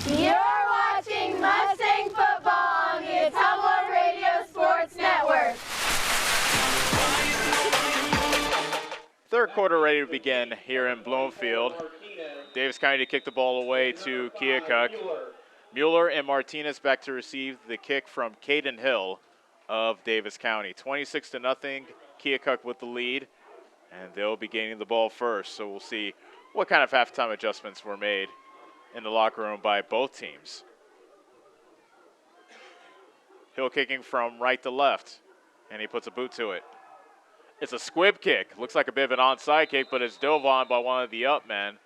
You're watching Mustang football on the Ottumwa Radio Sports Network. Third quarter ready to begin here in Bloomfield. Davis County to kick the ball away to Keokuk. Mueller and Martinez back to receive the kick from Caden Hill of Davis County. 26-0, Keokuk with the lead, and they'll be gaining the ball first. So we'll see what kind of halftime adjustments were made in the locker room by both teams. Hill kicking from right to left, and he puts a boot to it. It's a squib kick. Looks like a bit of an onside kick, but it's dove on by one of the up men.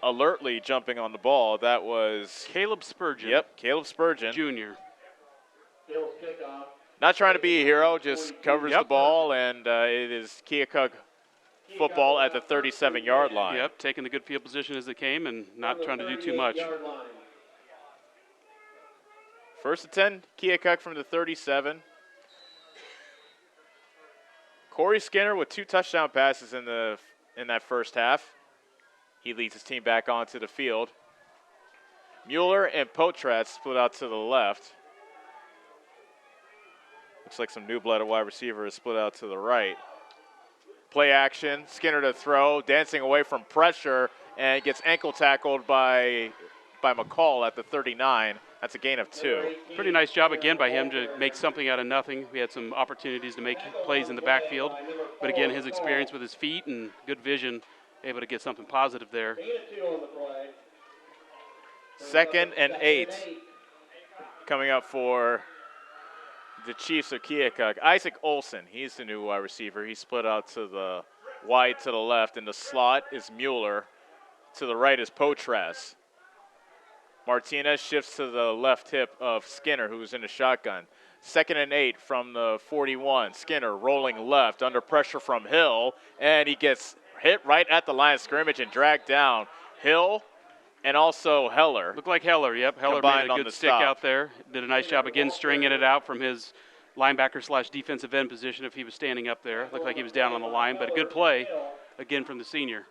Alertly jumping on the ball. That was Caleb Spurgeon. Yep, Caleb Spurgeon. Junior. Not trying to be a hero, just covers the ball, and it is Keokuk football at the 37-yard line. Yep, taking the good field position as it came and not trying to do too much. First and 10, Keokuk from the 37. Corey Skinner with 2 touchdown passes in that first half. He leads his team back onto the field. Mueller and Potratz split out to the left. Looks like some new blood at wide receiver is split out to the right. Play action, Skinner to throw, dancing away from pressure, and gets ankle tackled by McCall at the 39. That's a gain of 2. Pretty nice job again by him to make something out of nothing. We had some opportunities to make plays in the backfield, but again, his experience with his feet and good vision, able to get something positive there. 2nd and 8 coming up for the Chiefs of Keokuk. Isaac Olson, he's the new wide receiver. He split out to the wide to the left. In the slot is Mueller. To the right is Potres. Martinez shifts to the left hip of Skinner, who's in the shotgun. 2nd and 8 from the 41. Skinner rolling left under pressure from Hill, and he gets hit right at the line of scrimmage and dragged down. Hill and also Heller. Looked like Heller, yep. Heller made a good stick out there. Did a nice job again stringing it out from his linebacker/defensive end position if he was standing up there. Looked like he was down on the line, but a good play again from the senior.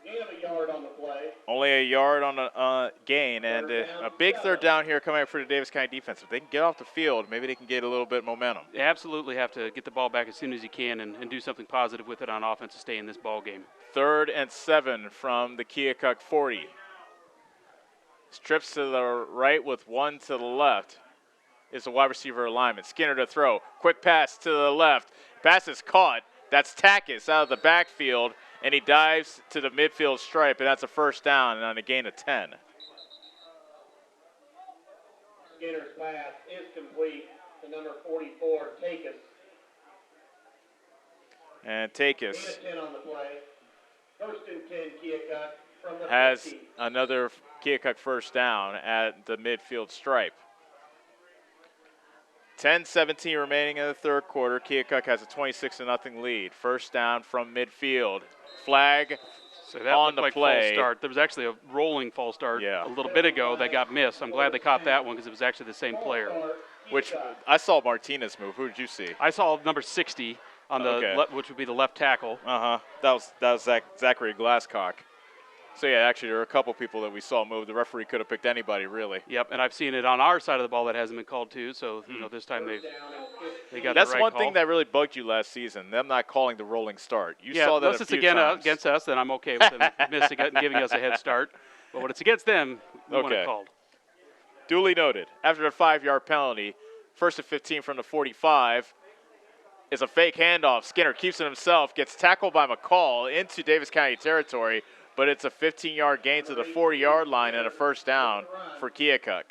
Only a yard on a gain, and a big 3rd down here coming up for the Davis County defense. If they can get off the field, maybe they can get a little bit of momentum. They absolutely have to get the ball back as soon as you can and do something positive with it on offense to stay in this ball game. 3rd and 7 from the Keokuk 40. Trips to the right with 1 to the left is the wide receiver alignment. Skinner to throw. Quick pass to the left. Pass is caught. That's Takis out of the backfield, and he dives to the midfield stripe, and that's a 1st down and on a gain of 10. Skinner's pass is complete to number 44, Takis. And Takis 10 on the play. 1st and 10, Keokuk from the has 50. another Keokuk 1st down at the midfield stripe. 10-17 remaining in the 3rd quarter. Keokuk has a 26-0 lead. 1st down from midfield. Flag so that on looked the like play. False start. There was actually a rolling false start a little bit ago that got missed. I'm glad they caught that one because it was actually the same player. Which I saw Martinez move. Who did you see? I saw number 60 on the which would be the left tackle. That was Zachary Glasscock. So, yeah, actually, there were a couple people that we saw move. The referee could have picked anybody, really. Yep, and I've seen it on our side of the ball that hasn't been called, too. So, you know, this time they got That's the right one call. thing that really bugged you last season, them not calling the rolling start. You yeah, saw that unless a it's few again times. against us, then I'm okay with them missing it and giving us a head start. But when it's against them, we want it called. Duly noted. After the 5-yard penalty, 1st and 15 from the 45 is a fake handoff. Skinner keeps it himself, gets tackled by McCall into Davis County territory, but it's a 15-yard gain to the 40-yard line and a 1st down for Keokuk.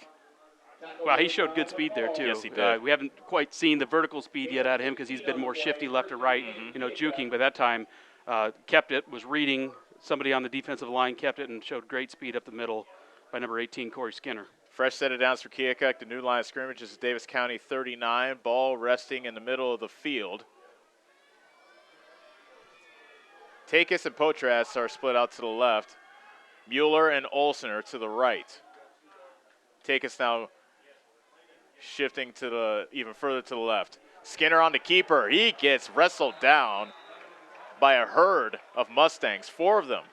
Well, he showed good speed there, too. Yes, he did. We haven't quite seen the vertical speed yet out of him because he's been more shifty left to right, you know, juking. But that time kept it, was reading. Somebody on the defensive line kept it and showed great speed up the middle by number 18, Corey Skinner. Fresh set of downs for Keokuk. The new line of scrimmage is Davis County 39. Ball resting in the middle of the field. Takis and Potres are split out to the left. Mueller and Olsen are to the right. Takis now shifting to the even further to the left. Skinner on the keeper. He gets wrestled down by a herd of Mustangs, 4 of them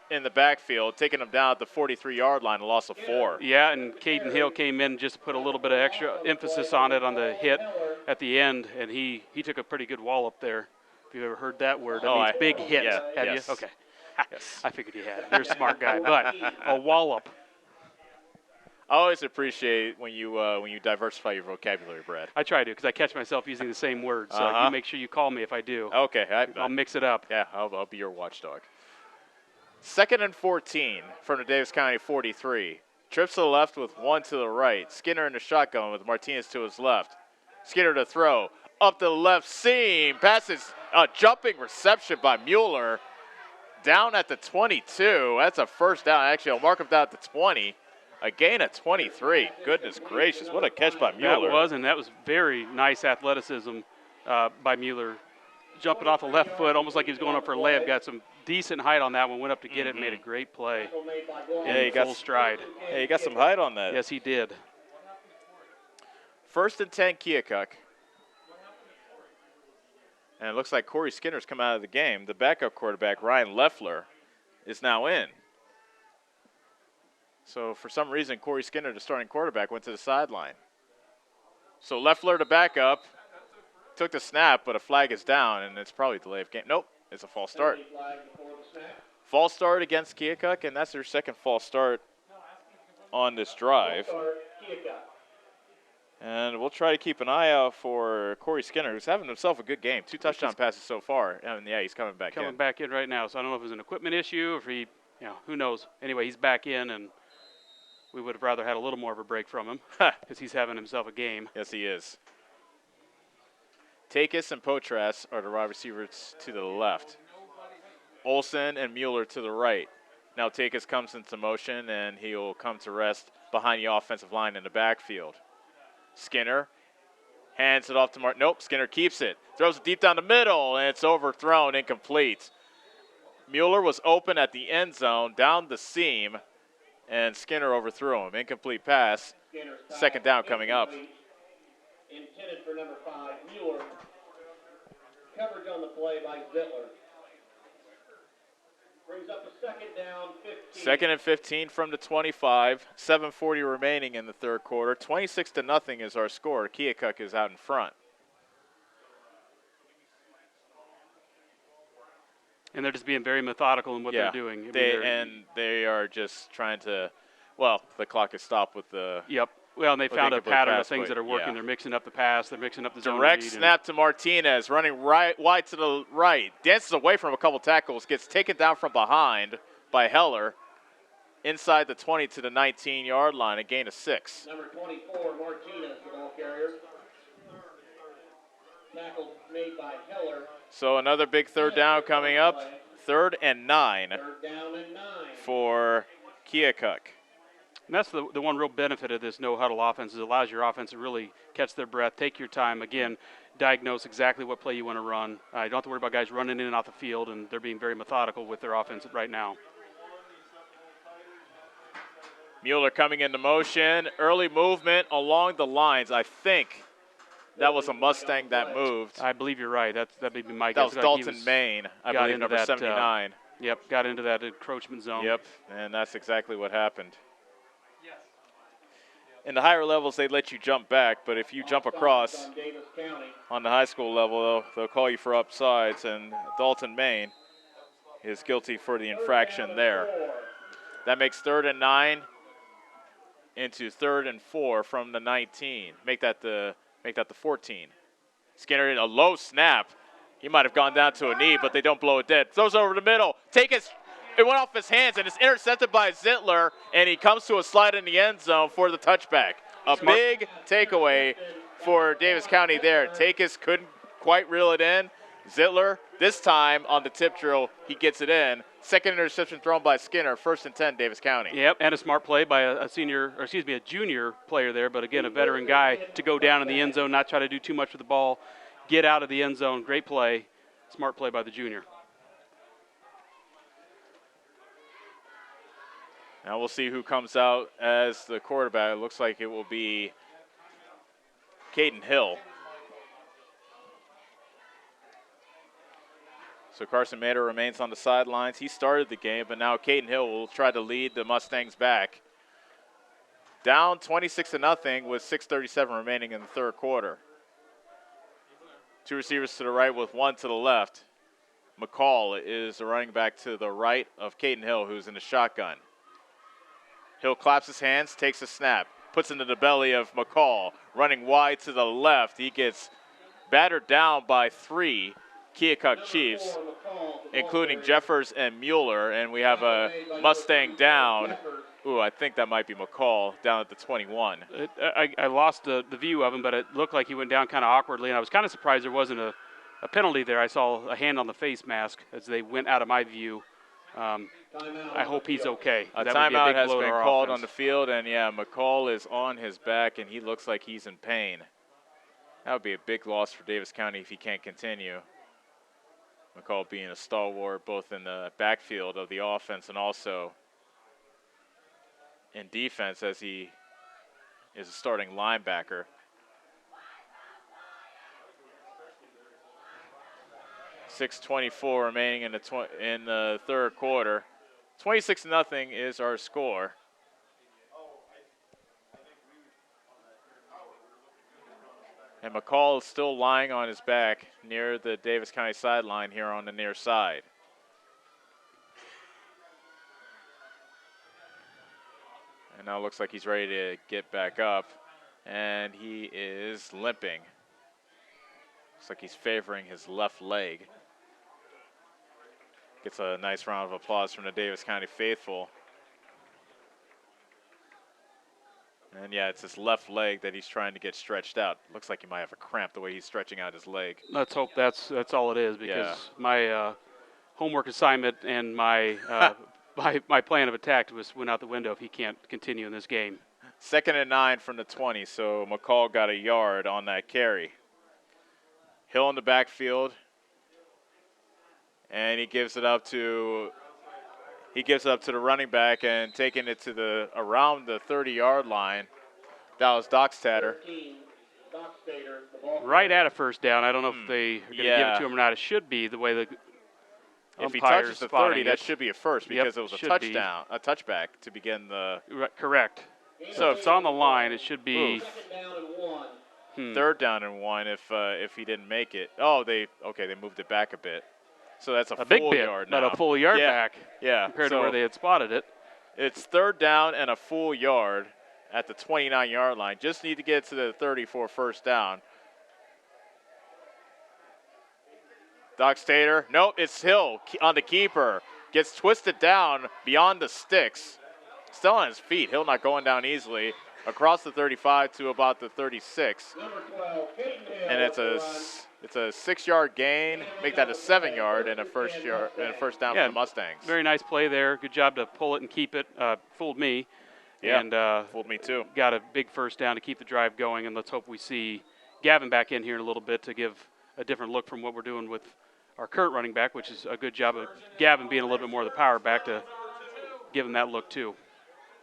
in the backfield, taking them down at the 43-yard line, a loss of 4. Yeah, and Caden Hill came in just to put a little bit of extra emphasis on it on the hit at the end, and he took a pretty good wallop there. If you've ever heard that word, that means big hit. Yeah, Have yes. you? Okay. Yes. I figured you had. You're a smart guy, but a wallop. I always appreciate when you diversify your vocabulary, Brad. I try to because I catch myself using the same word, so you make sure you call me if I do. Okay. I'll mix it up. Yeah, I'll be your watchdog. 2nd and 14 from the Davis County 43. Trips to the left with 1 to the right. Skinner in the shotgun with Martinez to his left. Skinner to throw. Up the left seam. Passes a jumping reception by Mueller. Down at the 22. That's a 1st down. Actually, I'll mark him down at the 20. A gain of 23. Goodness gracious. What a catch by Mueller. That was very nice athleticism by Mueller. Jumping off the left foot, almost like he was going up for a layup. Got some decent height on that one. Went up to get it and made a great play. Yeah, he got stride. Yeah, he got some height on that. Yes, he did. 1st and 10, Keokuk. And it looks like Corey Skinner's come out of the game. The backup quarterback, Ryan Leffler, is now in. So for some reason, Corey Skinner, the starting quarterback, went to the sideline. So Leffler, the backup, took the snap, but a flag is down, and it's probably a delay of game. Nope, it's a false start. False start against Keokuk, and that's their 2nd false start on this drive. And we'll try to keep an eye out for Corey Skinner, who's having himself a good game. 2 touchdown passes so far. And, yeah, he's coming back in. Coming back in right now. So I don't know if it was an equipment issue or if he, who knows. Anyway, he's back in, and we would have rather had a little more of a break from him because he's having himself a game. Yes, he is. Takis and Potras are the wide receivers to the left. Olsen and Mueller to the right. Now Takis comes into motion, and he'll come to rest behind the offensive line in the backfield. Skinner hands it off to Martin. Nope, Skinner keeps it. Throws it deep down the middle, and it's overthrown, incomplete. Mueller was open at the end zone, down the seam, and Skinner overthrew him. Incomplete pass. Second down coming up. Intended for number 5, Mueller. Coverage on the play by Zittler. Brings up a second down, 15. Second and 15 from the 25. 7:40 remaining in the third quarter. 26-0 is our score. Keokuk is out in front. And they're just being very methodical in what they're doing. They are just trying to, well, the clock is stopped with the. Yep. Well, and they found a pattern of things that are working. They're mixing up the pass. They're mixing up the zone direct read snap to Martinez, running wide to the right. Dances away from a couple tackles, gets taken down from behind by Heller. Inside the 20 to the 19-yard line, a gain of 6. Number 24, Martinez, the ball carrier. Tackle made by Heller. So another big third down coming up. 3rd and 9 for Keokuk. And that's the one real benefit of this no-huddle offense is it allows your offense to really catch their breath, take your time, again, diagnose exactly what play you want to run. You don't have to worry about guys running in and off the field, and they're being very methodical with their offense right now. Mueller coming into motion. Early movement along the lines. I think that was a Mustang that moved. I believe you're right. That'd be my guess. That was Dalton Main, I believe, number 79. Yep, got into that encroachment zone. Yep, and that's exactly what happened. In the higher levels, they let you jump back, but if you jump across on the high school level, they'll call you for upsides, and Dalton Main is guilty for the infraction there. That makes 3rd and 9 into 3rd and 4 from the 19. Make that the 14. Skinner in a low snap. He might have gone down to a knee, but they don't blow it dead. Throws over the middle. It went off his hands, and it's intercepted by Zittler, and he comes to a slide in the end zone for the touchback. A big takeaway for Davis County there. Takis couldn't quite reel it in. Zittler, this time on the tip drill, he gets it in. Second interception thrown by Skinner. 1st and 10, Davis County. Yep, and a smart play by a junior player there, but again, a veteran guy to go down in the end zone, not try to do too much with the ball, get out of the end zone. Great play. Smart play by the junior. Now we'll see who comes out as the quarterback. It looks like it will be Caden Hill. So Carson Mader remains on the sidelines. He started the game, but now Caden Hill will try to lead the Mustangs back. Down 26-0 with 6:37 remaining in the third quarter. 2 receivers to the right with 1 to the left. McCall is the running back to the right of Caden Hill, who's in the shotgun. Hill claps his hands, takes a snap, puts into the belly of McCall, running wide to the left. He gets battered down by 3 Keokuk Chiefs, including Jeffers and Mueller, and we have a Mustang down. Ooh, I think that might be McCall down at the 21. I lost the view of him, but it looked like he went down kind of awkwardly, and I was kind of surprised there wasn't a penalty there. I saw a hand on the face mask as they went out of my view. I hope he's okay. A timeout has been called on the field, and yeah, McCall is on his back, and he looks like he's in pain. That would be a big loss for Davis County if he can't continue. McCall being a stalwart both in the backfield of the offense and also in defense as he is a starting linebacker. 6:24 remaining in the third quarter. 26-0 is our score. And McCall is still lying on his back near the Davis County sideline here on the near side. And now it looks like he's ready to get back up. and he is limping. Looks like he's favoring his left leg. Gets a nice round of applause from the Davis County faithful. And yeah, it's his left leg that he's trying to get stretched out. Looks like he might have a cramp the way he's stretching out his leg. Let's hope that's all it is, because my homework assignment and my my plan of attack went out the window if he can't continue in this game. 2nd and 9 from the 20, so McCall got a yard on that carry. Hill in the backfield, and he gives it up to the running back, and taking it to around the 30-yard line. That was Dockstader. Right at a first down. I don't know if they are going to give it to him or not. It should be the way the if he touches the 30, that should be a first, because it was a touchdown, a touchback to begin the. Correct. So if it's on the line, it should be. 3rd down and 1 if he didn't make it. Oh, they moved it back a bit. So that's a full big bit, yard now. not a full yard back. Yeah, compared to where they had spotted it. It's 3rd down and a full yard at the 29-yard line. Just need to get to the 30 for a first down. Dockstader, nope, it's Hill on the keeper. Gets twisted down beyond the sticks. Still on his feet. Hill not going down easily. Across the 35 to about the 36. And it's a 6-yard gain. Make that a 7-yard and a first down for the Mustangs. Very nice play there. Good job to pull it and keep it. Fooled me. Yeah, and fooled me too. Got a big first down to keep the drive going, and let's hope we see Gavin back in here in a little bit to give a different look from what we're doing with our current running back, which is a good job of Gavin being a little bit more of the power back to give him that look too.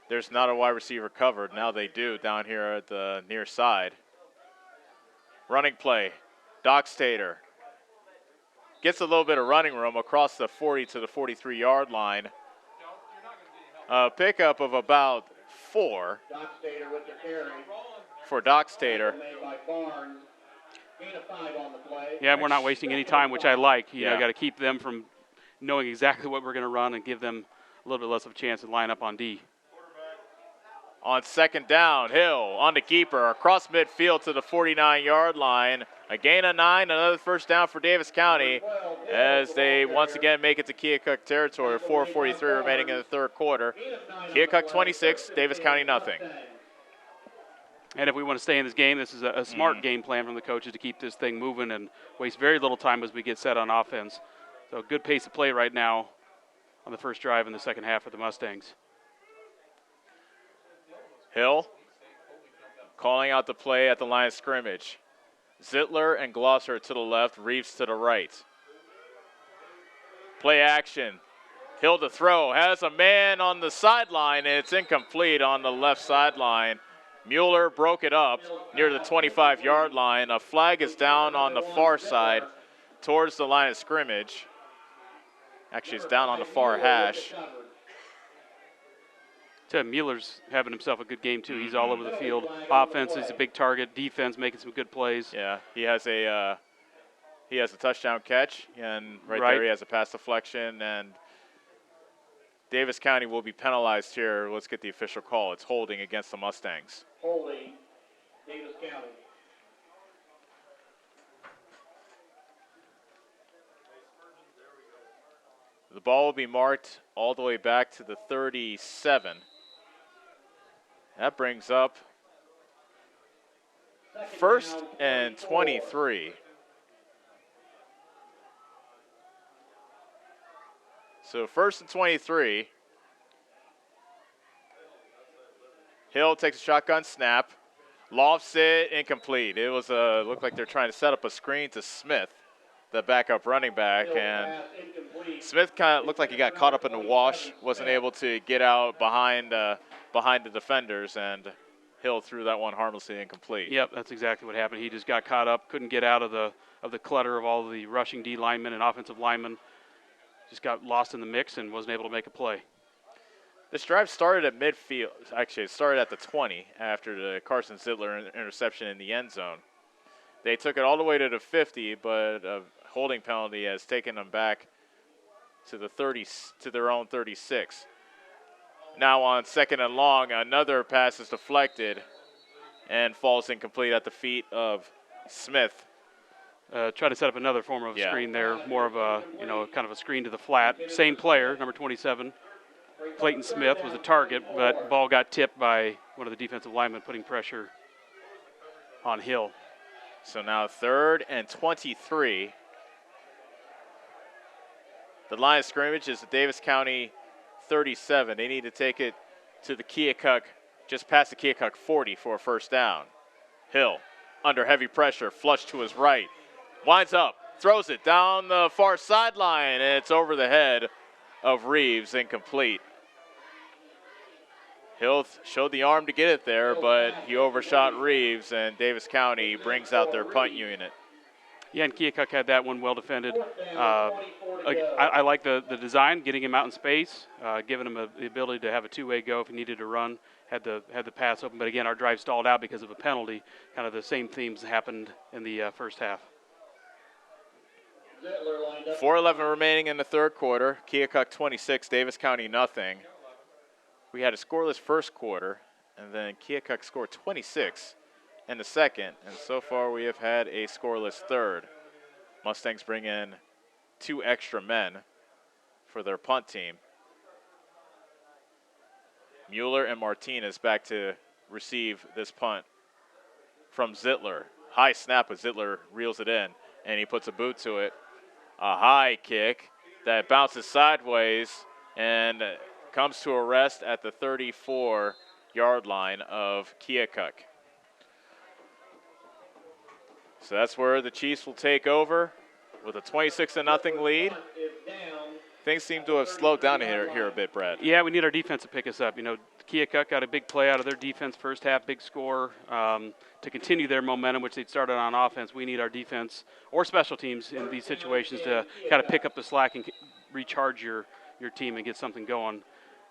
There's not a wide receiver covered. Now they do down here at the near side. Running play. Dockstader gets a little bit of running room across the 40 to the 43-yard line. A pickup of about 4 for Dockstader. Yeah, we're not wasting any time, which I like. You know, got to keep them from knowing exactly what we're going to run and give them a little bit less of a chance to line up on D. On 2nd down, Hill on the keeper across midfield to the 49-yard line. A gain of 9, another first down for Davis County as they once again make it to Keokuk territory. 4:43 remaining in the 3rd quarter. Keokuk 26, Davis County nothing. And if we want to stay in this game, this is a smart game plan from the coaches to keep this thing moving and waste very little time as we get set on offense. So good pace of play right now on the first drive in the second half for the Mustangs. Hill calling out the play at the line of scrimmage. Zittler and Glosser to the left, Reeves to the right. Play action. Hill to throw, has a man on the sideline, and it's incomplete on the left sideline. Mueller broke it up near the 25-yard line. A flag is down on the far side towards the line of scrimmage. Actually, it's down on the far hash. Mueller's having himself a good game, too. He's all over the field. Offense is a big target. Defense making some good plays. Yeah, he has a touchdown catch, and right there he has a pass deflection. And Davis County will be penalized here. Let's get the official call. It's holding against the Mustangs. Holding, Davis County. The ball will be marked all the way back to the 37. That brings up 1st and 23. So 1st and 23. Hill takes a shotgun snap, lofts it, incomplete. It was looked like they're trying to set up a screen to Smith, the backup running back, and Smith kind of looked like he got caught up in the wash, wasn't able to get out behind the defenders, and Hill threw that one harmlessly incomplete. Yep, that's exactly what happened. He just got caught up, couldn't get out of the clutter of all the rushing D linemen and offensive linemen. Just got lost in the mix and wasn't able to make a play. This drive started at midfield. Actually, it started at the 20 after the Carson Zittler interception in the end zone. They took it all the way to the 50, but a holding penalty has taken them back to the 30, to their own 36. Now on 2nd and long, another pass is deflected, and falls incomplete at the feet of Smith. Try to set up another form of a screen there, more of a, kind of a screen to the flat. Same player, number 27, Clayton Smith, was the target, but ball got tipped by one of the defensive linemen putting pressure on Hill. So now 3rd and 23. The line of scrimmage is the Davis County 37. They need to take it to the Keokuk, just past the Keokuk 40 for a first down. Hill, under heavy pressure, flush to his right. Winds up, throws it down the far sideline, and it's over the head of Reeves, incomplete. Hill showed the arm to get it there, but he overshot Reeves, and Davis County brings out their punt unit. Yeah, and Keokuk had that one well defended. I like the design, getting him out in space, giving him the ability to have a two-way go if he needed to run, had the pass open. But again, our drive stalled out because of a penalty. Kind of the same themes happened in the first half. 4:11 remaining in the third quarter. Keokuk 26, Davis County nothing. We had a scoreless first quarter, and then Keokuk scored 26 in the second, and so far we have had a scoreless third. Mustangs bring in 2 extra men for their punt team. Mueller and Martinez back to receive this punt from Zittler. High snap, but Zittler reels it in, and he puts a boot to it. A high kick that bounces sideways and comes to a rest at the 34-yard line of Keokuk. So that's where the Chiefs will take over with a 26-0 lead. Things seem to have slowed down here a bit, Brad. Yeah, we need our defense to pick us up. Keokuk got a big play out of their defense first half, big score. To continue their momentum, which they'd started on offense, we need our defense or special teams in these situations to kind of pick up the slack and recharge your team and get something going,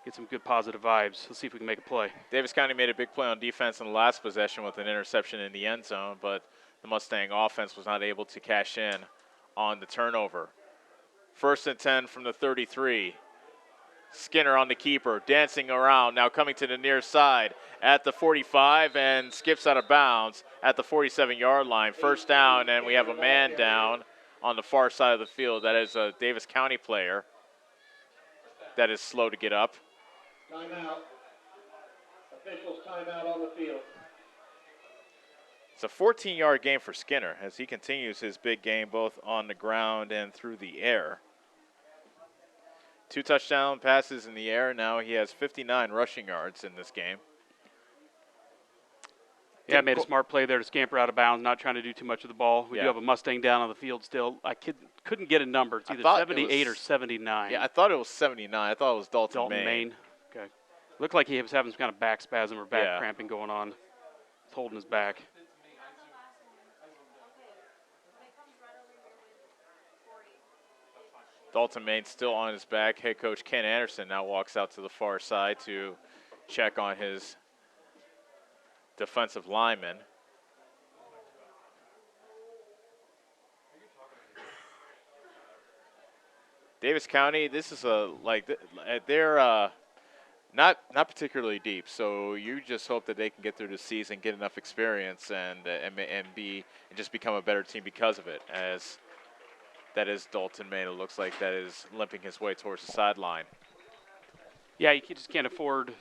get some good positive vibes. Let's see if we can make a play. Davis County made a big play on defense in the last possession with an interception in the end zone, but the Mustang offense was not able to cash in on the turnover. 1st and 10 from the 33. Skinner on the keeper, dancing around, now coming to the near side at the 45 and skips out of bounds at the 47-yard line. First down, and we have a man down on the far side of the field. That is a Davis County player that is slow to get up. Timeout. Officials timeout on the field. It's a 14-yard gain for Skinner as he continues his big game both on the ground and through the air. 2 touchdown passes in the air. Now he has 59 rushing yards in this game. Yeah, made a smart play there to scamper out of bounds, not trying to do too much of the ball. We do have a Mustang down on the field still. I couldn't get a number. It's either 78 or 79. Yeah, I thought it was 79. I thought it was Dalton Maine. Okay. Looked like he was having some kind of back spasm or back cramping going on. It's holding his back. Dalton Maine still on his back. Head coach Ken Anderson now walks out to the far side to check on his defensive lineman. Davis County, this is they're not particularly deep, so you just hope that they can get through the season, get enough experience, and just become a better team because of it. As that is Dalton Maine. It looks like that is limping his way towards the sideline. Yeah, you just can't afford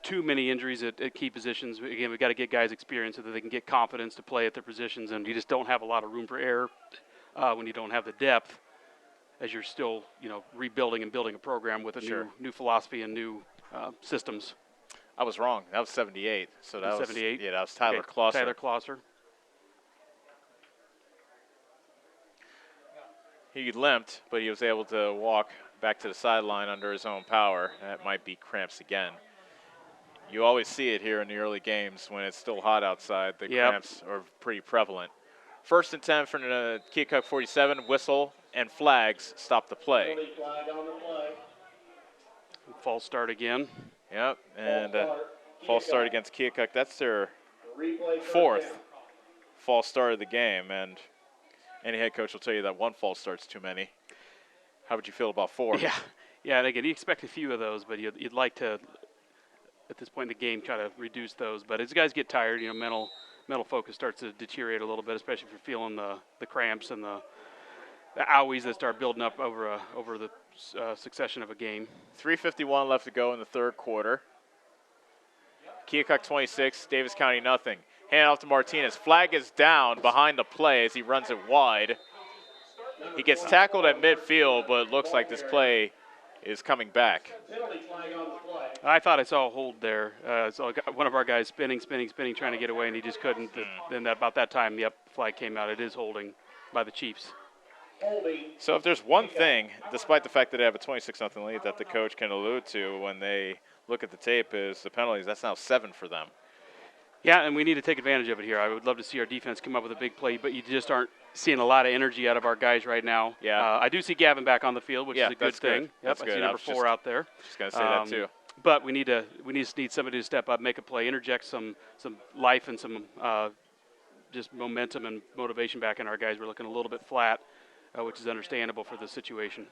too many injuries at key positions. Again, we've got to get guys experience so that they can get confidence to play at their positions, and you just don't have a lot of room for error when you don't have the depth as you're still, rebuilding and building a program with a new philosophy and new systems. I was wrong. That was 78. So that was 78? Yeah, that was Tyler Closser. Tyler Closser. He limped, but he was able to walk back to the sideline under his own power. That might be cramps again. You always see it here in the early games when it's still hot outside. The cramps are pretty prevalent. 1st and 10 from the Keokuk 47. Whistle and flags stop the play. False start again. Yep, and false start against Keokuk. That's their 4th false start of the game, and any head coach will tell you that 1 false start's too many. How would you feel about 4? Yeah, and again, you expect a few of those, but you'd like to, at this point in the game, try to reduce those. But as guys get tired, mental mental focus starts to deteriorate a little bit, especially if you're feeling the cramps and the owies that start building up over the succession of a game. 3:51 left to go in the third quarter. Keokuk 26, Davis County nothing. Hand off to Martinez. Flag is down behind the play as he runs it wide. He gets tackled at midfield, but it looks like this play is coming back. I thought I saw a hold there. So one of our guys spinning, trying to get away, and he just couldn't. Then about that time, the flag came out. It is holding by the Chiefs. So if there's one thing, despite the fact that they have a 26-0 lead, that the coach can allude to when they look at the tape is the penalties. That's now 7 for them. Yeah, and we need to take advantage of it here. I would love to see our defense come up with a big play, but you just aren't seeing a lot of energy out of our guys right now. Yeah. I do see Gavin back on the field, which is a good thing. Good. That's good. I see number 4 out there. Just going to say that too. But we need somebody to step up, make a play, interject some life and some just momentum and motivation back in our guys. We're looking a little bit flat, which is understandable for the situation.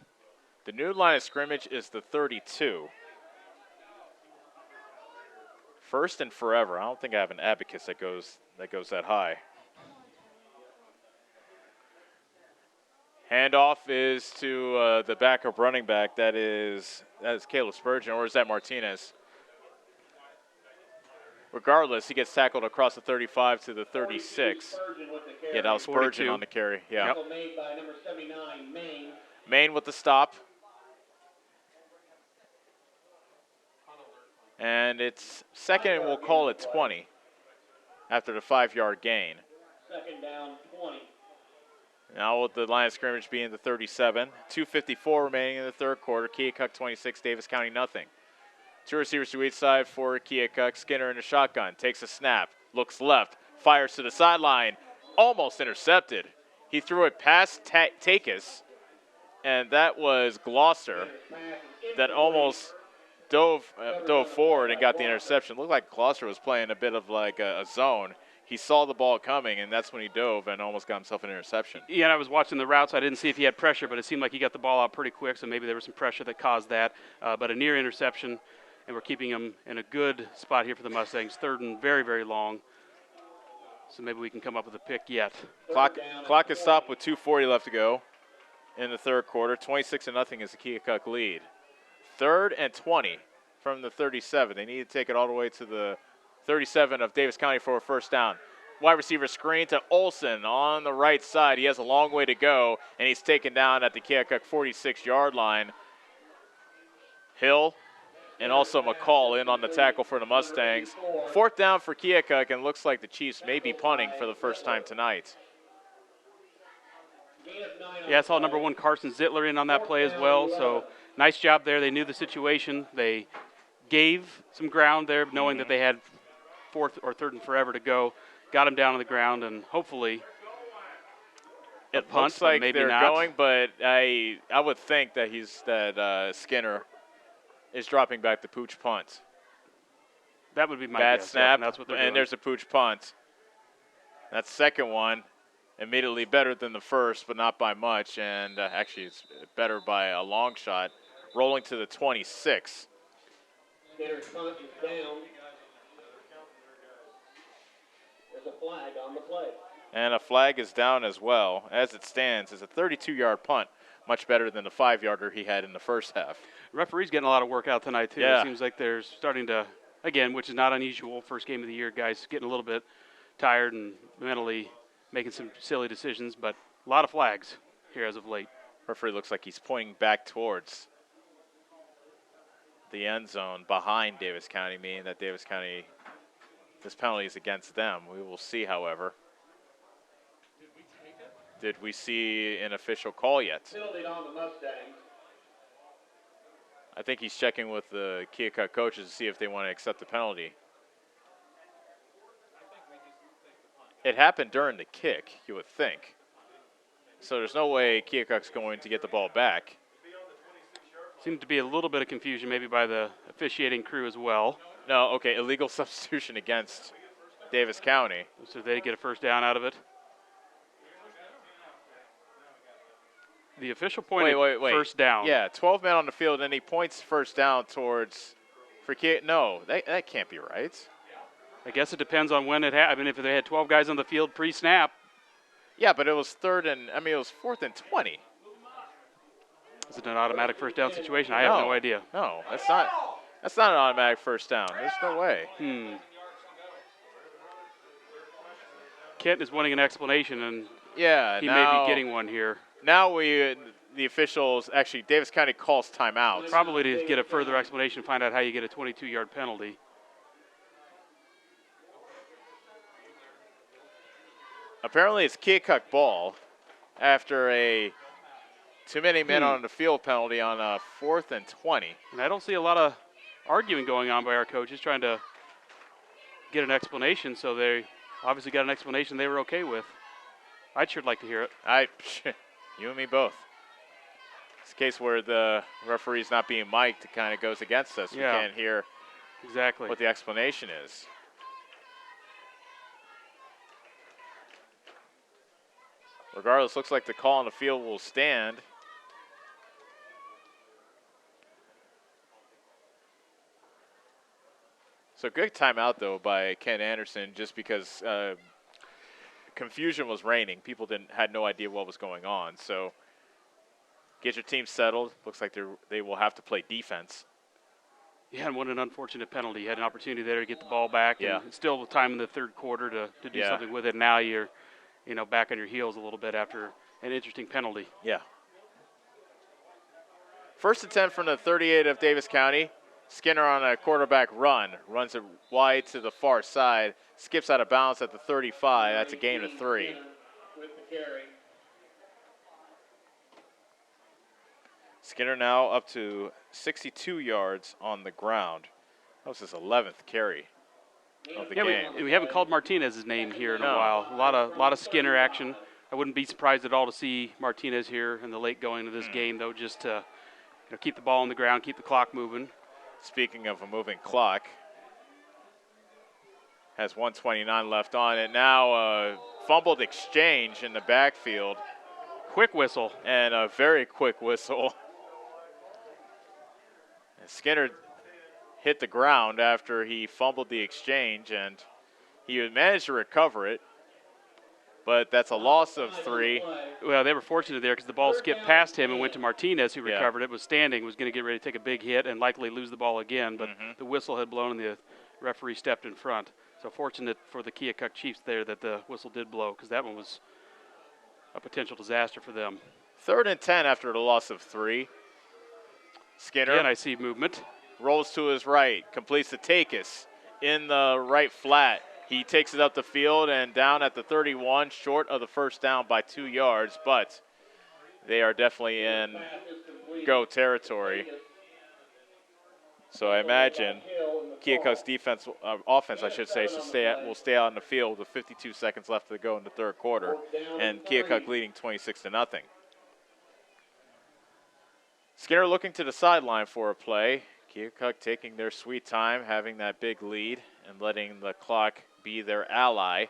The new line of scrimmage is the 32. First and forever. I don't think I have an abacus that goes that high. Handoff is to the backup running back. That is Caleb Spurgeon, or is that Martinez? Regardless, he gets tackled across the 35 to the 36. Yeah, that was Spurgeon on the carry. Yeah. Tackle made by number 79, Maine. Maine with the stop. And it's second, and we'll call it 20 after the 5-yard gain. Second down, 20. Now with the line of scrimmage being the 37. 2:54 remaining in the third quarter. Keokuk 26, Davis County nothing. 2 receivers to each side for Keokuk. Skinner in the shotgun. Takes a snap. Looks left. Fires to the sideline. Almost intercepted. He threw it past Takis. And that was Gloucester that almost dove forward and got the interception. Looked like Gloucester was playing a bit of like a zone. He saw the ball coming, and that's when he dove and almost got himself an interception. Yeah, and I was watching the routes. I didn't see if he had pressure, but it seemed like he got the ball out pretty quick, so maybe there was some pressure that caused that. But a near interception, and we're keeping him in a good spot here for the Mustangs. Third and very, very long. So maybe we can come up with a pick yet. Clock is stopped with 2:40 left to go in the third quarter. 26-0 is the Keokuk lead. 3rd and 20 from the 37. They need to take it all the way to the 37 of Davis County for a first down. Wide receiver screen to Olson on the right side. He has a long way to go, and he's taken down at the Keokuk 46-yard line. Hill and also McCall in on the tackle for the Mustangs. 4th down for Keokuk, and looks like the Chiefs may be punting for the first time tonight. Yeah, I saw number 1 Carson Zittler in on that play as well, so nice job there. They knew the situation. They gave some ground there, knowing that they had 4th or 3rd and forever to go. Got him down on the ground, and hopefully it punt, looks like maybe they're not. going, but I would think that Skinner is dropping back the pooch punt. That would be my bad guess. snap, Yeah, that's what they're and doing. there's a pooch punt. That second one, immediately better than the first, but not by much, and actually it's better by a long shot. Rolling to the 26. Skinner's punt is down. There's a flag on the play. And a flag is down as well. As it stands, it's a 32-yard punt, much better than the 5-yarder he had in the first half. Referee's getting a lot of work out tonight, too. Yeah. It seems like they're starting to, again, which is not unusual, first game of the year, guys getting a little bit tired and mentally making some silly decisions, but a lot of flags here as of late. Referee looks like he's pointing back towards the end zone behind Davis County, meaning that Davis County, this penalty is against them. We will see, however. Did we see an official call yet? Penalty on the Mustangs. I think he's checking with the Keokuk coaches to see if they want to accept the penalty. It happened during the kick, you would think. So there's no way Keokuk's going to get the ball back. Seemed to be a little bit of confusion maybe by the officiating crew as well. No, okay, illegal substitution against Davis County. So they get a first down out of it. The official pointed wait. first down. Yeah, 12 men on the field, and he points first down towards – no, that can't be right. I guess it depends on when it happened. I mean, if they had 12 guys on the field pre-snap. Yeah, but it was it was 4th and 20. Is it an automatic first down situation? I have no idea. No, that's not an automatic first down. There's no way. Kent is wanting an explanation, and yeah, he may be getting one here. Now the officials, actually, Davis County calls timeout. Probably to get a further explanation, find out how you get a 22-yard penalty. Apparently it's Keokuk ball after a too many men on the field penalty on a 4th and 20. And I don't see a lot of arguing going on by our coaches trying to get an explanation, so they obviously got an explanation they were okay with. I'd sure like to hear it. You and me both. It's a case where the referee's not being mic'd. It kind of goes against us. Yeah. We can't hear exactly what the explanation is. Regardless, looks like the call on the field will stand. So good timeout, though, by Ken Anderson, just because confusion was reigning. People had no idea what was going on. So get your team settled. Looks like they will have to play defense. Yeah, and what an unfortunate penalty. You had an opportunity there to get the ball back. Yeah. And still time in the third quarter to do something with it. Now you're back on your heels a little bit after an interesting penalty. Yeah. 1st and 10 from the 38 of Davis County. Skinner on a quarterback run. Runs it wide to the far side. Skips out of bounds at the 35. That's a gain of 3. With the carry. Skinner now up to 62 yards on the ground. That was his 11th carry of the game. We haven't called Martinez's name here in a while. A lot of Skinner action. I wouldn't be surprised at all to see Martinez here in the late going of this game, though, just to keep the ball on the ground, keep the clock moving. Speaking of a moving clock, has 1:29 left on it. Now a fumbled exchange in the backfield. Quick whistle. And a very quick whistle. And Skinner hit the ground after he fumbled the exchange, and he managed to recover it. But that's a loss of 3. Well, they were fortunate there because the ball skipped past him and went to Martinez, who recovered it, was standing, was going to get ready to take a big hit and likely lose the ball again. But the whistle had blown and the referee stepped in front. So fortunate for the Keokuk Chiefs there that the whistle did blow, because that one was a potential disaster for them. 3rd and 10 after the loss of 3. Skinner. Again, I see movement. Rolls to his right, completes the Takis in the right flat. He takes it up the field and down at the 31, short of the first down by 2 yards, but they are definitely in go territory. So I imagine Keokuk's offense, I should say, will stay out on the field with 52 seconds left to go in the third quarter, and Keokuk leading 26-0. Skinner looking to the sideline for a play. Keokuk taking their sweet time, having that big lead and letting the clock be their ally.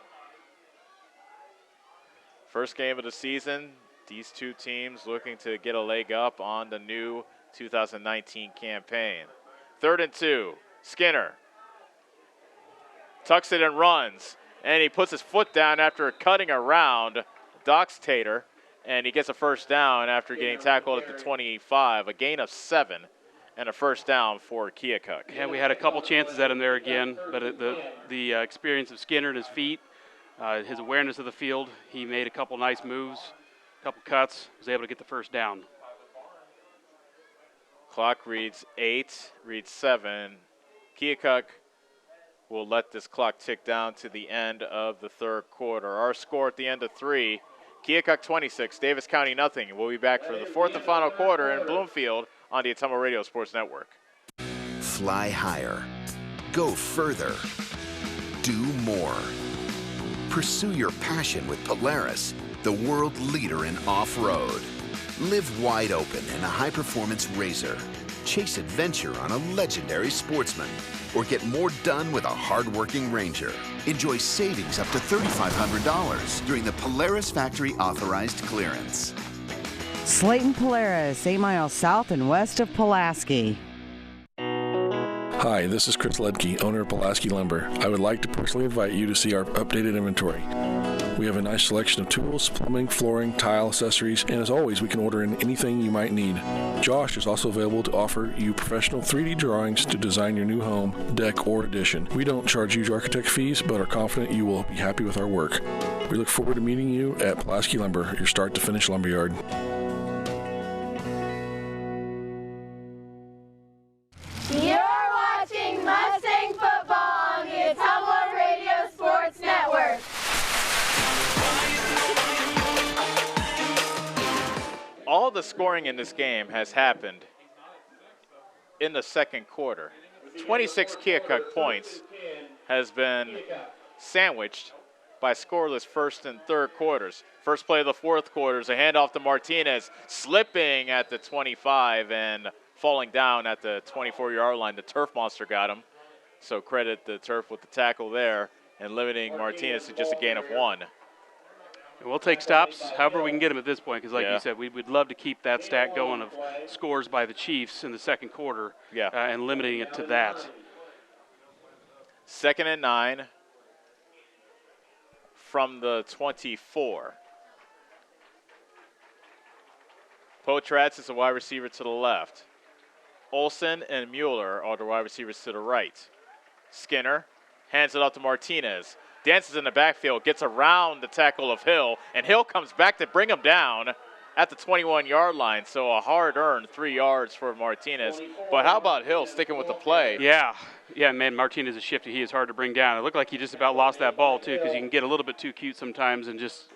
First game of the season, these two teams looking to get a leg up on the new 2019 campaign. 3rd and 2, Skinner tucks it and runs, and he puts his foot down after cutting around Dox Tater, and he gets a first down after getting tackled at the 25, a gain of 7. And a first down for Keokuk. Yeah, we had a couple chances at him there again, but the experience of Skinner and his feet, his awareness of the field, he made a couple nice moves, a couple cuts, was able to get the first down. Clock reads 8, reads 7. Keokuk will let this clock tick down to the end of the third quarter. Our score at the end of 3, Keokuk 26, Davis County nothing. We'll be back for the 4th and final quarter in Bloomfield on the Ottumwa Radio Sports Network. Fly higher. Go further. Do more. Pursue your passion with Polaris, the world leader in off-road. Live wide open in a high-performance RZR. Chase adventure on a legendary Sportsman. Or get more done with a hard-working Ranger. Enjoy savings up to $3,500 during the Polaris Factory Authorized Clearance. Slayton Polaris, 8 miles south and west of Pulaski. Hi, this is Chris Ledke, owner of Pulaski Lumber. I would like to personally invite you to see our updated inventory. We have a nice selection of tools, plumbing, flooring, tile, accessories, and as always, we can order in anything you might need. Josh is also available to offer you professional 3D drawings to design your new home, deck, or addition. We don't charge huge architect fees, but are confident you will be happy with our work. We look forward to meeting you at Pulaski Lumber, your start-to-finish lumberyard. You're watching Mustang football on the Ottumwa Radio Sports Network. All the scoring in this game has happened in the second quarter. 26 Keokuk points has been sandwiched by scoreless first and third quarters. First play of the fourth quarter is a handoff to Martinez, slipping at the 25 and falling down at the 24-yard line. The Turf Monster got him, so credit the Turf with the tackle there and limiting Martinez to just a gain of 1. And we'll take stops however we can get them at this point, because like you said, we'd love to keep that stat going of scores by the Chiefs in the second quarter and limiting it to that. 2nd and 9 from the 24. Potratz is the wide receiver to the left. Olsen and Mueller are the wide receivers to the right. Skinner hands it off to Martinez. Dances in the backfield, gets around the tackle of Hill, and Hill comes back to bring him down at the 21-yard line. So a hard-earned 3 yards for Martinez. But how about Hill sticking with the play? Yeah, man, Martinez is shifty. He is hard to bring down. It looked like he just about lost that ball, too, because you can get a little bit too cute sometimes and just,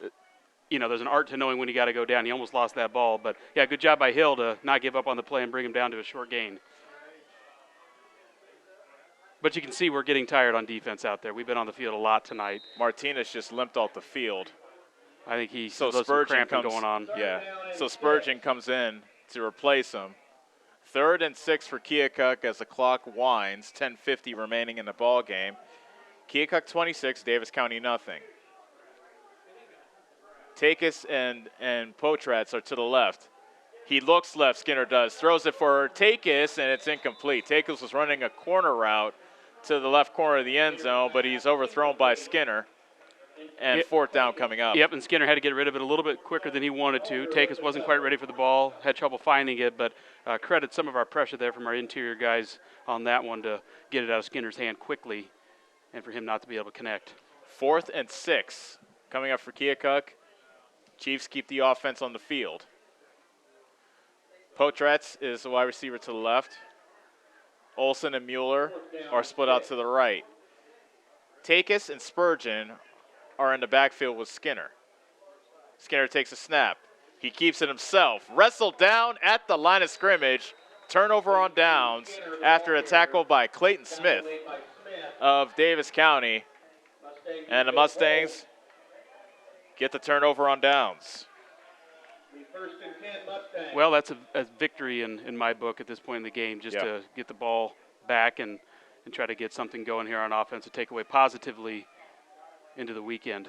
there's an art to knowing when you got to go down. He almost lost that ball. But, yeah, good job by Hill to not give up on the play and bring him down to a short gain. But you can see we're getting tired on defense out there. We've been on the field a lot tonight. Martinez just limped off the field. I think he's so Spurgeon going on. Yeah. So Spurgeon comes in to replace him. 3rd and 6 for Keokuk as the clock winds. 10:50 remaining in the ball game. Keokuk 26, Davis County nothing. Takis and Potratz are to the left. He looks left, Skinner does. Throws it for Takis, and it's incomplete. Takis was running a corner route to the left corner of the end zone, but he's overthrown by Skinner. And 4th down coming up. Yep, and Skinner had to get rid of it a little bit quicker than he wanted to. Takis wasn't quite ready for the ball, had trouble finding it, but credit some of our pressure there from our interior guys on that one to get it out of Skinner's hand quickly and for him not to be able to connect. 4th and 6 coming up for Keokuk. Chiefs keep the offense on the field. Potratz is the wide receiver to the left. Olsen and Mueller are split out to the right. Takis and Spurgeon are in the backfield with Skinner. Skinner takes a snap. He keeps it himself. Wrestled down at the line of scrimmage. Turnover on downs after a tackle by Clayton Smith of Davis County. And the Mustangs get the turnover on downs. Well, that's a victory in my book at this point in the game, just to get the ball back and try to get something going here on offense to take away positively into the weekend.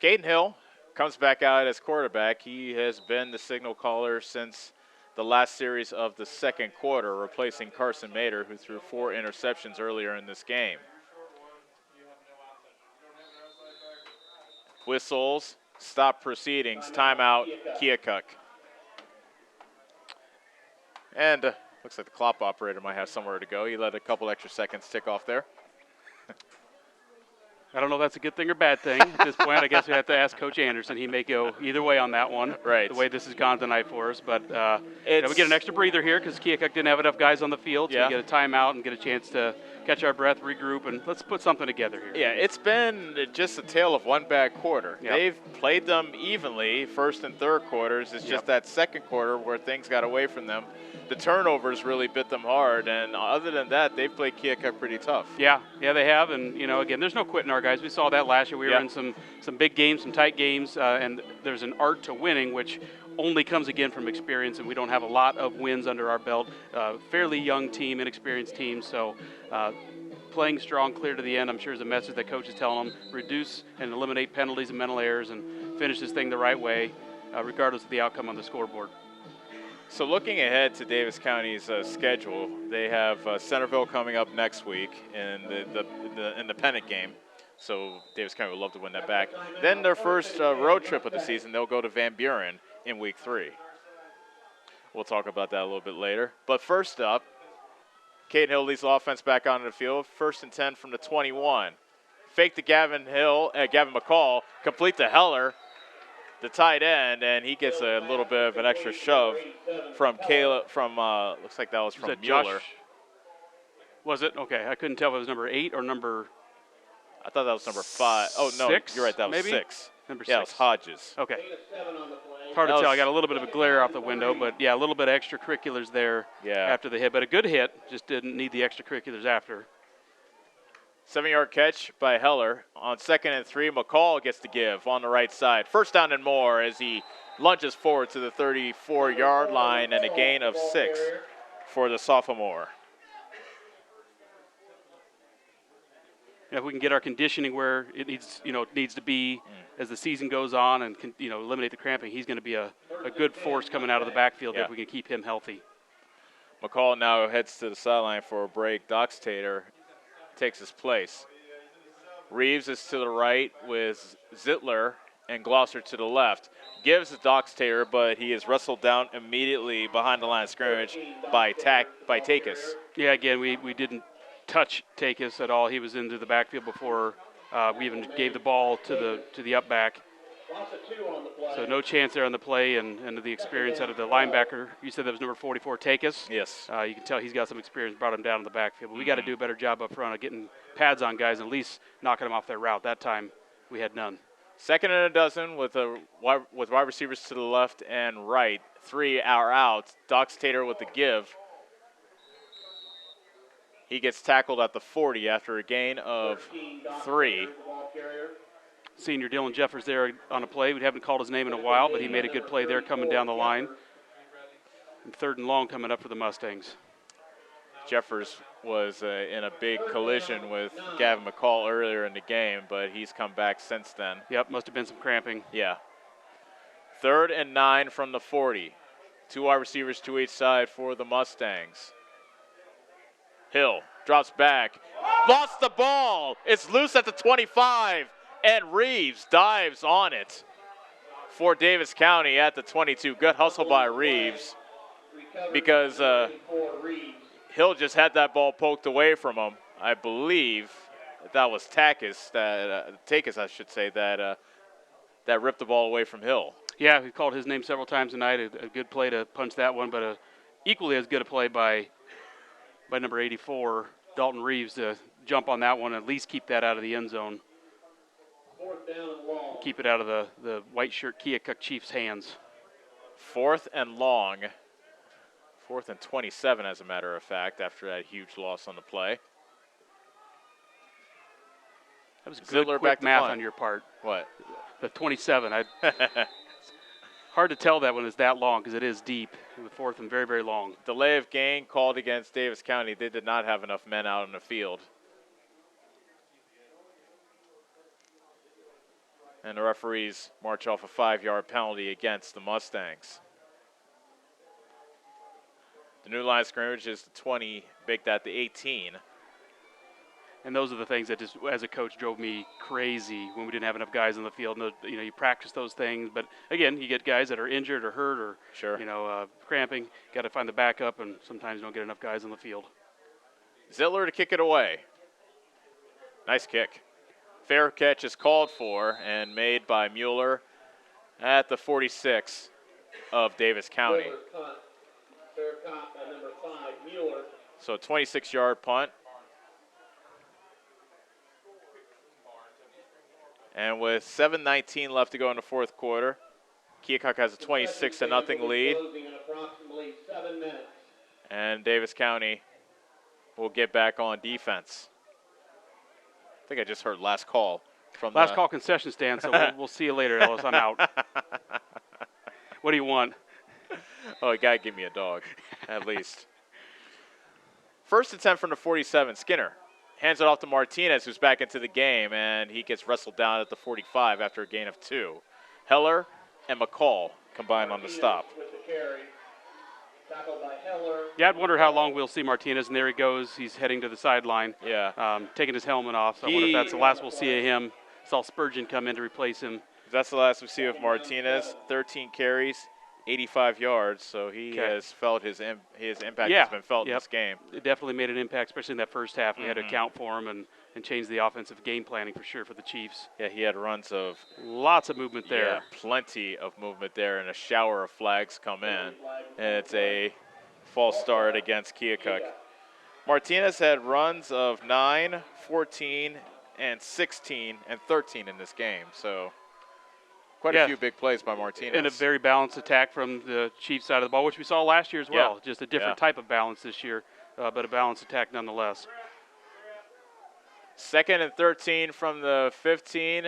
Caden Hill comes back out as quarterback. He has been the signal caller since the last series of the second quarter, replacing Carson Mader, who threw 4 interceptions earlier in this game. Whistles, stop proceedings, timeout, Keokuk. And looks like the clock operator might have somewhere to go. He let a couple extra seconds tick off there. I don't know if that's a good thing or bad thing. At this point, I guess we have to ask Coach Anderson. He may go either way on that one, right? The way this has gone tonight for us. But we get an extra breather here because Keokuk didn't have enough guys on the field. So we get a timeout and get a chance to catch our breath, regroup, and let's put something together here. Yeah, it's been just a tale of one bad quarter. Yep. They've played them evenly, first and third quarters. It's just that second quarter where things got away from them. The turnovers really bit them hard, and other than that, they've played Keokuk pretty tough. Yeah, they have, and again, there's no quitting our guys. We saw that last year. We were in some big games, some tight games, and there's an art to winning, which only comes again from experience, and we don't have a lot of wins under our belt. Fairly young team, inexperienced team, so playing strong, clear to the end, I'm sure is a message that Coach is telling them. Reduce and eliminate penalties and mental errors and finish this thing the right way, regardless of the outcome on the scoreboard. So looking ahead to Davis County's schedule, they have Centerville coming up next week in the independent game. So Davis County would love to win that back. Then their first road trip of the season, they'll go to Van Buren in week 3. We'll talk about that a little bit later. But first up, Caden Hill leads the offense back onto the field. 1st and 10 from the 21. Fake to Gavin McCall, complete to Heller, the tight end, and he gets a little bit of an extra shove from Caleb. Looks like that was from Mueller. Josh? Was it? Okay, I couldn't tell if it was number 8 or number. I thought that was number 5. Oh no, 6, you're right. That was maybe? 6. Number 6. Yeah, it was Hodges. Okay. Hard to tell. I got a little bit of a glare out the window, but yeah, a little bit of extracurriculars there after the hit. But a good hit, just didn't need the extracurriculars after. 7-yard catch by Heller. On 2nd and 3, McCall gets the give on the right side. 1st down and more as he lunges forward to the 34-yard line, and a gain of 6 for the sophomore. If we can get our conditioning where it needs to be as the season goes on, and eliminate the cramping, he's going to be a good force coming out of the backfield if we can keep him healthy. McCall now heads to the sideline for a break. Doxtator takes his place. Reeves is to the right with Zittler and Glosser to the left. Gives to Doxtator, but he is wrestled down immediately behind the line of scrimmage by Takis. Yeah, again, we didn't touch Takis at all. He was into the backfield before we even gave the ball to the up back. So no chance there on the play, and the experience out of the linebacker. You said that was number 44, Takis? Yes. You can tell he's got some experience, brought him down in the backfield. But we got to do a better job up front of getting pads on guys, and at least knocking them off their route. That time we had none. 2nd and a dozen with wide receivers to the left and right. 3 are out. Doxtator with the give. He gets tackled at the 40 after a gain of 3. Senior Dylan Jeffers there on a play. We haven't called his name in a while, but he made a good play there coming down the line. And 3rd and long coming up for the Mustangs. Jeffers was in a big collision with Gavin McCall earlier in the game, but he's come back since then. Yep, must have been some cramping. Yeah. 3rd and 9 from the 40. 2 wide receivers to each side for the Mustangs. Hill drops back, lost the ball. It's loose at the 25, and Reeves dives on it for Davis County at the 22. Good hustle by Reeves because Hill just had that ball poked away from him. I believe that was Takis, I should say, that ripped the ball away from Hill. Yeah, we called his name several times tonight. A good play to punch that one, but equally as good a play by number 84, Dalton Reeves, to jump on that one and at least keep that out of the end zone. 4th down and long. Keep it out of the white shirt Keokuk Chiefs' hands. 4th and long. 4th and 27, as a matter of fact, after that huge loss on the play. That was good quick math on your part. What? The 27. Hard to tell that when it's that long because it is deep. With 4th and very, very long. Delay of game called against Davis County. They did not have enough men out on the field. And the referees march off a 5-yard penalty against the Mustangs. The new line of scrimmage is the 20, baked at the 18. And those are the things that just, as a coach, drove me crazy when we didn't have enough guys on the field. And you practice those things, but again, you get guys that are injured or hurt or cramping. Got to find the backup, and sometimes you don't get enough guys on the field. Zittler to kick it away. Nice kick. Fair catch is called for and made by Mueller at the 46 of Davis County. Fair caught by number 5, Mueller. So a 26-yard punt. And with 7:19 left to go in the 4th quarter, Keokuk has a 26-0 lead. And Davis County will get back on defense. I think I just heard last call from last call concession stand, so we'll see you later, Ellis. I'm out. What do you want? Oh, you got to give me a dog, at least. 1st and 10 from the 47, Skinner. Hands it off to Martinez, who's back into the game, and he gets wrestled down at the 45 after a gain of 2. Heller and McCall combined on the stop. Tackled by Heller. Yeah, I'd wonder how long we'll see Martinez, and there he goes. He's heading to the sideline. Yeah. Taking his helmet off. So I wonder if that's the last we'll see of him. Saw Spurgeon come in to replace him. That's the last we see of Martinez. 13 carries, 85 yards. So he has felt his impact has been felt in this game. It definitely made an impact, especially in that first half. We had to account for him and change the offensive game planning for sure for the Chiefs. Yeah, he had runs of lots of movement there. Yeah, plenty of movement there, and a shower of flags come in. And it's a false start against Keokuk. Martinez had runs of 9, 14, and 16, and 13 in this game. So quite a few big plays by Martinez. And a very balanced attack from the Chiefs side of the ball, which we saw last year as well. Just a different type of balance this year, but a balanced attack nonetheless. 2nd and 13 from the 15,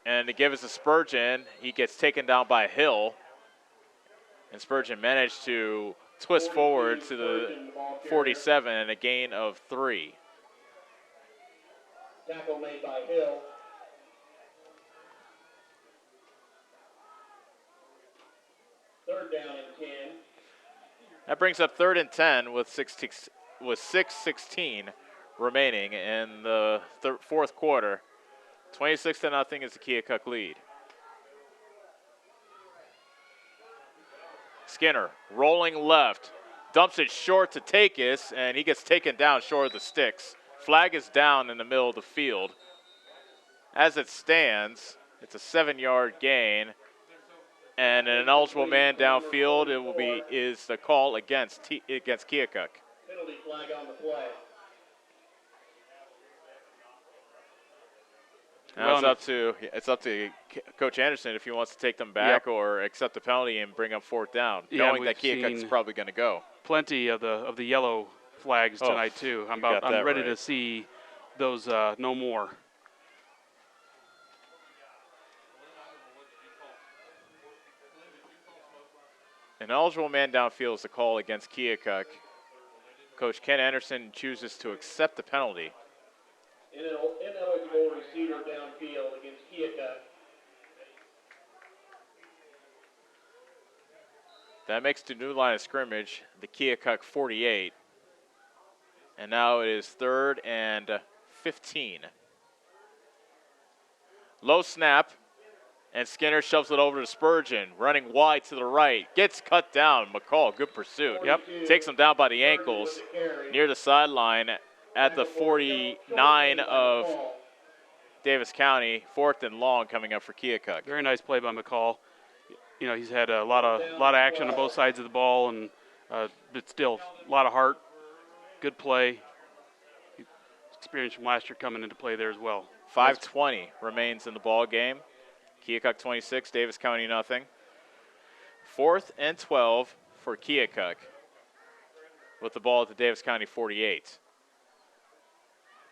and to give us a Spurgeon, he gets taken down by Hill, and Spurgeon managed to twist forward to the 47 and a gain of 3. Tackle made by Hill. Third down and 10. That brings up 3rd and 10 with 6:16 remaining in the fourth quarter. 26-0 is the Keokuk lead. Skinner rolling left, dumps it short to Takis, and he gets taken down short of the sticks. Flag is down in the middle of the field. As it stands, it's a 7-yard gain, and an ineligible man downfield. Is the call against Keokuk. Penalty flag on the play. Now it's up to Coach Anderson if he wants to take them back or accept the penalty and bring up 4th down, knowing that Keokuk is probably going to go. Plenty of the yellow flags tonight too. I'm ready to see those no more. An eligible man downfield is the call against Keokuk. Coach Ken Anderson chooses to accept the penalty. Ineligible receiver downfield against Keokuk. That makes the new line of scrimmage the Keokuk 48. And now it is 3rd and 15. Low snap, and Skinner shoves it over to Spurgeon, running wide to the right. Gets cut down. McCall, good pursuit. Takes him down by the ankles near the sideline at the 49 of Davis County. 4th and long coming up for Keokuk. Very nice play by McCall. You know, he's had a lot of action on both sides of the ball, and but still a lot of heart. Good play. Experience from last year coming into play there as well. 5:20 remains in the ball game. Keokuk 26, Davis County nothing. 4th and 12 for Keokuk with the ball at the Davis County 48.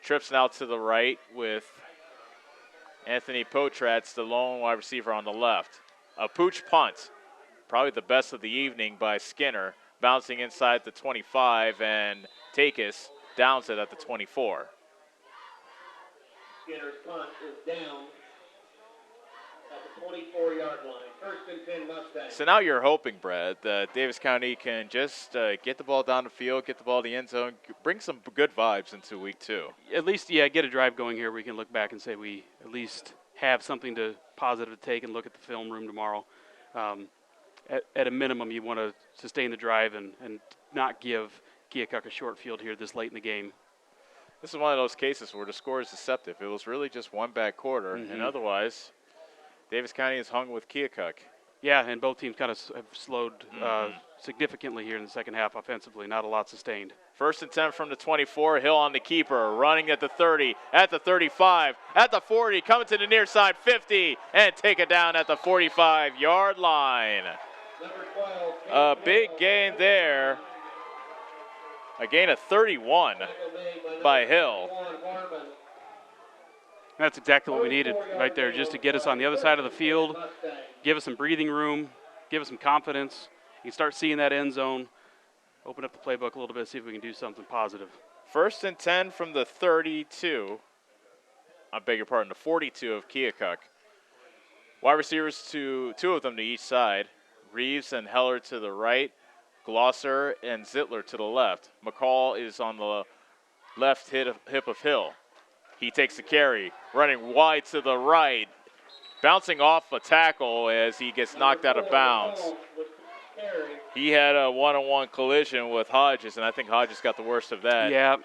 Trips now to the right with Anthony Potratz, the lone wide receiver on the left. A pooch punt, probably the best of the evening by Skinner, bouncing inside the 25, and Takis downs it at the 24. Skinner's punt is down at the 24-yard line. 1st and 10 Mustangs. So now you're hoping, Brad, that Davis County can just get the ball down the field, get the ball to the end zone, bring some good vibes into week 2. At least, get a drive going here. We can look back and say we at least have something positive to take and look at the film room tomorrow. At a minimum, you want to sustain the drive and not give Keokuk a short field here this late in the game. This is one of those cases where the score is deceptive. It was really just one bad quarter, and otherwise, Davis County is hung with Keokuk. Yeah, and both teams kind of have slowed significantly here in the second half offensively. Not a lot sustained. 1st and 10 from the 24. Hill on the keeper, running at the 30, at the 35, at the 40, coming to the near side, 50, and taken down at the 45-yard line. A big gain there. A gain of 31 by Hill. That's exactly what we needed right there, just to get us on the other side of the field, give us some breathing room, give us some confidence. You can start seeing that end zone, open up the playbook a little bit, see if we can do something positive. 1st and 10 from the 32. I beg your pardon, the 42 of Keokuk. Wide receivers two of them to each side. Reeves and Heller to the right. Glosser and Zittler to the left. McCall is on the left hip of Hill. He takes the carry, running wide to the right, bouncing off a tackle as he gets knocked out of bounds. He had a one-on-one collision with Hodges, and I think Hodges got the worst of that. Yeah.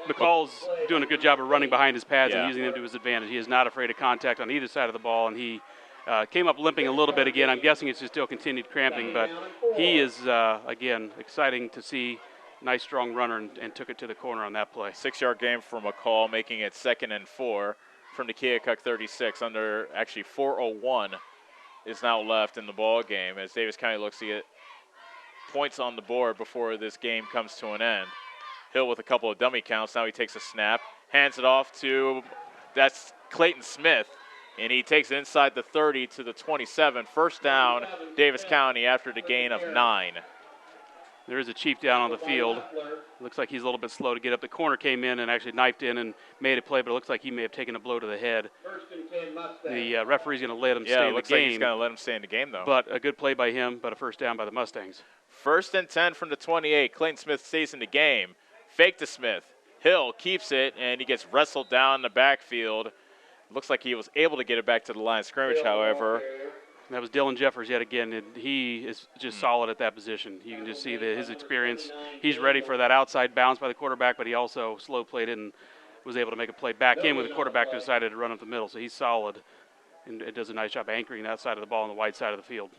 McCall's doing a good job of running behind his pads and using them to his advantage. He is not afraid of contact on either side of the ball, and he came up limping a little bit again. I'm guessing it's just still continued cramping, but he is, again, exciting to see. Nice, strong runner and took it to the corner on that play. 6-yard gain for McCall, making it 2nd and 4 from the Keokuk 36. Under actually 4:01 is now left in the ball game as Davis County looks to get points on the board before this game comes to an end. Hill with a couple of dummy counts. Now he takes a snap, hands it off to, that's Clayton Smith, and he takes it inside the 30 to the 27. First down, Davis County after the gain of 9. There is a Chief down on the field. Looks like he's a little bit slow to get up. The corner came in and actually knifed in and made a play, but it looks like he may have taken a blow to the head. The referee's going to let him stay in the game. Yeah, it looks like he's going to let him stay in the game, though. But a good play by him, but a first down by the Mustangs. 1st and 10 from the 28. Clayton Smith stays in the game. Fake to Smith. Hill keeps it, and he gets wrestled down in the backfield. Looks like he was able to get it back to the line of scrimmage, however. That was Dylan Jeffers yet again, and he is just solid at that position. You can just see his experience. He's ready for that outside bounce by the quarterback, but he also slow played it and was able to make a play back in when the quarterback decided to run up the middle. So he's solid, and it does a nice job anchoring that side of the ball on the wide side of the field.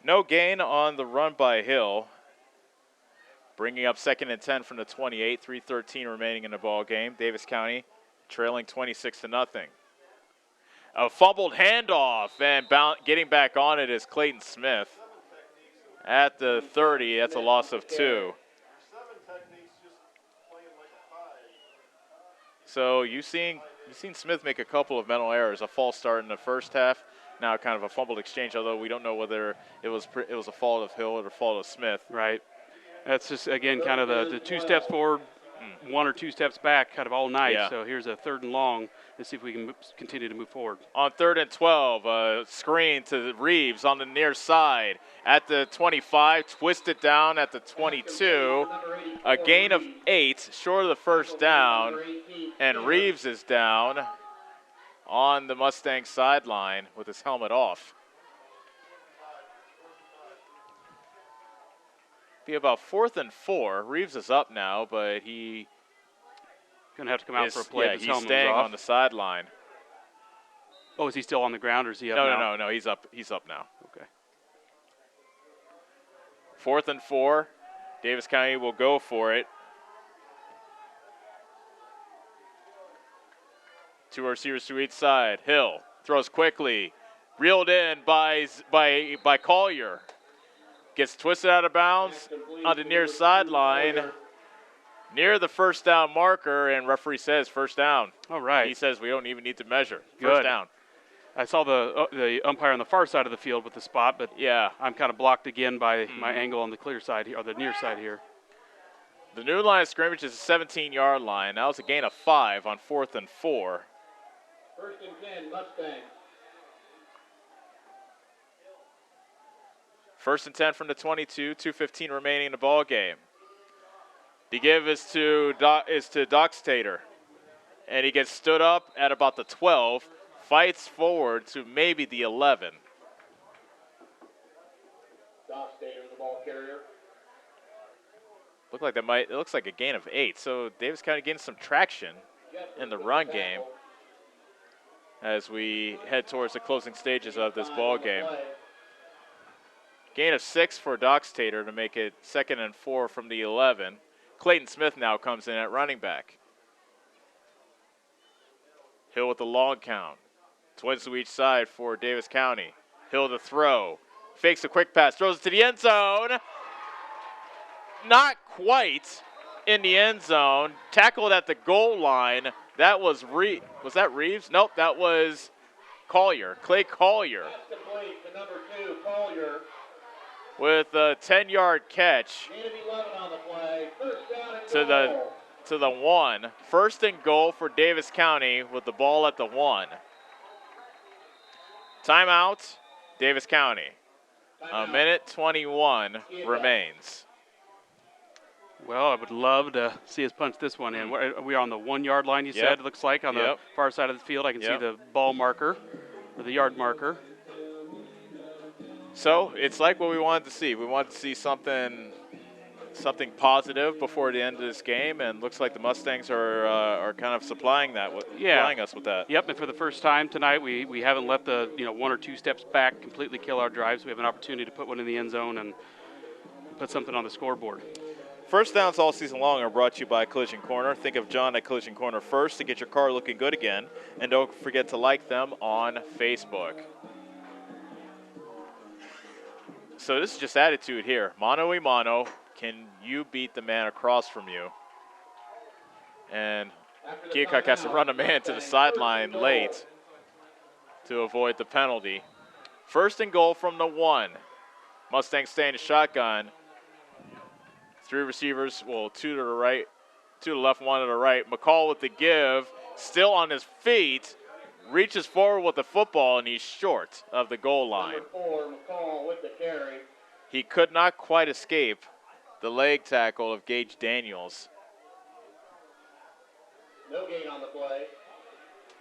No gain on the run by Hill. Bringing up 2nd and 10 from the 28, 3:13 remaining in the ball game. Davis County trailing 26-0. A fumbled handoff, and getting back on it is Clayton Smith. At the 30, that's a loss of 2. So you've seen Smith make a couple of mental errors. A false start in the first half, now kind of a fumbled exchange, although we don't know whether it was a fault of Hill or a fault of Smith. Right. That's just, again, kind of the 2 steps forward, 1 or 2 steps back kind of all night. Yeah. So here's a 3rd and long. Let's see if we can continue to move forward. On 3rd and 12, a screen to Reeves on the near side. At the 25, twisted down at the 22. A gain of 8, short of the first down. And Reeves is down on the Mustang sideline with his helmet off. Be about 4th and 4. Reeves is up now, but he going to have to come out for a play. Yeah, he's staying on the sideline. Oh, is he still on the ground, or is he up No. now? He's up. He's up now. Okay. 4th and 4. Davis County will go for it. 2 receivers to each side. Hill throws quickly, reeled in by Collier. Gets twisted out of bounds on the near sideline, near the first down marker, and referee says first down. All right. He says we don't even need to measure. Good. First down. I saw the umpire on the far side of the field with the spot, but yeah, I'm kind of blocked again by my angle on the clear side here, or the near side here. The new line of scrimmage is a 17-yard line. That was a gain of 5 on 4th and 4. 1st and 10, Mustangs. 1st and 10 from the 22, 2:15 remaining in the ball game. The give is to Doxtator, and he gets stood up at about the 12, fights forward to maybe the 11. Doxtator, the ball carrier. It looks like a gain of 8. So Davis County getting some traction in the run game as we head towards the closing stages of this ball game. Gain of 6 for Doxtator to make it 2nd and 4 from the 11. Clayton Smith now comes in at running back. Hill with the long count. Twins to each side for Davis County. Hill to throw. Fakes a quick pass. Throws it to the end zone. Not quite in the end zone. Tackled at the goal line. That was was that Reeves? Nope, that was Collier. Clay Collier. That's complete to number 2, Collier. With a 10-yard catch to the 1. 1st and goal for Davis County with the ball at the 1. Timeout, Davis County. A minute 21 remains. Well, I would love to see us punch this one in. We're on the 1 yard line, you Yep. said, it looks like, on the far side of the field. I can see the ball marker, or the yard marker. So it's like what we wanted to see. We wanted to see something positive before the end of this game, and looks like the Mustangs are kind of supplying us with that. Yep, and for the first time tonight, we haven't let the 1 or 2 steps back completely kill our drives. We have an opportunity to put one in the end zone and put something on the scoreboard. First downs all season long are brought to you by Collision Corner. Think of John at Collision Corner first to get your car looking good again, and don't forget to like them on Facebook. So this is just attitude here. Mano a mano. Can you beat the man across from you? And Keokuk has to run a man to the sideline late to avoid the penalty. First and goal from the 1. Mustangs stay in the shotgun. 3 receivers, 2 to the right, 2 to the left, 1 to the right. McCall with the give, still on his feet, reaches forward with the football, and he's short of the goal line. Number 4, McCall with the carry. He could not quite escape the leg tackle of Gage Daniels. No gain on the play.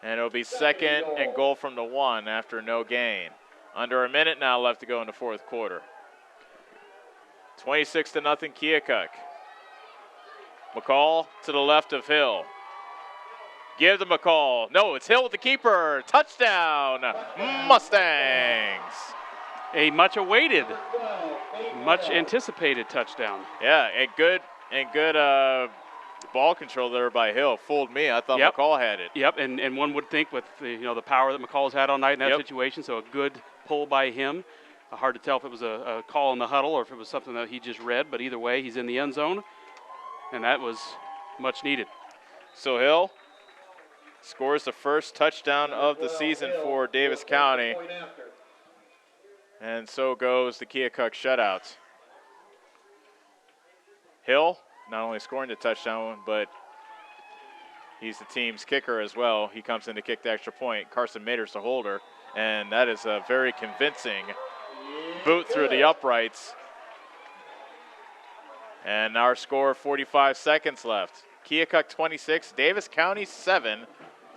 And it'll be second and goal from the 1 after no gain. Under a minute now left to go in the fourth quarter. 26-0 Keokuk. McCall to the left of Hill. Give to McCall. No, it's Hill with the keeper. Touchdown, Mustangs. A much awaited, much anticipated touchdown. Yeah, and good ball control there by Hill. Fooled me. I thought McCall had it. Yep, and one would think with the power that McCall's had all night in that situation, so a good pull by him. Hard to tell if it was a call in the huddle or if it was something that he just read, but either way, he's in the end zone, and that was much needed. So Hill scores the first touchdown of the season for Davis County, and so goes the Keokuk shutouts. Hill not only scoring the touchdown, but he's the team's kicker as well. He comes in to kick the extra point. Carson Mater's the holder, and that is a very convincing boot through the uprights. And our score, 45 seconds left. Keokuk 26, Davis County 7,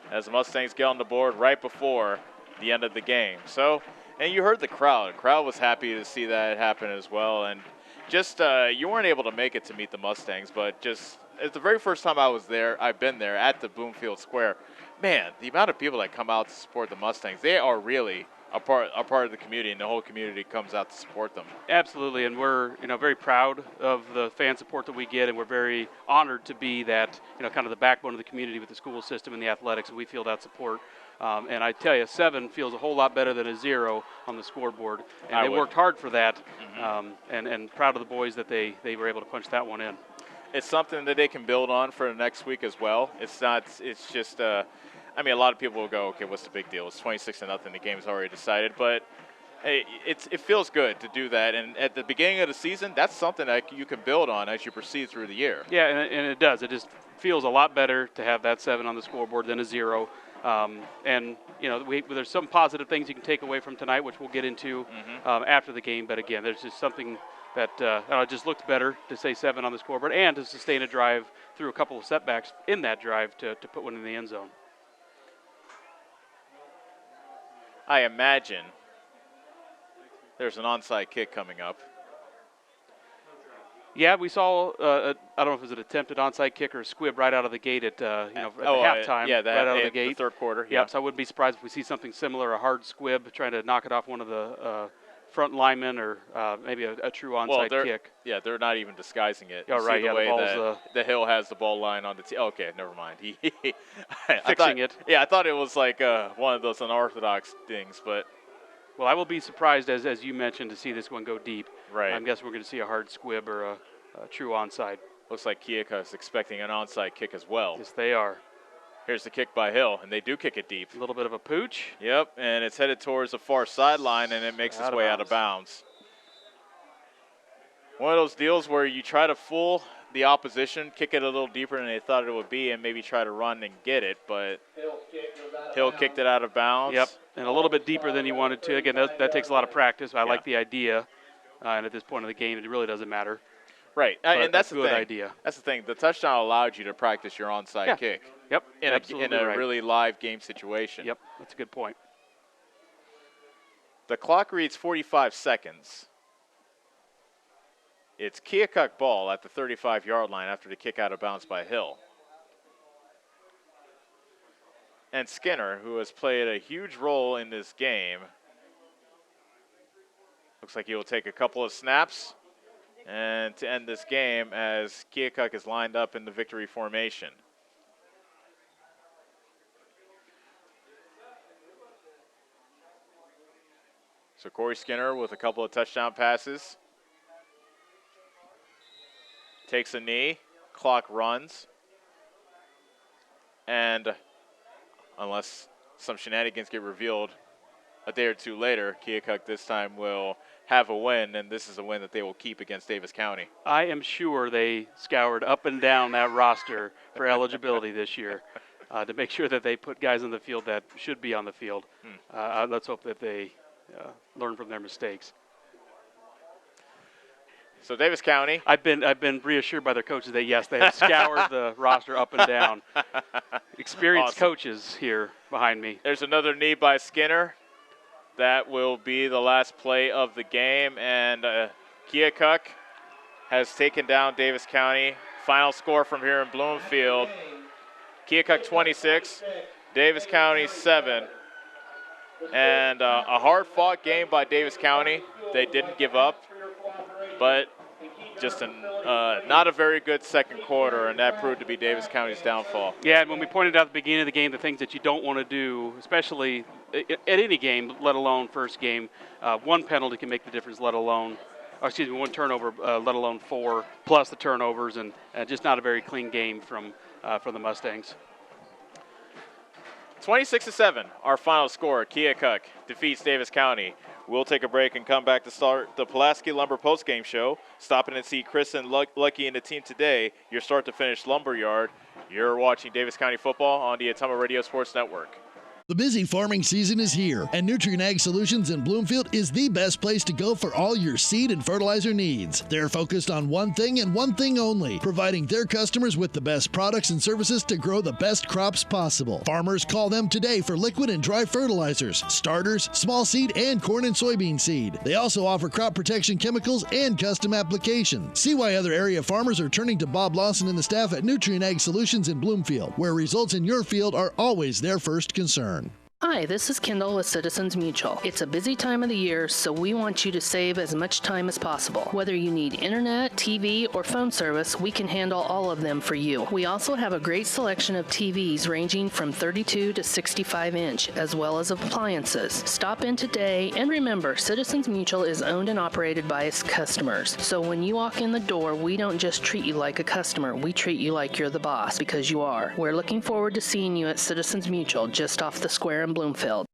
as the Mustangs get on the board right before the end of the game. So, and you heard the crowd. The crowd was happy to see that happen as well. And just, you weren't able to make it to meet the Mustangs, but just, it's the very first time I've been there at the Bloomfield Square. Man, the amount of people that come out to support the Mustangs, they are really a part of the community, and the whole community comes out to support them. Absolutely, and we're very proud of the fan support that we get, and we're very honored to be that kind of the backbone of the community with the school system and the athletics, and we feel that support. And I tell you, 7 feels a whole lot better than a 0 on the scoreboard, and they worked hard for that. And proud of the boys that they were able to punch that one in. It's something that they can build on for the next week as well. It's just. I mean, a lot of people will go, okay, what's the big deal? It's 26-0. The game's already decided. But hey, it feels good to do that. And at the beginning of the season, that's something that you can build on as you proceed through the year. Yeah, and it does. It just feels a lot better to have that 7 on the scoreboard than a 0. And there's some positive things you can take away from tonight, which we'll get into after the game. But again, there's just something that just looks better to say 7 on the scoreboard and to sustain a drive through a couple of setbacks in that drive to put one in the end zone. I imagine there's an onside kick coming up. Yeah, we saw, I don't know if it was an attempted onside kick or a squib right out of the gate at halftime, right out of the gate. The third quarter. Yeah, so I wouldn't be surprised if we see something similar, a hard squib trying to knock it off one of the front linemen or maybe a true onside kick. Yeah, they're not even disguising it. Oh, right, the way that the Hill has the ball line on the team. Okay, never mind. Fixing it. Yeah, I thought it was like one of those unorthodox things, but. Well, I will be surprised, as you mentioned, to see this one go deep. Right. I'm guessing we're going to see a hard squib or a true onside. Looks like Keokuk is expecting an onside kick as well. Yes, they are. Here's the kick by Hill, and they do kick it deep. A little bit of a pooch. Yep, and it's headed towards the far sideline, and it makes its way out of bounds. One of those deals where you try to fool the opposition, kick it a little deeper than they thought it would be, and maybe try to run and get it, but Hill kicked it out of bounds. Yep, and a little bit deeper than he wanted to. Again, that takes a lot of practice. I like the idea, and at this point of the game, it really doesn't matter. Right, and that's a good idea. That's the thing. The touchdown allowed you to practice your onside kick. Yep, in a really live game situation. Yep, that's a good point. The clock reads 45 seconds. It's Keokuk ball at the 35-yard line after the kick out of bounds by Hill. And Skinner, who has played a huge role in this game, looks like he will take a couple of snaps and to end this game as Keokuk is lined up in the victory formation. So Corey Skinner with a couple of touchdown passes. Takes a knee, clock runs. And unless some shenanigans get revealed a day or two later, Keokuk this time will have a win, and this is a win that they will keep against Davis County. I am sure they scoured up and down that roster for eligibility this year to make sure that they put guys on the field that should be on the field. Let's hope that they learn from their mistakes. So Davis County. I've been reassured by their coaches that yes, they have scoured the roster up and down. Experienced coaches here behind me. There's another knee by Skinner. That will be the last play of the game, and Keokuk has taken down Davis County. Final score from here in Bloomfield: Keokuk 26, Davis County 7. And a hard-fought game by Davis County. They didn't give up, but just not a very good second quarter, and that proved to be Davis County's downfall. Yeah, and when we pointed out at the beginning of the game the things that you don't want to do, especially at any game, let alone first game, one penalty can make the difference, let alone, one turnover, let alone 4, plus the turnovers, and just not a very clean game from the Mustangs. 26-7, our final score. Keokuk defeats Davis County. We'll take a break and come back to start the Pulaski Lumber postgame show. Stop in and see Chris and Lucky and the team today. Your start-to-finish lumberyard. You're watching Davis County football on the Ottumwa Radio Sports Network. The busy farming season is here, and Nutrien Ag Solutions in Bloomfield is the best place to go for all your seed and fertilizer needs. They're focused on one thing and one thing only, providing their customers with the best products and services to grow the best crops possible. Farmers call them today for liquid and dry fertilizers, starters, small seed, and corn and soybean seed. They also offer crop protection chemicals and custom applications. See why other area farmers are turning to Bob Lawson and the staff at Nutrien Ag Solutions in Bloomfield, where results in your field are always their first concern. Hi, this is Kendall with Citizens Mutual. It's a busy time of the year, so we want you to save as much time as possible. Whether you need internet, TV, or phone service, we can handle all of them for you. We also have a great selection of TVs ranging from 32 to 65 inch, as well as appliances. Stop in today, and remember, Citizens Mutual is owned and operated by its customers. So when you walk in the door, we don't just treat you like a customer, we treat you like you're the boss, because you are. We're looking forward to seeing you at Citizens Mutual, just off the square in Bloomfield.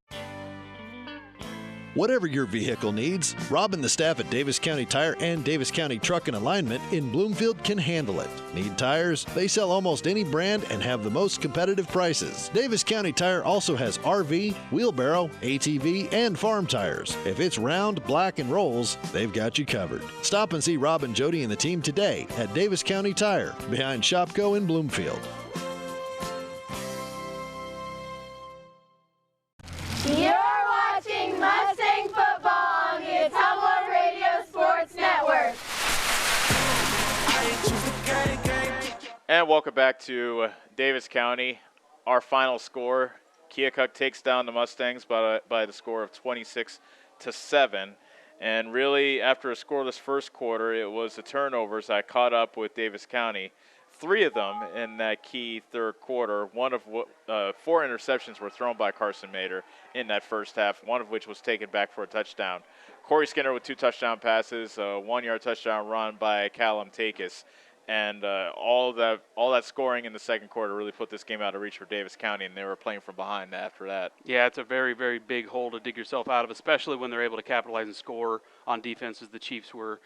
Whatever your vehicle needs, Rob and the staff at Davis County Tire and Davis County Truck and Alignment in Bloomfield can handle it. Need tires? They sell almost any brand and have the most competitive prices. Davis County Tire also has RV, wheelbarrow, ATV, and farm tires. If it's round, black, and rolls, they've got you covered. Stop and see Rob and Jody and the team today at Davis County Tire, behind Shopco in Bloomfield. You're watching Mustang football on the Ottumwa Radio Sports Network. And welcome back to Davis County. Our final score: Keokuk takes down the Mustangs by the score of 26-7. And really, after a scoreless first quarter, it was the turnovers that caught up with Davis County. 3 of them in that key third quarter. 4 interceptions were thrown by Carson Mader in that first half, one of which was taken back for a touchdown. Corey Skinner with 2 touchdown passes, a 1-yard touchdown run by Callum Takis. And all that scoring in the second quarter really put this game out of reach for Davis County, and they were playing from behind after that. Yeah, it's a very, very big hole to dig yourself out of, especially when they're able to capitalize and score on defense as the Chiefs were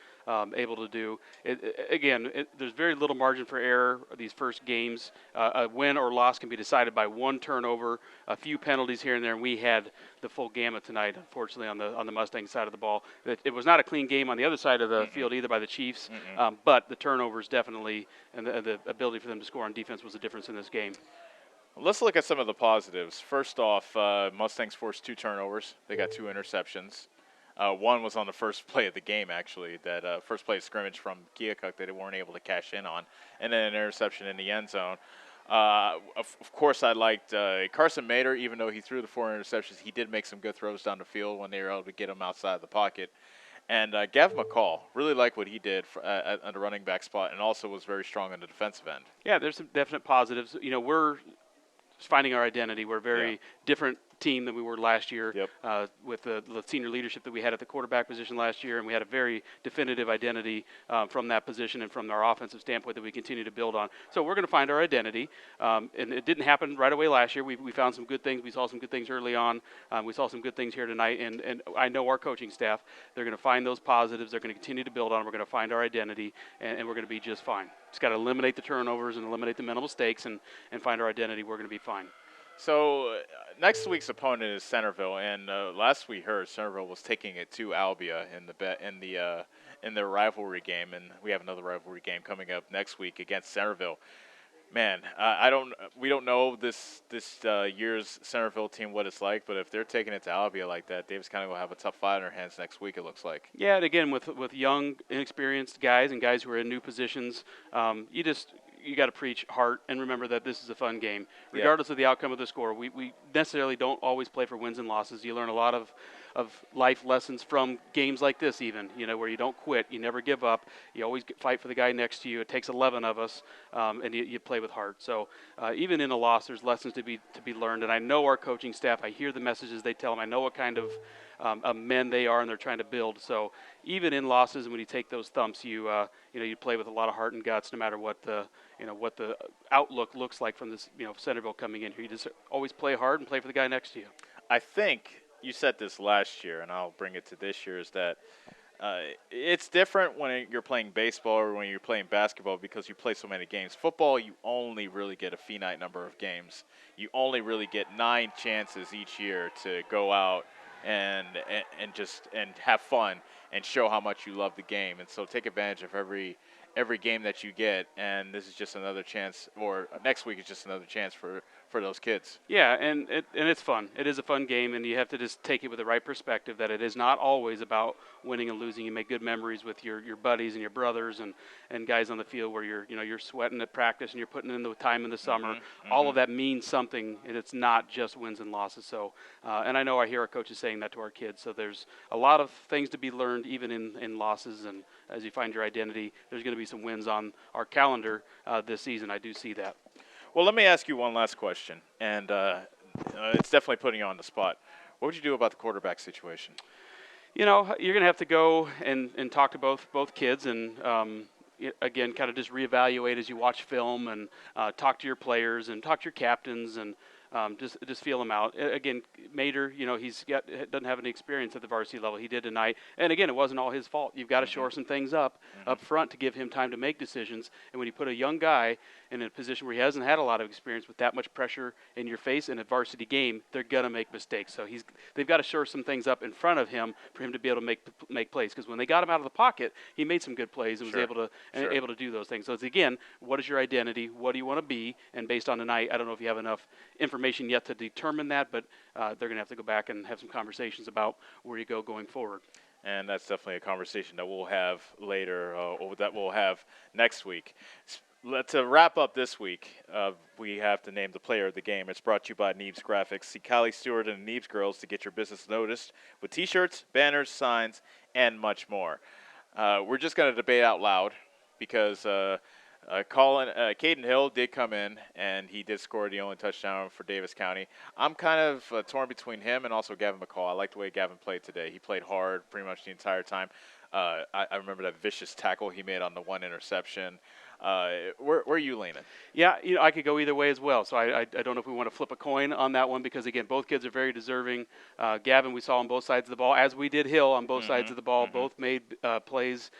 able to do. There's very little margin for error these first games. A win or loss can be decided by one turnover, a few penalties here and there, and we had the full gamut tonight, unfortunately, on the Mustang side of the ball. It was not a clean game on the other side of the field either by the Chiefs, but the turnovers definitely and the ability for them to score on defense was the difference in this game. Let's look at some of the positives. First off, Mustangs forced 2 turnovers. They got 2 interceptions. One was on the first play of the game, actually, that first play of scrimmage from Keokuk that they weren't able to cash in on, and then an interception in the end zone. Of course, I liked Carson Mader, even though he threw the 4 interceptions, he did make some good throws down the field when they were able to get him outside of the pocket. And Gavin McCall, really liked what he did at the running back spot, and also was very strong on the defensive end. Yeah, there's some definite positives. You know, we're finding our identity. We're a very different team than we were last year with the senior leadership that we had at the quarterback position last year, and we had a very definitive identity from that position and from our offensive standpoint that we continue to build on. So we're going to find our identity, and it didn't happen right away last year. We found some good things. We saw some good things early on. We saw some good things here tonight, and I know our coaching staff, they're going to find those positives. They're going to continue to build on. We're going to find our identity, and we're going to be just fine. Just got to eliminate the turnovers and eliminate the mental mistakes and find our identity. We're going to be fine. So next week's opponent is Centerville, and last we heard Centerville was taking it to Albia in their rivalry game, and we have another rivalry game coming up next week against Centerville. Man, we don't know this year's Centerville team what it's like, but if they're taking it to Albia like that, Davis County will have a tough fight in their hands next week. It looks like. Yeah, and again with young, inexperienced guys and guys who are in new positions, you got to preach heart and remember that this is a fun game. Regardless of the outcome of the score, we necessarily don't always play for wins and losses. You learn a lot of life lessons from games like this even, where you don't quit. You never give up. You always fight for the guy next to you. It takes 11 of us, and you play with heart. So even in a loss, there's lessons to be learned. And I know our coaching staff. I hear the messages they tell them. I know what kind of men they are and they're trying to build. So even in losses and when you take those thumps, you play with a lot of heart and guts no matter what the outlook looks like from this Centerville coming in here. You just always play hard and play for the guy next to you. I think you said this last year, and I'll bring it to this year, is that it's different when you're playing baseball or when you're playing basketball because you play so many games. Football, you only really get a finite number of games. You only really get 9 chances each year to go out and have fun and show how much you love the game. And so take advantage of every game that you get, and this is just another chance, or next week is just another chance for those kids. Yeah, and it's fun. It is a fun game, and you have to just take it with the right perspective that it is not always about winning and losing. You make good memories with your buddies and your brothers and guys on the field where you're sweating at practice and you're putting in the time in the summer. All of that means something, and it's not just wins and losses. So, and I hear our coaches saying that to our kids. So there's a lot of things to be learned even in losses, and as you find your identity, there's going to be some wins on our calendar this season. I do see that. Well, let me ask you one last question, and it's definitely putting you on the spot. What would you do about the quarterback situation? You're going to have to go and talk to both kids and, again, kind of just reevaluate as you watch film and talk to your players and talk to your captains and just feel him out. Again, Mader, doesn't have any experience at the varsity level. He did tonight. And again, it wasn't all his fault. You've got to shore some things up front to give him time to make decisions. And when you put a young guy in a position where he hasn't had a lot of experience with that much pressure in your face in a varsity game, they're going to make mistakes. So they've got to shore some things up in front of him for him to be able to make plays. Because when they got him out of the pocket, he made some good plays and was able to do those things. So it's, again, what is your identity? What do you want to be? And based on tonight, I don't know if you have enough information yet to determine that, but they're going to have to go back and have some conversations about where you go going forward. And that's definitely a conversation that we'll have later, or that we'll have next week. To wrap up this week, we have to name the player of the game. It's brought to you by Neebs Graphics. See Callie Stewart and the Neebs girls to get your business noticed with T-shirts, banners, signs, and much more. We're just going to debate out loud because Caden Hill did come in, and he did score the only touchdown for Davis County. I'm kind of torn between him and also Gavin McCall. I like the way Gavin played today. He played hard pretty much the entire time. I remember that vicious tackle he made on the one interception. Where are you leaning? Yeah, I could go either way as well. So I don't know if we want to flip a coin on that one because, again, both kids are very deserving. Gavin, we saw on both sides of the ball, as we did Hill on both sides of the ball. Both made plays,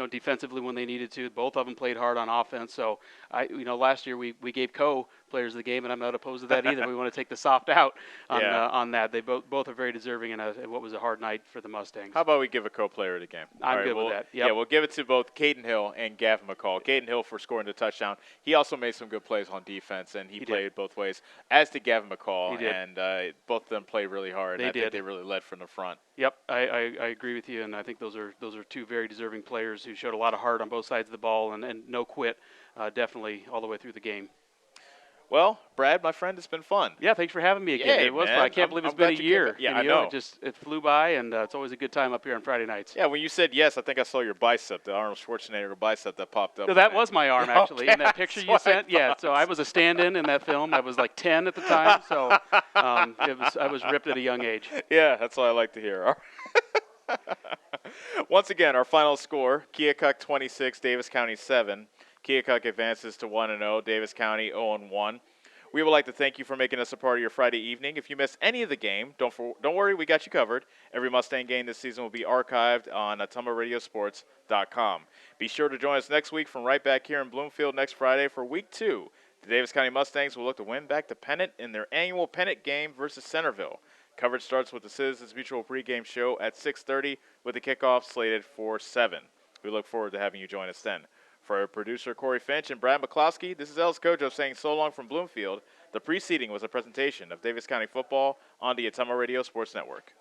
defensively when they needed to. Both of them played hard on offense. So, last year we gave players of the game, and I'm not opposed to that either. We want to take the soft out on that. They both are very deserving in what was a hard night for the Mustangs. How about we give a player of the game? I'm good with that. Yep. Yeah, we'll give it to both Caden Hill and Gavin McCall. Caden Hill for scoring the touchdown. He also made some good plays on defense, and he played both ways, as did Gavin McCall. He did. And both of them played really hard. They I did. think they really led from the front. Yep, I agree with you, and I think those are two very deserving players who showed a lot of heart on both sides of the ball and no quit, definitely all the way through the game. Well, Brad, my friend, it's been fun. Yeah, thanks for having me again. Yeah, it was man. fun. I can't believe it's been a year. Yeah, I know. It flew by, and it's always a good time up here on Friday nights. Yeah, when you said yes, I think I saw your bicep, the Arnold Schwarzenegger bicep that popped up. So that was my arm, actually, okay, in that picture you sent. Yeah, so I was a stand-in in that film. I was like 10 at the time, so I was ripped at a young age. Yeah, that's what I like to hear. Once again, our final score, Keokuk 26, Davis County 7. Keokuk advances to 1-0, Davis County 0-1. We would like to thank you for making us a part of your Friday evening. If you missed any of the game, don't worry, we got you covered. Every Mustang game this season will be archived on AtomaRadioSports.com. Be sure to join us next week from right back here in Bloomfield next Friday for Week 2. The Davis County Mustangs will look to win back the pennant in their annual pennant game versus Centerville. Coverage starts with the Citizens Mutual pregame show at 6:30 with the kickoff slated for 7. We look forward to having you join us then. For our producer, Corey Finch and Brad McCloskey, this is Ellis Kojo saying so long from Bloomfield. The preceding was a presentation of Davis County football on the Atama Radio Sports Network.